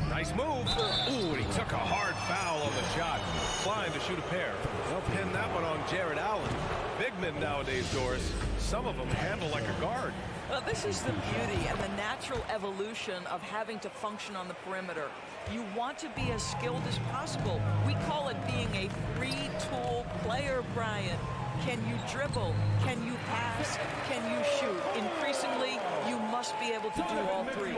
Nice move. Ooh, and he took a hard foul on the shot. Flying to shoot a pair. They'll pin that one on Jared Allen. Big men nowadays, Doris. Some of them handle like a guard. Well, this is the beauty and the natural evolution of having to function on the perimeter. You want to be as skilled as possible. We call it being a three-tool player, Brian. Can you dribble? Can you pass? Can you shoot? Increasingly, you must be able to do all three.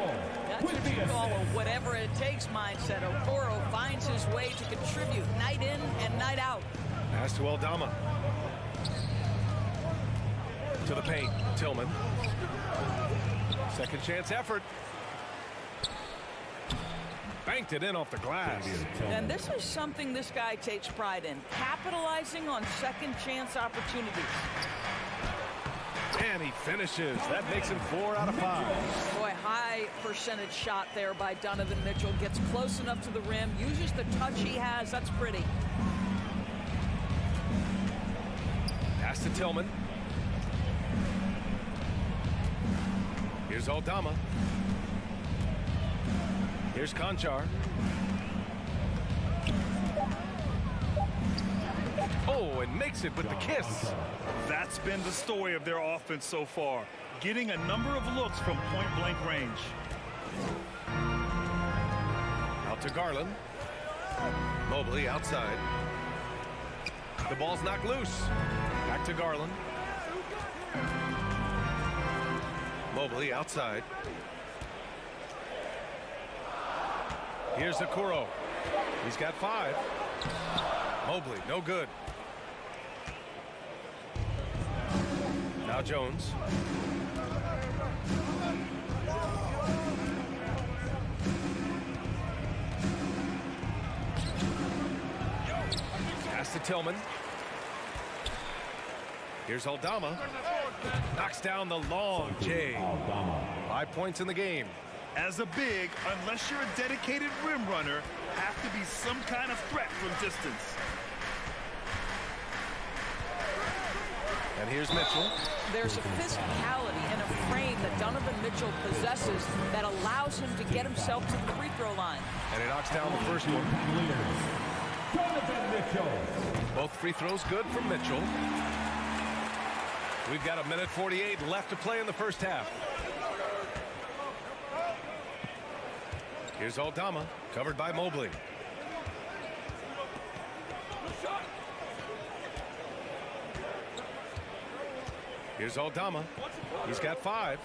That's what you call a whatever it takes mindset. Okoro finds his way to contribute night in and night out. Pass to Aldama. To the paint, Tillman. Second chance effort. Banked it in off the glass. And this is something this guy takes pride in, capitalizing on second chance opportunities. And he finishes. That makes him 4 out of 5. Boy, high percentage shot there by Donovan Mitchell. Gets close enough to the rim, uses the touch he has. That's pretty. Pass to Tillman. Here's Aldama. Here's Conchar. Oh, and makes it with the kiss. That's been the story of their offense so far, getting a number of looks from point-blank range. Out to Garland. Mobley outside. The ball's knocked loose. Back to Garland. Mobley outside. Here's Okoro. He's got 5. Mobley, no good. Now Jones. Pass to Tillman. Here's Aldama. Knocks down the long J. 5 points in the game. As a big, unless you're a dedicated rim runner, have to be some kind of threat from distance. And here's Mitchell. There's a physicality and a frame that Donovan Mitchell possesses that allows him to get himself to the free throw line. And he knocks down the first one. Both free throws good from Mitchell. We've got 1:48 left to play in the first half. Here's Aldama, covered by Mobley. Here's Aldama. He's got 5.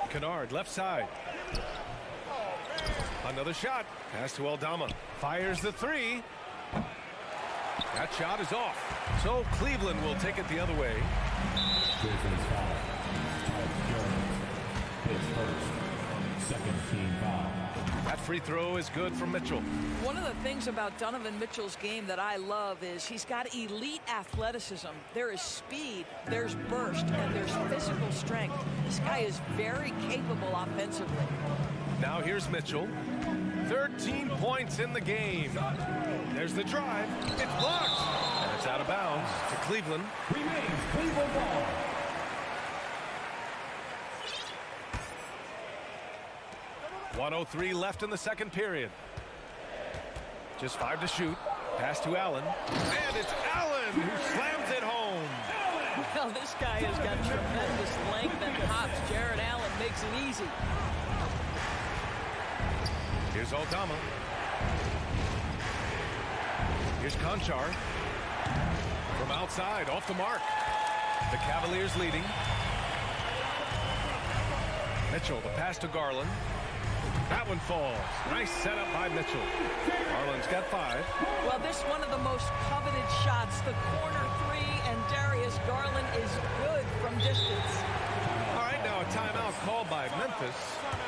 Kennard, left side. Another shot. Pass to Aldama. Fires the 3. That shot is off. So Cleveland will take it the other way. Second team foul. That free throw is good from Mitchell. One of the things about Donovan Mitchell's game that I love is he's got elite athleticism. There is speed, there's burst, and there's physical strength. This guy is very capable offensively. Now here's Mitchell. 13 points in the game. There's the drive. It's blocked. And it's out of bounds to Cleveland. Remains Cleveland ball. .103 left in the second period. Just 5 to shoot. Pass to Allen. And it's Allen who slams it home. Well, this guy has got tremendous length and hops. Jared Allen makes it easy. Here's Aldama. Here's Conchar. From outside, off the mark. The Cavaliers leading. Mitchell, the pass to Garland. That one falls. Nice setup by Mitchell. Garland's got 5. Well, this one of the most coveted shots, the corner 3, and Darius Garland is good from distance. All right, now a timeout called by Memphis.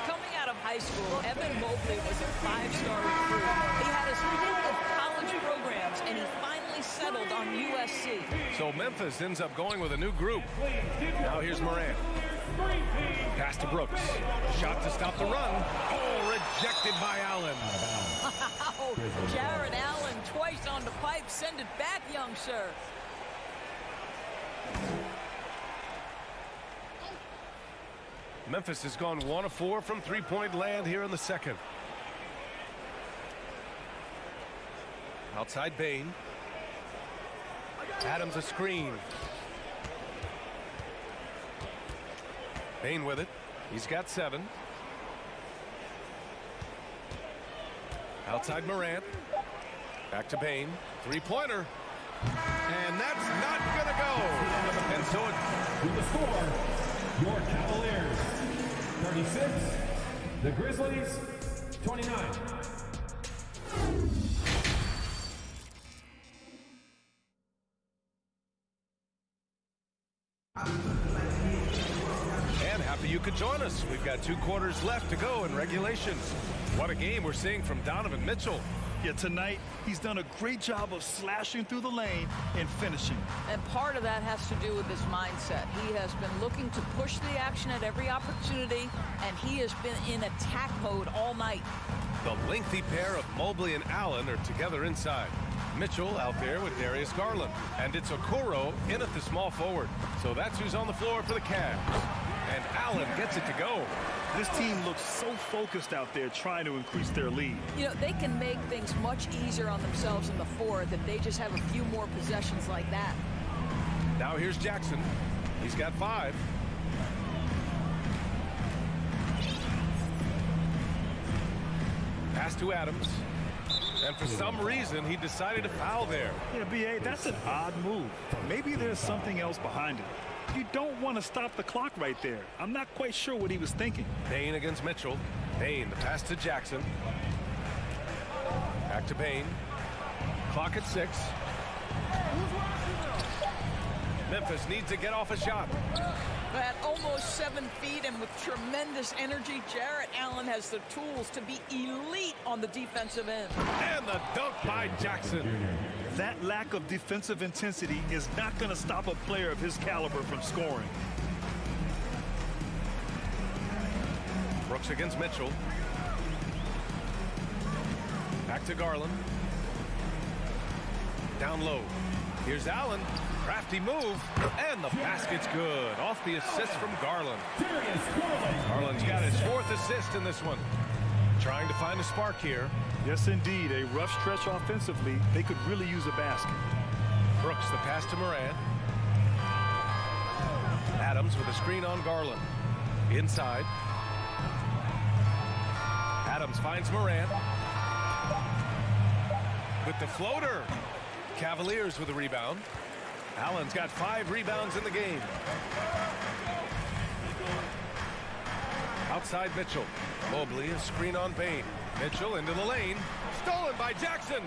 Coming out of high school, Evan Mobley was a 5-star recruit. He had his pick of college programs, and he finally settled on USC. So Memphis ends up going with a new group. Now here's Morant. Pass to Brooks. Shot to stop the run. Oh, rejected by Allen. Wow. Jared Allen twice on the pipe. Send it back, young sir. Memphis has gone 1 of 4 from three-point land here in the second. Outside Bain. Adams a screen. Bain with it. He's got 7. Outside Morant. Back to Bain. 3-pointer. And that's not going to go. And so it... With the score, your Cavaliers 36, the Grizzlies 29. And happy you could join us. We've got 2 quarters left to go in regulation. What a game we're seeing from Donovan Mitchell. Yeah, tonight, he's done a great job of slashing through the lane and finishing. And part of that has to do with his mindset. He has been looking to push the action at every opportunity, and he has been in attack mode all night. The lengthy pair of Mobley and Allen are together inside. Mitchell out there with Darius Garland. And it's Okoro in at the small forward. So that's who's on the floor for the Cavs. And Allen gets it to go. This team looks so focused out there trying to increase their lead. You know, they can make things much easier on themselves in the fourth if they just have a few more possessions like that. Now here's Jackson. He's got 5. Pass to Adams. And for some reason, he decided to foul there. Yeah, B.A., that's an odd move. Maybe there's something else behind it. You don't want to stop the clock right there. I'm not quite sure what he was thinking. Payne against Mitchell. Payne, the pass to Jackson. Back to Payne. Clock at 6. Memphis needs to get off a shot. At almost 7 feet and with tremendous energy, Jarrett Allen has the tools to be elite on the defensive end. And the dunk by Jackson. That lack of defensive intensity is not going to stop a player of his caliber from scoring. Brooks against Mitchell. Back to Garland. Down low. Here's Allen. Crafty move. And the basket's good. Off the assist from Garland. Garland's got his 4th assist in this one. Trying to find a spark here. Yes, indeed. A rough stretch offensively. They could really use a basket. Brooks, the pass to Moran. Adams with a screen on Garland. Inside. Adams finds Moran. With the floater. Cavaliers with a rebound. Allen's got 5 rebounds in the game. Outside Mitchell. Mobley, a screen on Payne. Mitchell into the lane. Stolen by Jackson.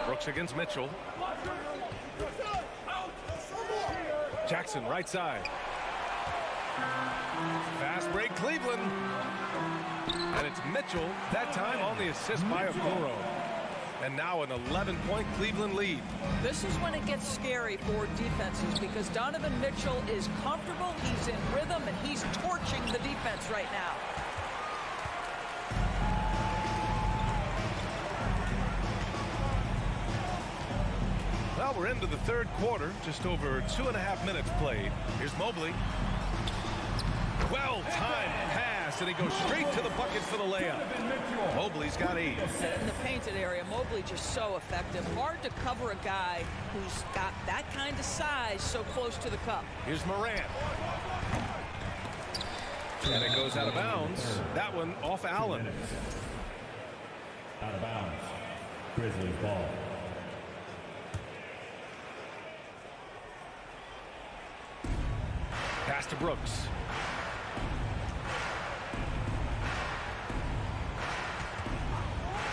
Brooks against Mitchell. Jackson right side. Fast break Cleveland. And it's Mitchell, that time on the assist by Okoro. And now an 11-point Cleveland lead. This is when it gets scary for defenses because Donovan Mitchell is comfortable, he's in rhythm, and he's torching the defense right now. Well, we're into the 3rd quarter, just over 2.5 minutes played. Here's Mobley. Well-timed pass, and he goes straight to the bucket for the layup. Mobley's got 8. In the painted area, Mobley just so effective. Hard to cover a guy who's got that kind of size so close to the cup. Here's Moran. And it goes out of bounds. That one off Allen. Out of bounds. Grizzlies ball. Pass to Brooks.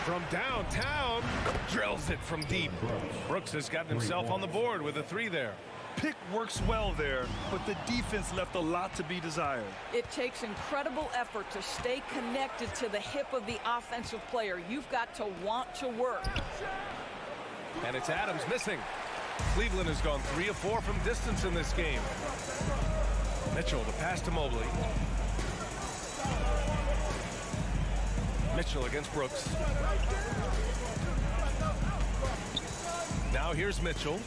From downtown, drills it from deep. Brooks has gotten himself on the board with a 3 there. Pick works well there, but the defense left a lot to be desired. It takes incredible effort to stay connected to the hip of the offensive player. You've got to want to work. And it's Adams missing. Cleveland has gone 3 of 4 from distance in this game. Mitchell, the pass to Mobley. Mitchell against Brooks. Now here's Mitchell.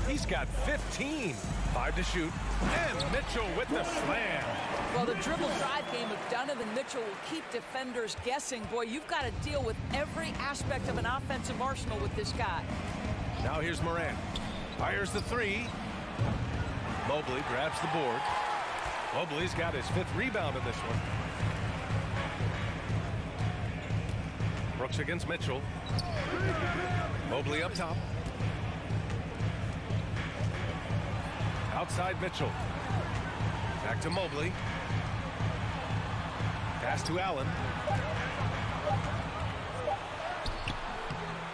He's got 15. 5 to shoot. And Mitchell with the slam. Well, the dribble drive game of Donovan Mitchell will keep defenders guessing. Boy, you've got to deal with every aspect of an offensive arsenal with this guy. Now here's Moran. Fires the 3. Mobley grabs the board. Mobley's got his 5th rebound in this one. Brooks against Mitchell. Mobley up top. Outside Mitchell. Back to Mobley. Pass to Allen.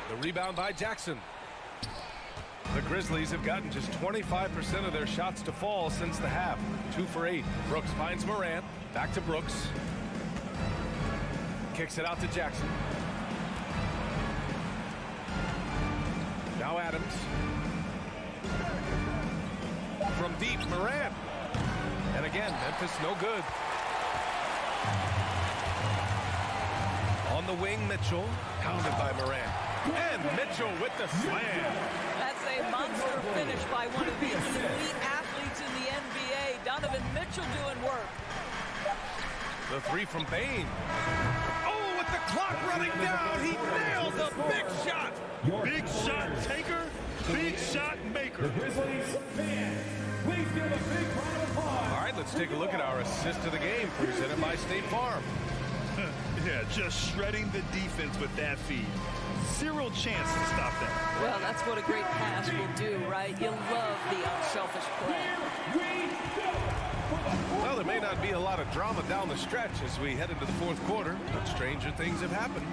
The rebound by Jackson. The Grizzlies have gotten just 25% of their shots to fall since the half. 2 for 8. Brooks finds Moran. Back to Brooks. Kicks it out to Jackson. Now Adams. From deep, Moran. And again, Memphis no good. On the wing, Mitchell. Pounded by Moran. And Mitchell with the slam. That's a monster finish by one of the elite athletes in the NBA. Donovan Mitchell doing work. The 3 from Payne. Oh, with the clock running down, he nails a big shot. Big shot taker, big shot maker. Grizzlies fan. Please give a big round of applause. All right, let's take a look at our assist of the game presented by State Farm. Yeah, just shredding the defense with that feed. Zero chance to stop that. Well, that's what a great pass will do, right? You love the unselfish play. Well, there may not be a lot of drama down the stretch as we head into the fourth quarter, but stranger things have happened.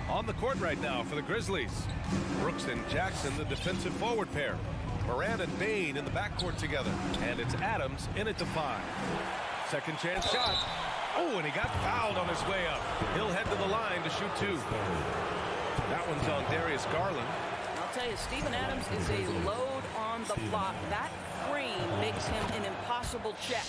On the court right now for the Grizzlies, Brooks and Jackson, the defensive forward pair. Morant and Bane in the backcourt together, and it's Adams in at the 5. Second chance shot. Oh, and he got fouled on his way up. He'll head to the line to shoot 2. That one's on Darius Garland. I'll tell you, Steven Adams is a load on the block. That frame makes him an impossible check.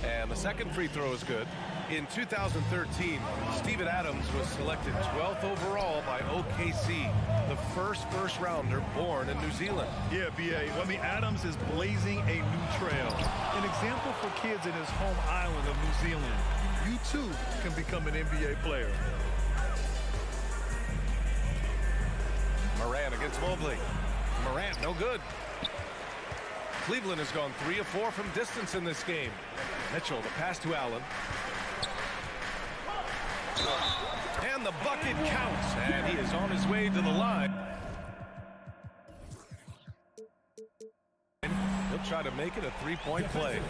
And the second free throw is good. In 2013, Steven Adams was selected 12th overall by OKC, the first rounder born in New Zealand. Yeah, B.A. I mean, Adams is blazing a new trail. An example for kids in his home island of New Zealand. You, too, can become an NBA player. Morant against Mobley. Morant, no good. Cleveland has gone 3 of 4 from distance in this game. Mitchell, the pass to Allen. And the bucket counts, and he is on his way to the line. He'll try to make it a 3-point play.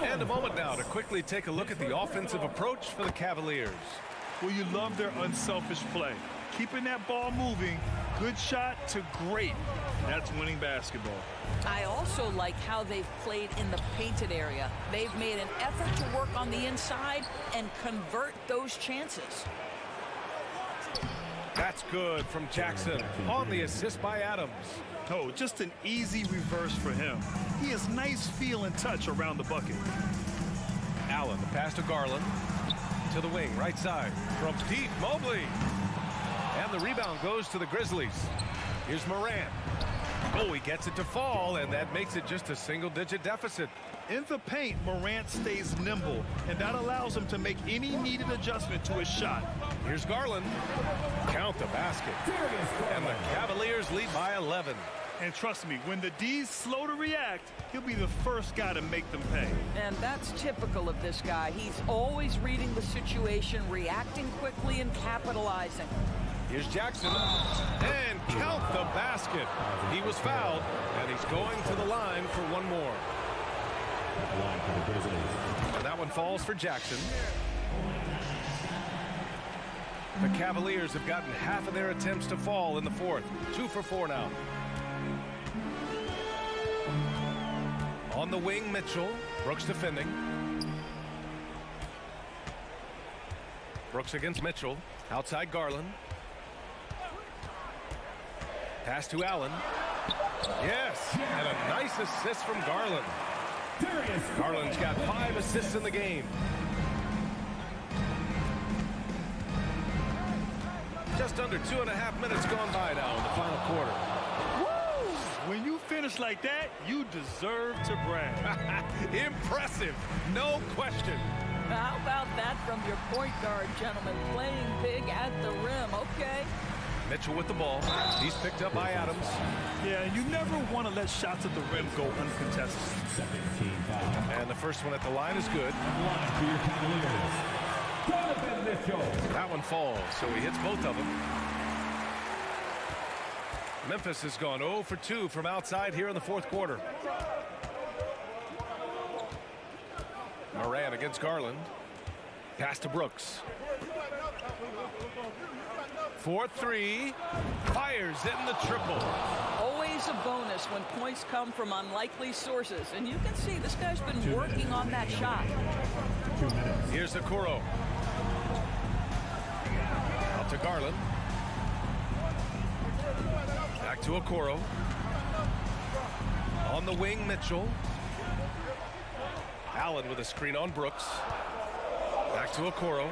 And a moment now to quickly take a look at the offensive approach for the Cavaliers. Well, you love their unselfish play. Keeping that ball moving, good shot to great. That's winning basketball. I also like how they've played in the painted area. They've made an effort to work on the inside and convert those chances. That's good from Jackson on the assist by Adams. Oh, just an easy reverse for him. He has nice feel and touch around the bucket. Allen, the pass to Garland. To the wing, right side. From deep, Mobley. And the rebound goes to the Grizzlies. Here's Morant. Oh, he gets it to fall, and that makes it just a single-digit deficit. In the paint, Morant stays nimble, and that allows him to make any needed adjustment to his shot. Here's Garland. Count the basket. And the Cavaliers lead by 11. And trust me, when the D's slow to react, he'll be the first guy to make them pay. And that's typical of this guy. He's always reading the situation, reacting quickly, and capitalizing. Here's Jackson, and count the basket. He was fouled, and he's going to the line for one more. And that one falls for Jackson. The Cavaliers have gotten half of their attempts to fall in the fourth. 2 for 4 now. On the wing, Mitchell. Brooks defending. Brooks against Mitchell. Outside Garland. Pass to Allen. Yes, and a nice assist from Garland. Garland's got 5 assists in the game. Just under 2.5 minutes gone by now in the final quarter. Woo! When you finish like that, you deserve to brag. Impressive, no question. How about that from your point guard, gentlemen? Playing big at the rim, okay? Mitchell with the ball. He's picked up by Adams. Yeah, and you never want to let shots at the rim go uncontested. And the first one at the line is good. That one falls, so he hits both of them. Memphis has gone 0 for 2 from outside here in the fourth quarter. Morant against Garland. Pass to Brooks. 4-3. Fires in the triple. Always a bonus when points come from unlikely sources. And you can see this guy's been working on that shot. Here's Okoro. Out to Garland. Back to Okoro. On the wing, Mitchell. Allen with a screen on Brooks. Back to Okoro.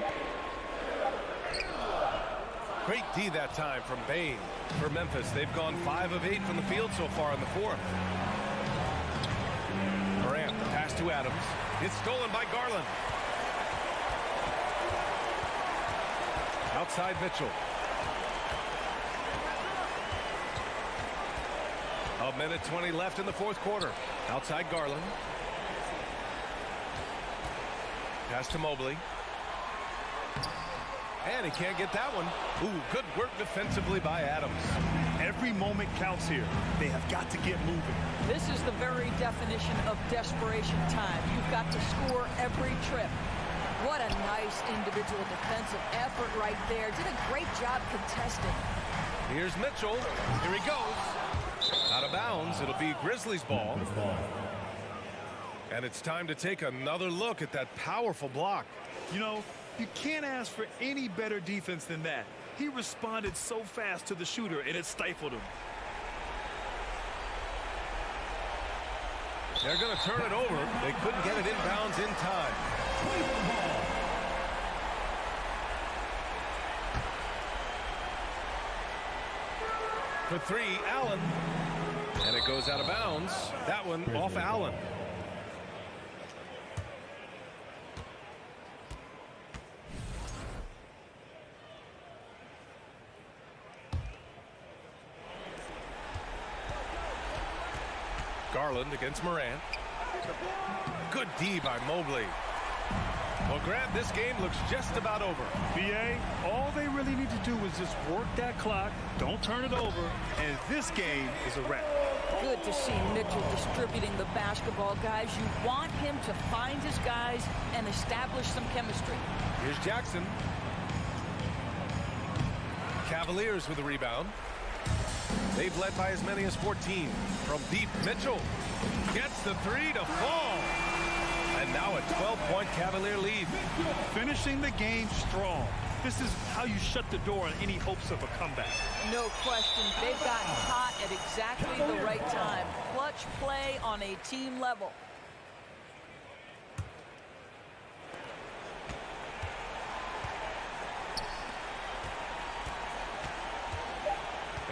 Great D that time from Bane for Memphis. They've gone 5 of 8 from the field so far in the fourth. Morant, the pass to Adams. It's stolen by Garland. Outside Mitchell. A minute 20 left in the fourth quarter. Outside Garland. Pass to Mobley. And he can't get that one. Ooh, good work defensively by Adams. Every moment counts here. They have got to get moving. This is the very definition of desperation time. You've got to score every trip. What a nice individual defensive effort right there. Did a great job contesting. Here's Mitchell. Here he goes. Out of bounds. It'll be Grizzlies ball. And it's time to take another look at that powerful block. You know, you can't ask for any better defense than that. He responded so fast to the shooter, and it stifled him. They're going to turn it over. They couldn't get it inbounds in time. For three, Allen. And it goes out of bounds. That one off Allen. Garland against Morant. Good D by Mobley. Well, Grant, this game looks just about over. BA, all they really need to do is just work that clock, don't turn it over, and this game is a wrap. Good to see Mitchell distributing the basketball, guys. You want him to find his guys and establish some chemistry. Here's Jackson. Cavaliers with a rebound. They've led by as many as 14. From deep, Mitchell gets the three to fall. And now a 12-point Cavalier lead. Finishing the game strong. This is how you shut the door on any hopes of a comeback. No question. They've gotten hot at exactly the right time. Clutch play on a team level.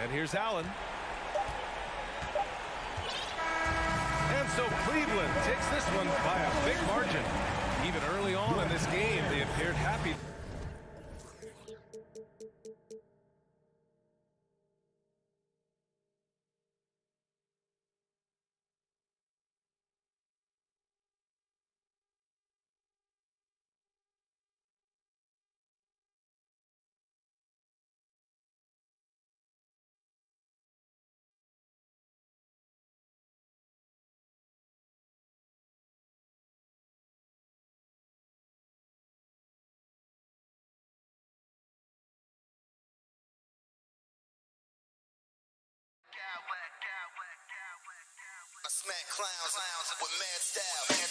And here's Allen. And so Cleveland takes this one by a big margin. Even early on in this game, they appeared happy. I smack clowns with mad style.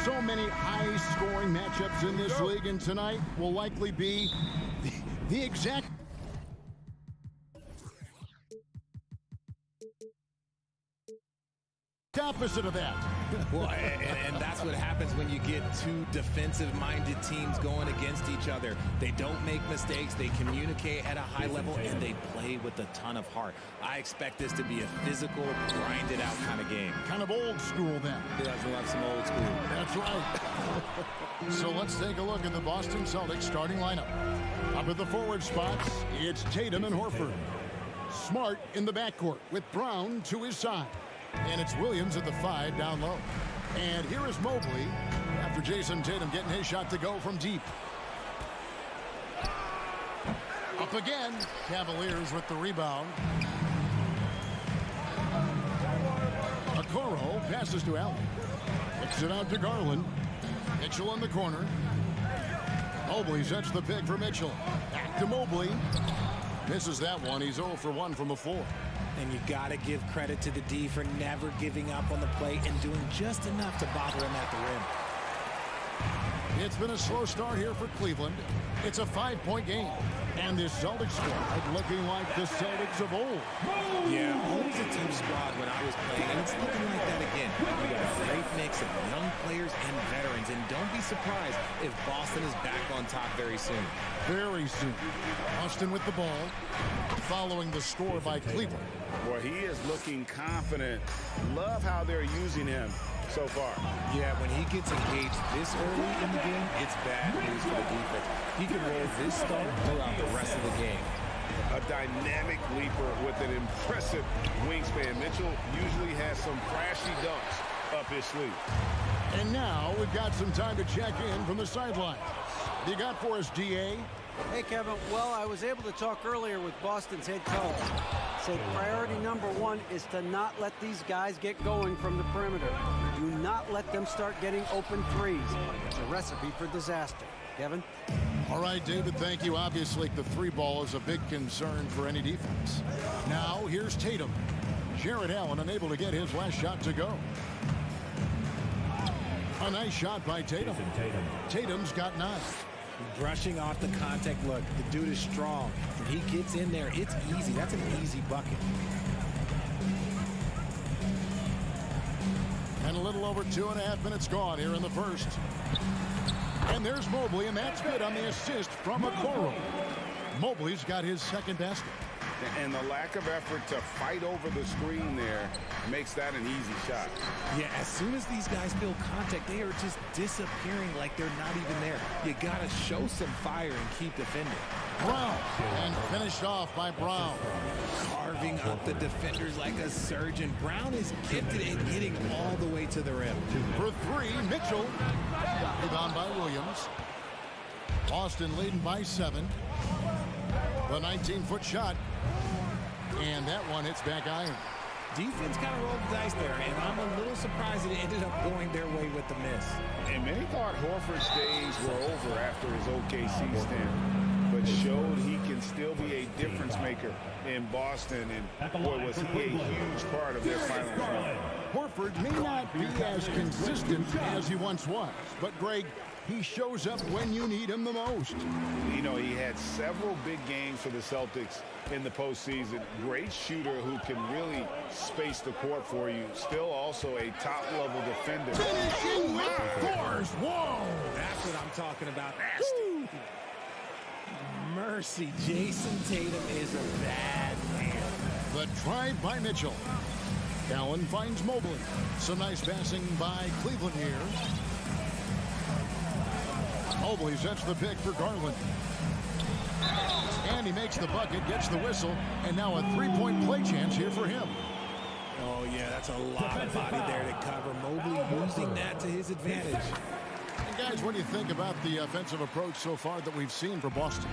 So many high-scoring matchups in this league, and tonight will likely be the exact opposite of that. Well, and that's what happens when you get two defensive-minded teams going against each other. They don't make mistakes, they communicate at a high level, and they play with a ton of heart. I expect this to be a physical, grinded-out kind of game. Kind of old school, then. He does love some old school. That's right. So let's take a look at the Boston Celtics starting lineup. Up at the forward spots, it's Tatum and Horford. Smart in the backcourt with Brown to his side. And it's Williams at the 5 down low. And here is Mobley after Jason Tatum getting his shot to go from deep. Up again. Cavaliers with the rebound. Okoro passes to Allen. Kicks it out to Garland. Mitchell in the corner. Mobley sets the pick for Mitchell. Back to Mobley. Misses that one. He's 0 for 1 from the floor. And you got to give credit to the D for never giving up on the play and doing just enough to bother him at the rim. It's been a slow start here for Cleveland. It's a 5-point game. And this Celtics squad looking like the Celtics of old. Yeah, always a tough squad when I was playing, and it's looking like that again. We got a great mix of young players and veterans, and don't be surprised if Boston is back on top very soon. Very soon. Boston with the ball, following the score by Cleveland. Well, he is looking confident. Love how they're using him so far. Yeah, when he gets engaged this early in the game, it's bad news for the defense. He can roll this start throughout the rest of the game. A dynamic leaper with an impressive wingspan. Mitchell usually has some flashy dunks up his sleeve. And now we've got some time to check in from the sidelines. What do you got for us, DA? Hey, Kevin. Well, I was able to talk earlier with Boston's head coach. Said priority number 1 is to not let these guys get going from the perimeter. Do not let them start getting open threes. It's a recipe for disaster. Kevin? All right, David, thank you. Obviously, the 3 ball is a big concern for any defense. Now, here's Tatum. Jared Allen unable to get his last shot to go. A nice shot by Tatum. Tatum's got 9. Brushing off the contact. Look, the dude is strong. When he gets in there, it's easy. That's an easy bucket. And a little over 2.5 minutes gone here in the first. And there's Mobley, and that's good on the assist from Okoro. Mobley's got his second basket. And the lack of effort to fight over the screen there makes that an easy shot. Yeah, as soon as these guys feel contact, they are just disappearing like they're not even there. You got to show some fire and keep defending. Brown, and finished off by Brown. Carving up the defenders like a surgeon. Brown is gifted at getting all the way to the rim. For 3, Mitchell. Rebound by Williams. Boston leading by 7. The 19-foot shot. And that one hits back iron. Defense kind of rolled the dice there, and I'm a little surprised that it ended up going their way with the miss. And many thought Horford's days were over after his OKC stint, but showed he can still be a difference maker in Boston, and boy, was he a huge part of their final run. Horford may not be as consistent as he once was, but Greg, he shows up when you need him the most. You know, he had several big games for the Celtics in the postseason. Great shooter who can really space the court for you. Still also a top-level defender. Finishing with force. Whoa! That's what I'm talking about. Nasty. Mercy, Jason Tatum is a bad man. The drive by Mitchell. Allen finds Mobley. Some nice passing by Cleveland here. Mobley sets the pick for Garland. And he makes the bucket, gets the whistle, and now a 3-point play chance here for him. Oh, yeah, that's a lot of body there to cover. Mobley using that to his advantage. And guys, what do you think about the offensive approach so far that we've seen for Boston?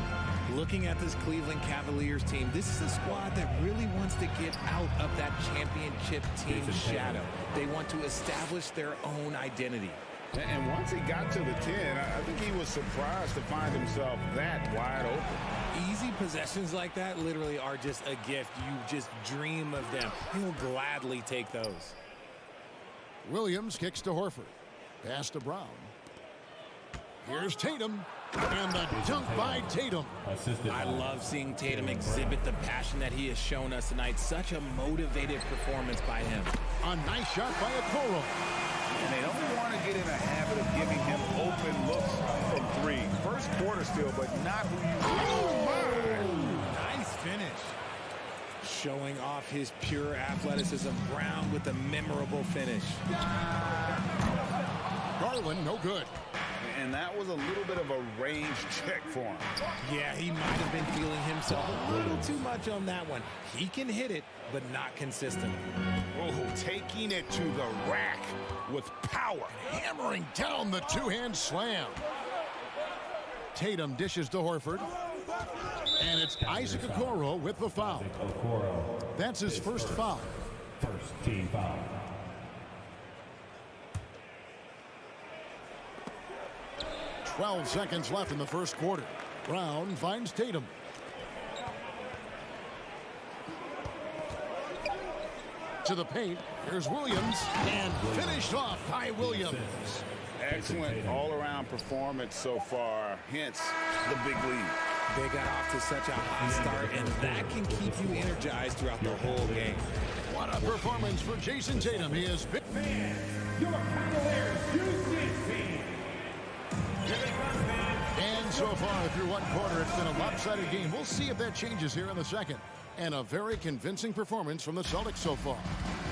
Looking at this Cleveland Cavaliers team, this is a squad that really wants to get out of that championship team shadow. They want to establish their own identity. And once he got to the 10, I think he was surprised to find himself that wide open. Easy possessions like that literally are just a gift. You just dream of them. He'll gladly take those. Williams kicks to Horford. Pass to Brown. Here's Tatum. And the dunk by Tatum. I love seeing Tatum exhibit the passion that he has shown us tonight. Such a motivated performance by him. A nice shot by Okoro. And they don't want to get in a habit of giving him open looks from three. First quarter still, but not who you... Nice finish. Showing off his pure athleticism. Brown with a memorable finish. Garland, no good. And that was a little bit of a range check for him. Yeah, he might have been feeling himself a little too much on that one. He can hit it, but not consistent. Oh, taking it to the rack with power. Hammering down the two-hand slam. Tatum dishes to Horford. And it's Isaac Okoro with the foul. That's his first foul. First team foul. "12 seconds left in the first quarter. Brown finds Tatum. To the paint. Here's Williams. And finished off by Williams. Excellent all-around performance so far, hence the big lead. They got off to such a hot start, and that can keep you energized throughout the whole game. What a performance for Jason Tatum. He is big. Your Cavaliers Houston team. And so far, through one quarter, it's been a lopsided game. We'll see if that changes here in the second. And a very convincing performance from the Celtics so far.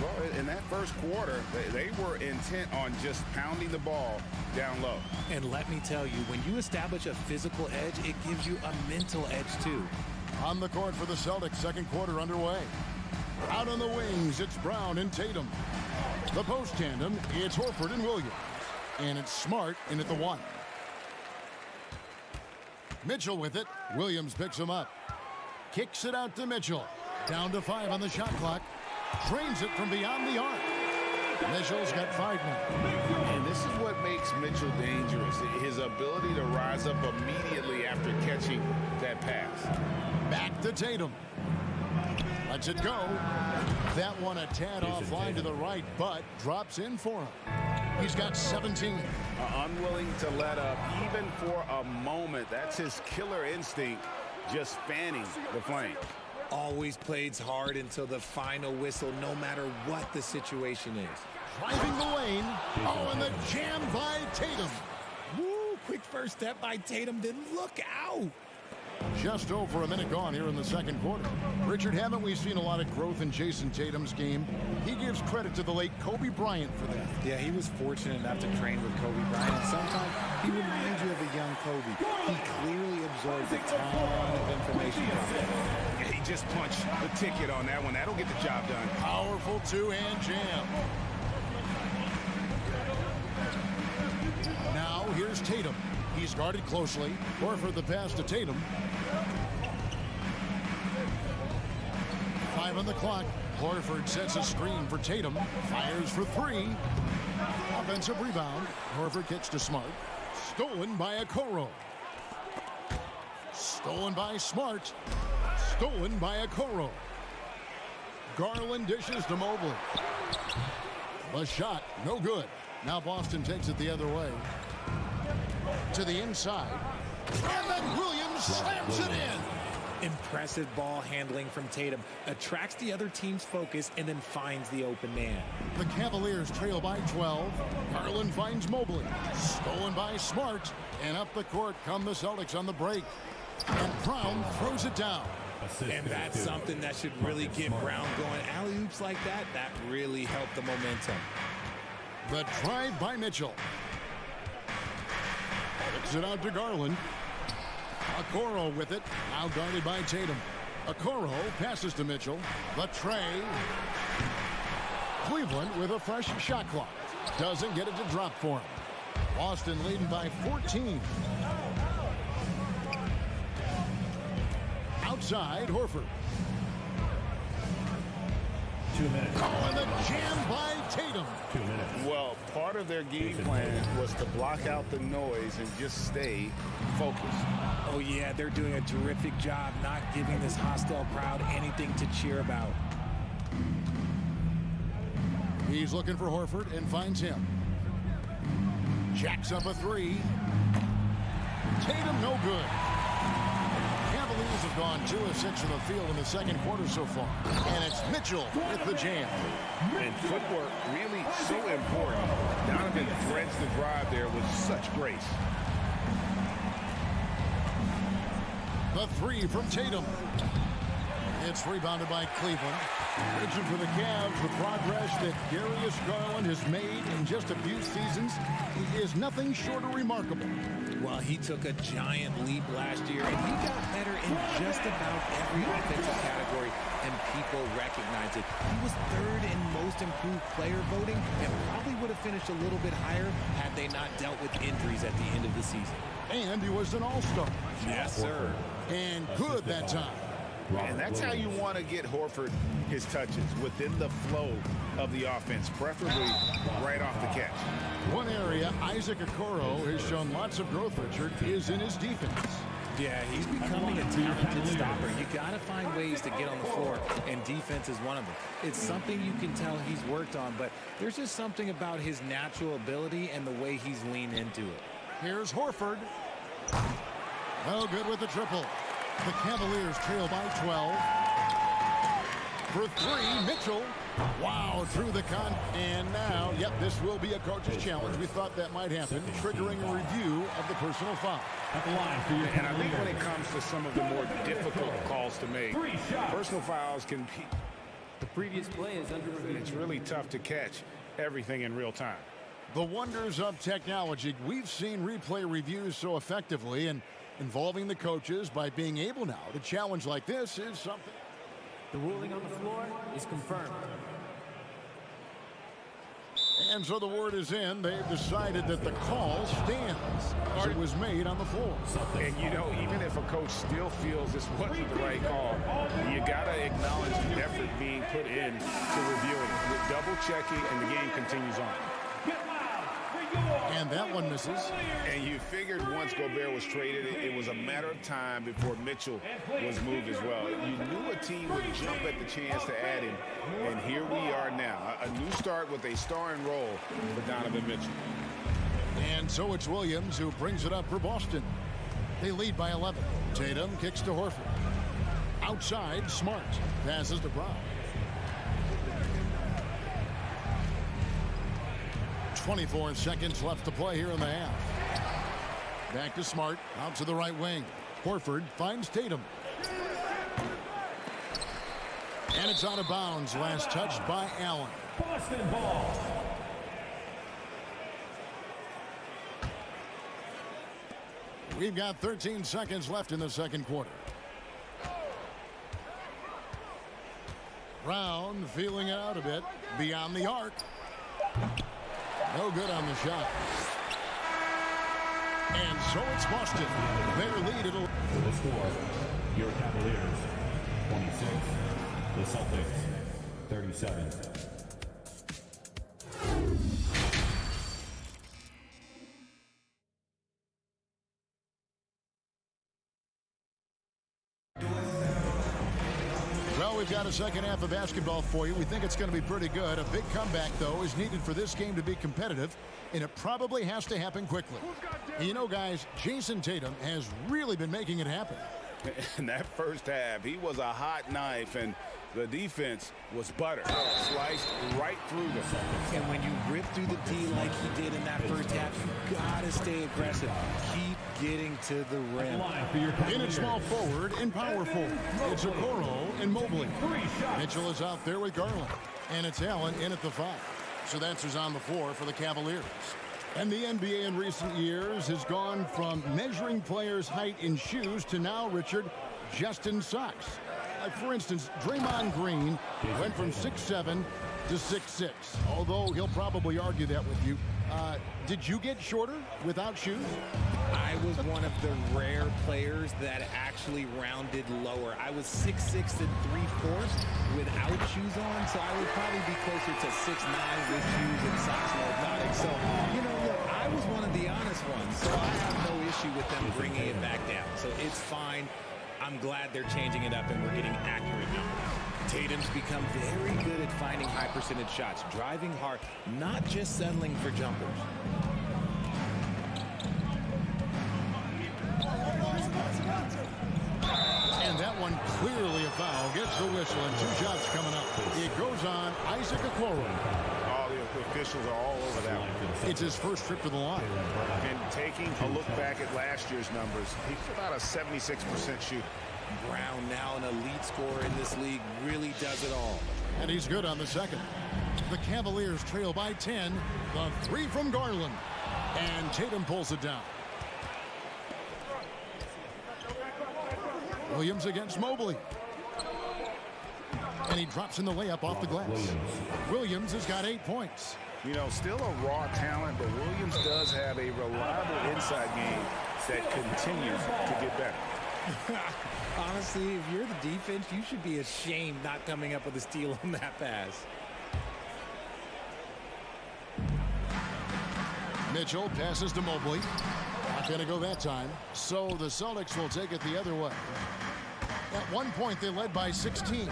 Well, in that first quarter, they were intent on just pounding the ball down low. And let me tell you, when you establish a physical edge, it gives you a mental edge too. On the court for the Celtics, second quarter underway. Out on the wings, it's Brown and Tatum. The post tandem, it's Horford and Williams. And it's Smart in at the one. Mitchell with it. Williams picks him up. Kicks it out to Mitchell. Down to 5 on the shot clock. Trains it from beyond the arc. Mitchell's got 5 now. And this is what makes Mitchell dangerous. His ability to rise up immediately after catching that pass. Back to Tatum. Lets it go. That one a tad offline to the right, but drops in for him. He's got 17. Unwilling to let up even for a moment. That's his killer instinct, just fanning the flame. Always plays hard until the final whistle, no matter what the situation is. Driving the lane. Oh, and the jam by Tatum. Woo, quick first step by Tatum, then look out. Just over a minute gone here in the second quarter. Richard, haven't we seen a lot of growth in Jason Tatum's game? He gives credit to the late Kobe Bryant for that. Yeah, he was fortunate enough to train with Kobe Bryant. Sometimes he reminds you of a young Kobe. He clearly absorbs a ton of information from him. Yeah, he just punched the ticket on that one. That'll get the job done. Powerful two-hand jam. Now here's Tatum. He's guarded closely. Horford the pass to Tatum. 5 on the clock. Horford sets a screen for Tatum. Fires for 3. Offensive rebound. Horford kicks to Smart. Stolen by Okoro. Stolen by Smart. Stolen by Okoro. Garland dishes to Mobley. The shot, no good. Now Boston takes it the other way. To the inside. And then Williams slams it in. Impressive ball handling from Tatum. Attracts the other team's focus and then finds the open man. The Cavaliers trail by 12. Garland finds Mobley. Stolen by Smart. And up the court come the Celtics on the break. And Brown throws it down. And that's something that should really get Brown going. Alley-oops like that, that really helped the momentum. The drive by Mitchell. Kicks it out to Garland. Okoro with it. Now guarded by Tatum. Okoro passes to Mitchell. The tray. Cleveland with a fresh shot clock. Doesn't get it to drop for him. Boston leading by 14. Outside, Horford. 2 minutes. Oh, and the jam by Tatum. 2 minutes. Well, part of their game plan was to block out the noise and just stay focused. Oh, yeah, they're doing a terrific job not giving this hostile crowd anything to cheer about. He's looking for Horford and finds him. Jacks up a three. Tatum, no good. Cavaliers have gone 2 of 6 from the field in the second quarter so far. And it's Mitchell with the jam. And footwork really so important. Donovan threads the drive there with such grace. The three from Tatum. It's rebounded by Cleveland. Reaching for the Cavs, the progress that Darius Garland has made in just a few seasons is nothing short of remarkable. Well, he took a giant leap last year, and he got better in just about every offensive category, and people recognize it. He was 3rd in most improved player voting, and probably would have finished a little bit higher had they not dealt with injuries at the end of the season. And he was an all-star. Yes, sir. And good that time. And that's how you want to get Horford his touches, within the flow of the offense, preferably right off the catch. One area Isaac Okoro has shown lots of growth, Richard, is in his defense. Yeah, he's becoming a talented stopper. You got to find ways to get on the floor, and defense is one of them. It's something you can tell he's worked on, but there's just something about his natural ability and the way he's leaned into it. Here's Horford. No good with the triple. The Cavaliers trail by 12. For three, Mitchell. Wow, through the and now, yep, this will be a coach's challenge. We thought that might happen, triggering a review of the personal foul. And I think when it comes to some of the more difficult calls to make, personal fouls can be... The previous play is under review. It's really tough to catch everything in real time. The wonders of technology. We've seen replay reviews so effectively, and involving the coaches by being able now to challenge like this is something. The ruling on the floor is confirmed. And so the word is in. They've decided that the call stands. It was made on the floor. And, you know, even if a coach still feels this wasn't the right call, you got to acknowledge the effort being put in to reviewing it. With double checking, and the game continues on. And that one misses. And you figured once Gobert was traded, it was a matter of time before Mitchell was moved as well. You knew a team would jump at the chance to add him, and here we are now. A new start with a starring role for Donovan Mitchell. And so it's Williams who brings it up for Boston. They lead by 11. Tatum kicks to Horford. Outside, Smart passes to Brown. 24 seconds left to play here in the half. Back to Smart, out to the right wing. Horford finds Tatum. And it's out of bounds. Last touched by Allen. Boston ball. We've got 13 seconds left in the second quarter. Brown feeling it out a bit. Beyond the arc. No good on the shot. And so it's Boston. Their lead. The score, your Cavaliers, 26. The Celtics, 37. Well, we've got a second half of basketball for you. We think it's going to be pretty good. A big comeback, though, is needed for this game to be competitive, and it probably has to happen quickly. And you know, guys, Jason Tatum has really been making it happen. In that first half, he was a hot knife, and the defense was butter. Sliced right through them. And when you rip through the D like he did in that first half, you gotta stay aggressive. Keep getting to the rim. In at small forward and power forward, it's Okoro and Mobley. Mitchell is out there with Garland. And it's Allen in at the 5. So that's who's on the floor for the Cavaliers. And the NBA in recent years has gone from measuring players' height in shoes to now, Richard, just in socks. Like, for instance, Draymond Green went from 6'7" to 6'6", although he'll probably argue that with you. Did you get shorter without shoes? I was one of the rare players that actually rounded lower. I was 6'6" and 3/4 without shoes on, so I would probably be closer to 6'9" with shoes and socks and orthotics. So, you know, look, I was one of the honest ones, so I have no issue with them bringing it back down. So it's fine. I'm glad they're changing it up and we're getting accurate numbers. Tatum's become very good at finding high percentage shots, driving hard, not just settling for jumpers. whistle and 2 shots coming up. It goes on Isaac Okoro. All the officials are all over that one. It's his first trip to the line. And taking a look back at last year's numbers, he's about a 76% shoot. Brown, now an elite scorer in this league, really does it all. And he's good on the second. The Cavaliers trail by 10. The 3 from Garland. And Tatum pulls it down. Williams against Mobley. And he drops in the layup off the glass. Williams has got 8 points. You know, still a raw talent, but Williams does have a reliable inside game that continues to get better. Honestly, if you're the defense, you should be ashamed not coming up with a steal on that pass. Mitchell passes to Mobley. Not going to go that time. So the Celtics will take it the other way. At one point, they led by 16.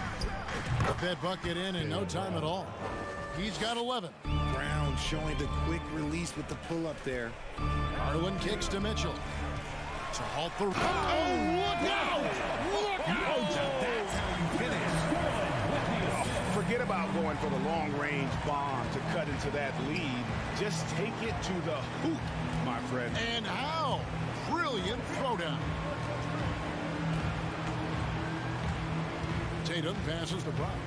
Put that bucket in no time at all. He's got 11. Brown showing the quick release with the pull-up there. Garland kicks to Mitchell. To halt the... Oh, look out! Look out! That's how you finish. Forget about going for the long-range bomb to cut into that lead. Just take it to the hoop, my friend. And how? Brilliant throwdown. Tatum passes to Brown.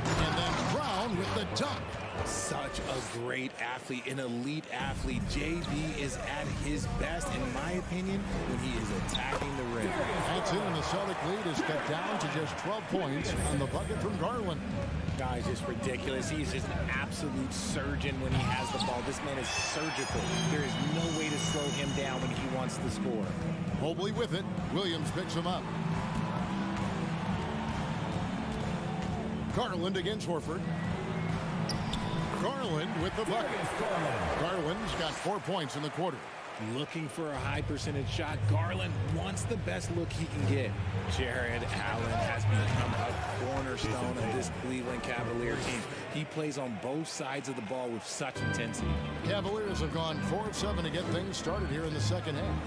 And then Brown with the dunk. Such a great athlete, an elite athlete. JB is at his best, in my opinion, when he is attacking the rim. That's it, and the Celtic lead is cut down to just 12 points on the bucket from Garland. Guy's just ridiculous. He is just an absolute surgeon when he has the ball. This man is surgical. There is no way to slow him down when he wants to score. Mobley with it. Williams picks him up. Garland against Horford. Garland with the bucket. Garland's got 4 points in the quarter. Looking for a high percentage shot. Garland wants the best look he can get. Jared Allen has become a cornerstone of this Cleveland Cavalier team. He plays on both sides of the ball with such intensity. Cavaliers have gone 4 of 7 to get things started here in the second half.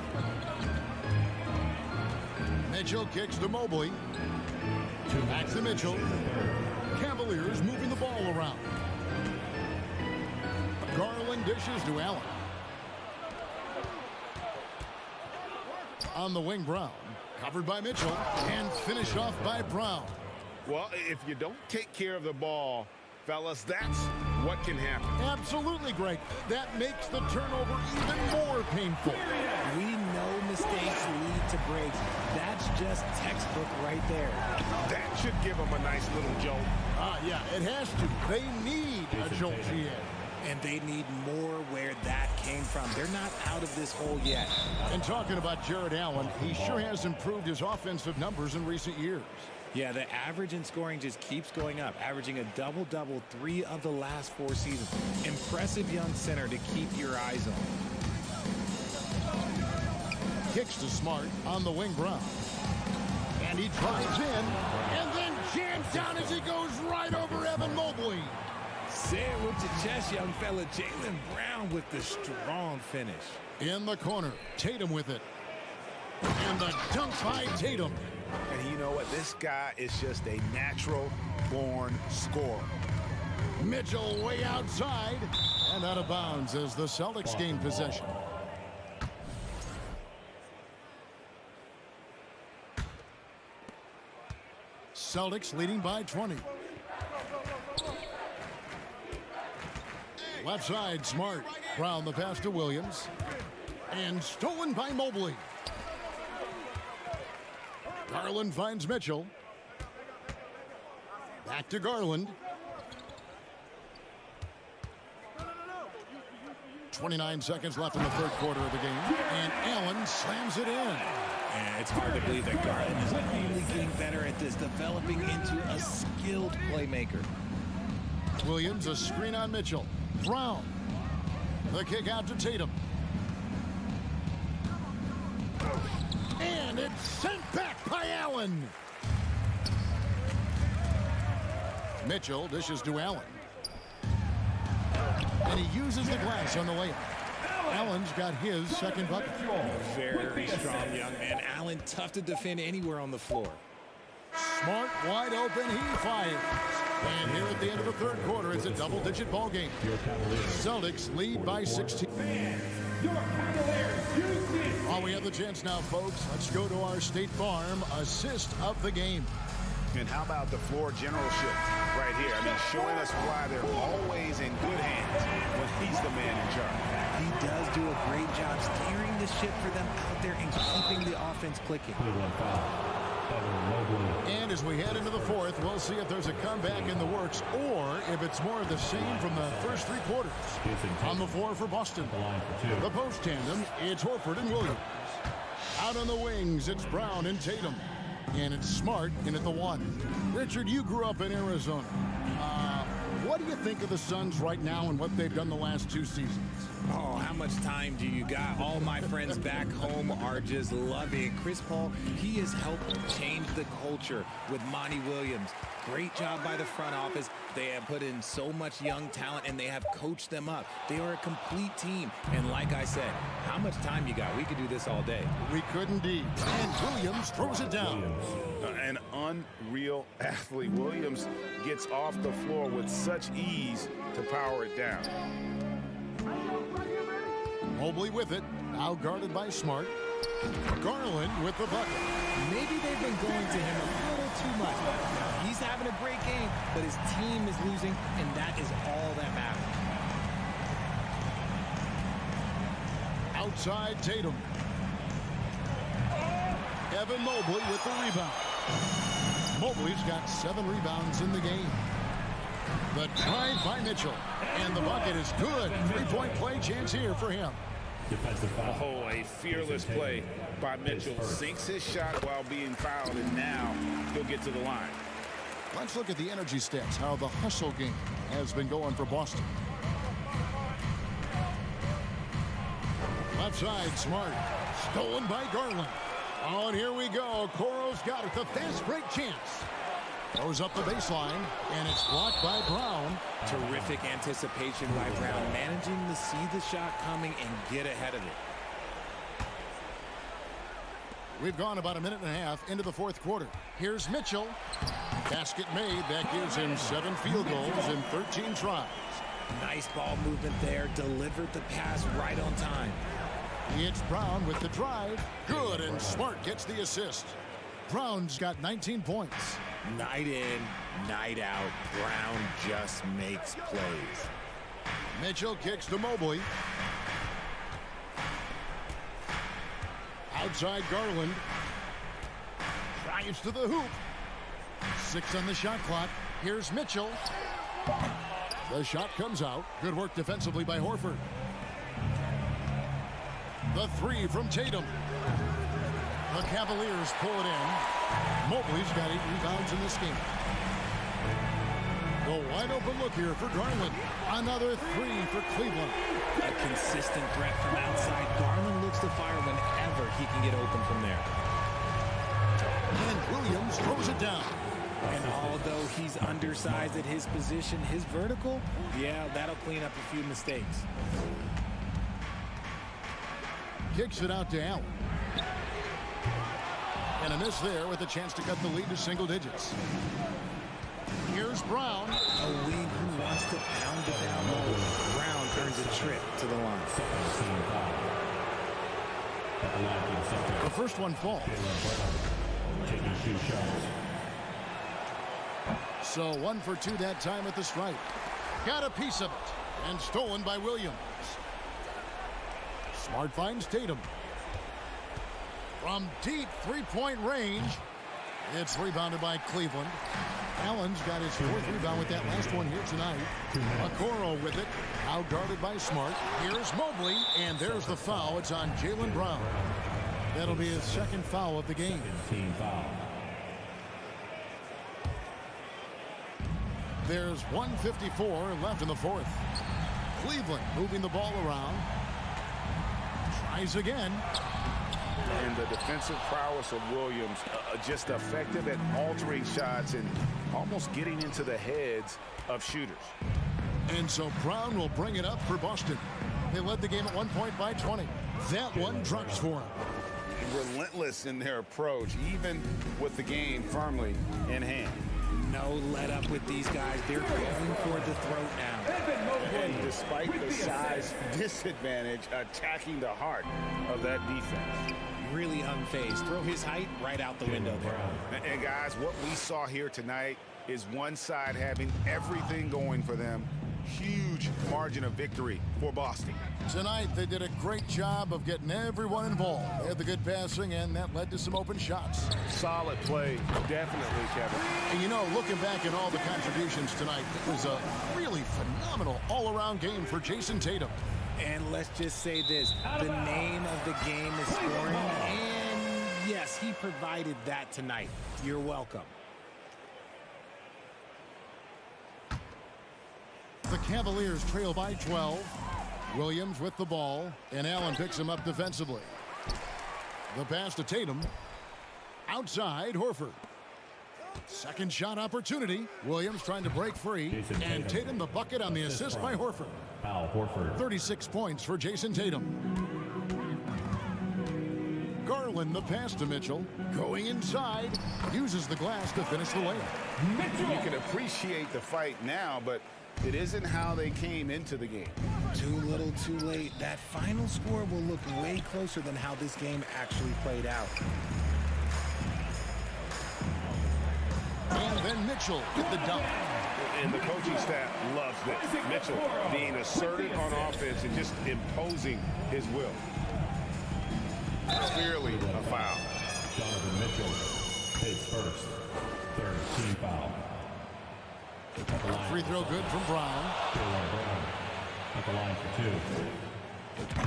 Mitchell kicks to Mobley. Back to Mitchell. Cavaliers moving the ball around. Garland dishes to Allen. On the wing, Brown. Covered by Mitchell and finished off by Brown. Well, if you don't take care of the ball, fellas, that's what can happen. Absolutely, Greg. That makes the turnover even more painful. We know mistakes lead to breaks. That's just textbook right there. That should give them a nice little jolt. Yeah, it has to. They need a jolt, GA. And they need more where that came from. They're not out of this hole yet. And talking about Jared Allen, he sure has improved his offensive numbers in recent years. Yeah, the average in scoring just keeps going up, averaging a double-double 3 of the last 4 seasons. Impressive young center to keep your eyes on. Kicks to Smart on the wing, Brown. And he drives in and then jams down as he goes right over Evan Mobley. Say it with your chest, young fella. Jaylen Brown with the strong finish. In the corner, Tatum with it. And the dunk by Tatum. And you know what? This guy is just a natural-born scorer. Mitchell way outside and out of bounds as the Celtics gain possession. Celtics leading by 20. Left side, Smart. Brown the pass to Williams. And stolen by Mobley. Garland finds Mitchell. Back to Garland. 29 seconds left in the third quarter of the game. And Allen slams it in. And it's hard to believe that Garland is only getting better at this, developing into a skilled playmaker. Williams, a screen on Mitchell. Brown. The kick out to Tatum. And it's sent back by Allen. Mitchell dishes to Allen. And he uses the glass on the layup. Allen's got his second bucket. Very strong young man. Allen, tough to defend anywhere on the floor. Smart wide open. He fires. And here at the end of the third quarter, it's a double-digit ball game. Celtics lead by 16. Oh, we have the chance now, folks. Let's go to our State Farm assist of the game. And how about the floor generalship right here? I mean, showing us why they're always in good hands when he's the man in charge. He does do a great job steering the ship for them out there and keeping the offense clicking. And as we head into the fourth, we'll see if there's a comeback in the works or if it's more of the same from the first three quarters. On the floor for Boston, the post tandem, it's Horford and Williams. Out on the wings, it's Brown and Tatum. And it's Smart in at the one. Richard, you grew up in Arizona. What do you think of the Suns right now and what they've done the last two seasons? Oh, how much time do you got? All my friends back home are just loving it. Chris Paul, he has helped change the culture with Monty Williams. Great job by the front office. They have put in so much young talent, and they have coached them up. They are a complete team. And like I said, how much time you got? We could do this all day. We could indeed. And Williams throws it down. An unreal athlete. Williams gets off the floor with such ease to power it down. Mobley with it, now guarded by Smart. Garland with the bucket. Maybe they've been going to him a little too much. He's having a great game, but his team is losing, and that is all that matters. Outside Tatum. Evan Mobley with the rebound. Mobley's got 7 rebounds in the game. The drive by Mitchell. And the bucket is good. 3-point play chance here for him. Defensive foul. Oh, a fearless play by Mitchell. Sinks his shot while being fouled, and now he'll get to the line. Let's look at the energy stats, how the hustle game has been going for Boston. Left side, Smart. Stolen by Garland. Oh, and here we go. Coro's got it. The fast break chance. Throws up the baseline, and it's blocked by Brown. Terrific anticipation by Brown, managing to see the shot coming and get ahead of it. We've gone about a minute and a half into the fourth quarter. Here's Mitchell. Basket made. That gives him 7 field goals in 13 tries. Nice ball movement there. Delivered the pass right on time. It's Brown with the drive. Good, and Smart gets the assist. Brown's got 19 points. Night in, night out, Brown just makes plays. Mitchell kicks to Mobley. Outside Garland. Drives to the hoop. 6 on the shot clock. Here's Mitchell. The shot comes out. Good work defensively by Horford. The 3 from Tatum. The Cavaliers pull it in. Mobley's got 8 rebounds in this game. The wide open look here for Garland. Another 3 for Cleveland. A consistent threat from outside. Garland looks to fire whenever he can get open from there. And Williams throws it down. And although he's undersized at his position, his vertical, yeah, that'll clean up a few mistakes. Kicks it out to Allen. And a miss there with a chance to cut the lead to single digits. Here's Brown. A wing who wants to pound it down low. Brown earns a trip to the line. The first one falls. Taking 2 shots. So 1 for 2 that time at the stripe. Got a piece of it. And stolen by Williams. Smart finds Tatum. From deep 3-point range. It's rebounded by Cleveland. Allen's got his 4th rebound with that last one here tonight. Okoro with it. Now guarded by Smart. Here's Mobley. And there's the foul. It's on Jaylen Brown. That'll be his 2nd foul of the game. Team foul. There's 1:54 left in the 4th. Cleveland moving the ball around. Tries again. And the defensive prowess of Williams, just effective at altering shots and almost getting into the heads of shooters. And so Brown will bring it up for Boston. They led the game at 1 point by 20. That one drops for him. relentless in their approach, even with the game firmly in hand. No let up with these guys. They're going for the throat now. And despite the size disadvantage, attacking the heart of that defense. Really unfazed. Throw his height right out the window there. And guys, what we saw here tonight is one side having everything going for them. Huge margin of victory for Boston. Tonight, they did a great job of getting everyone involved. They had the good passing, and that led to some open shots. Solid play, definitely, Kevin. And you know, looking back at all the contributions tonight, it was a really phenomenal all-around game for Jason Tatum. And let's just say this, the name of the game is scoring, and yes, he provided that tonight. You're welcome. The Cavaliers trail by 12. Williams with the ball, and Allen picks him up defensively. The pass to Tatum. Outside, Horford. Second shot opportunity. Williams trying to break free, and Tatum the bucket on the assist by Horford. Al Horford. 36 points for Jason Tatum. Garland the pass to Mitchell. Going inside, uses the glass to finish the layup. You can appreciate the fight now, but it isn't how they came into the game. Too little, too late. That final score will look way closer than how this game actually played out. And then Mitchell with the dunk. And the coaching staff loves this. Mitchell being assertive on offense and just imposing his will. Clearly a foul. Donovan Mitchell, his first, third team foul. Free throw good from Brown. At the line for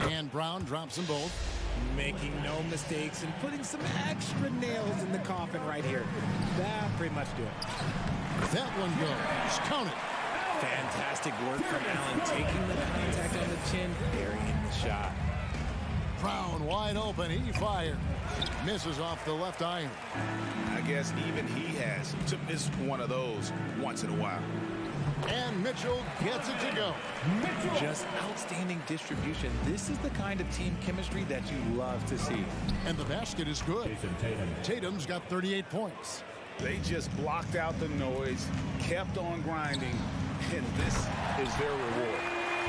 2. And Brown drops them both. Making no mistakes and putting some extra nails in the coffin right here. That'll pretty much do it. That one goes. Count it. Fantastic work from Allen, taking the contact on the chin, burying the shot. Brown wide open. He fires. Misses off the left iron. I guess even he has to miss one of those once in a while. And Mitchell gets it to go. Just outstanding distribution. This is the kind of team chemistry that you love to see. And the basket is good. Jason Tatum. Tatum's got 38 points. They just blocked out the noise, kept on grinding, and this is their reward.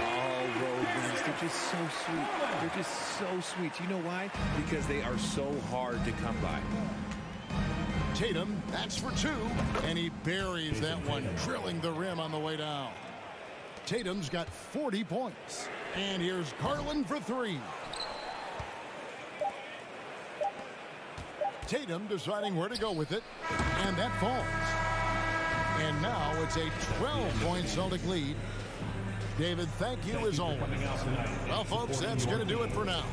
All road wins. They're just so sweet. They're just so sweet. You know why? Because they are so hard to come by. Tatum, that's for 2, and he buries that one, drilling the rim on the way down. Tatum's got 40 points. And here's Garland for 3. Tatum deciding where to go with it, and that falls. And now it's a 12-point Celtic lead. David, thank you as always. Well, folks, that's going to do it for now.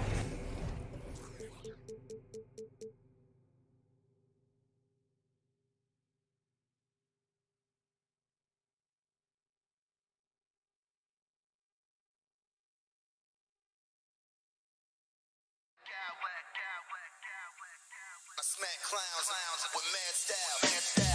I smack clowns with mad style.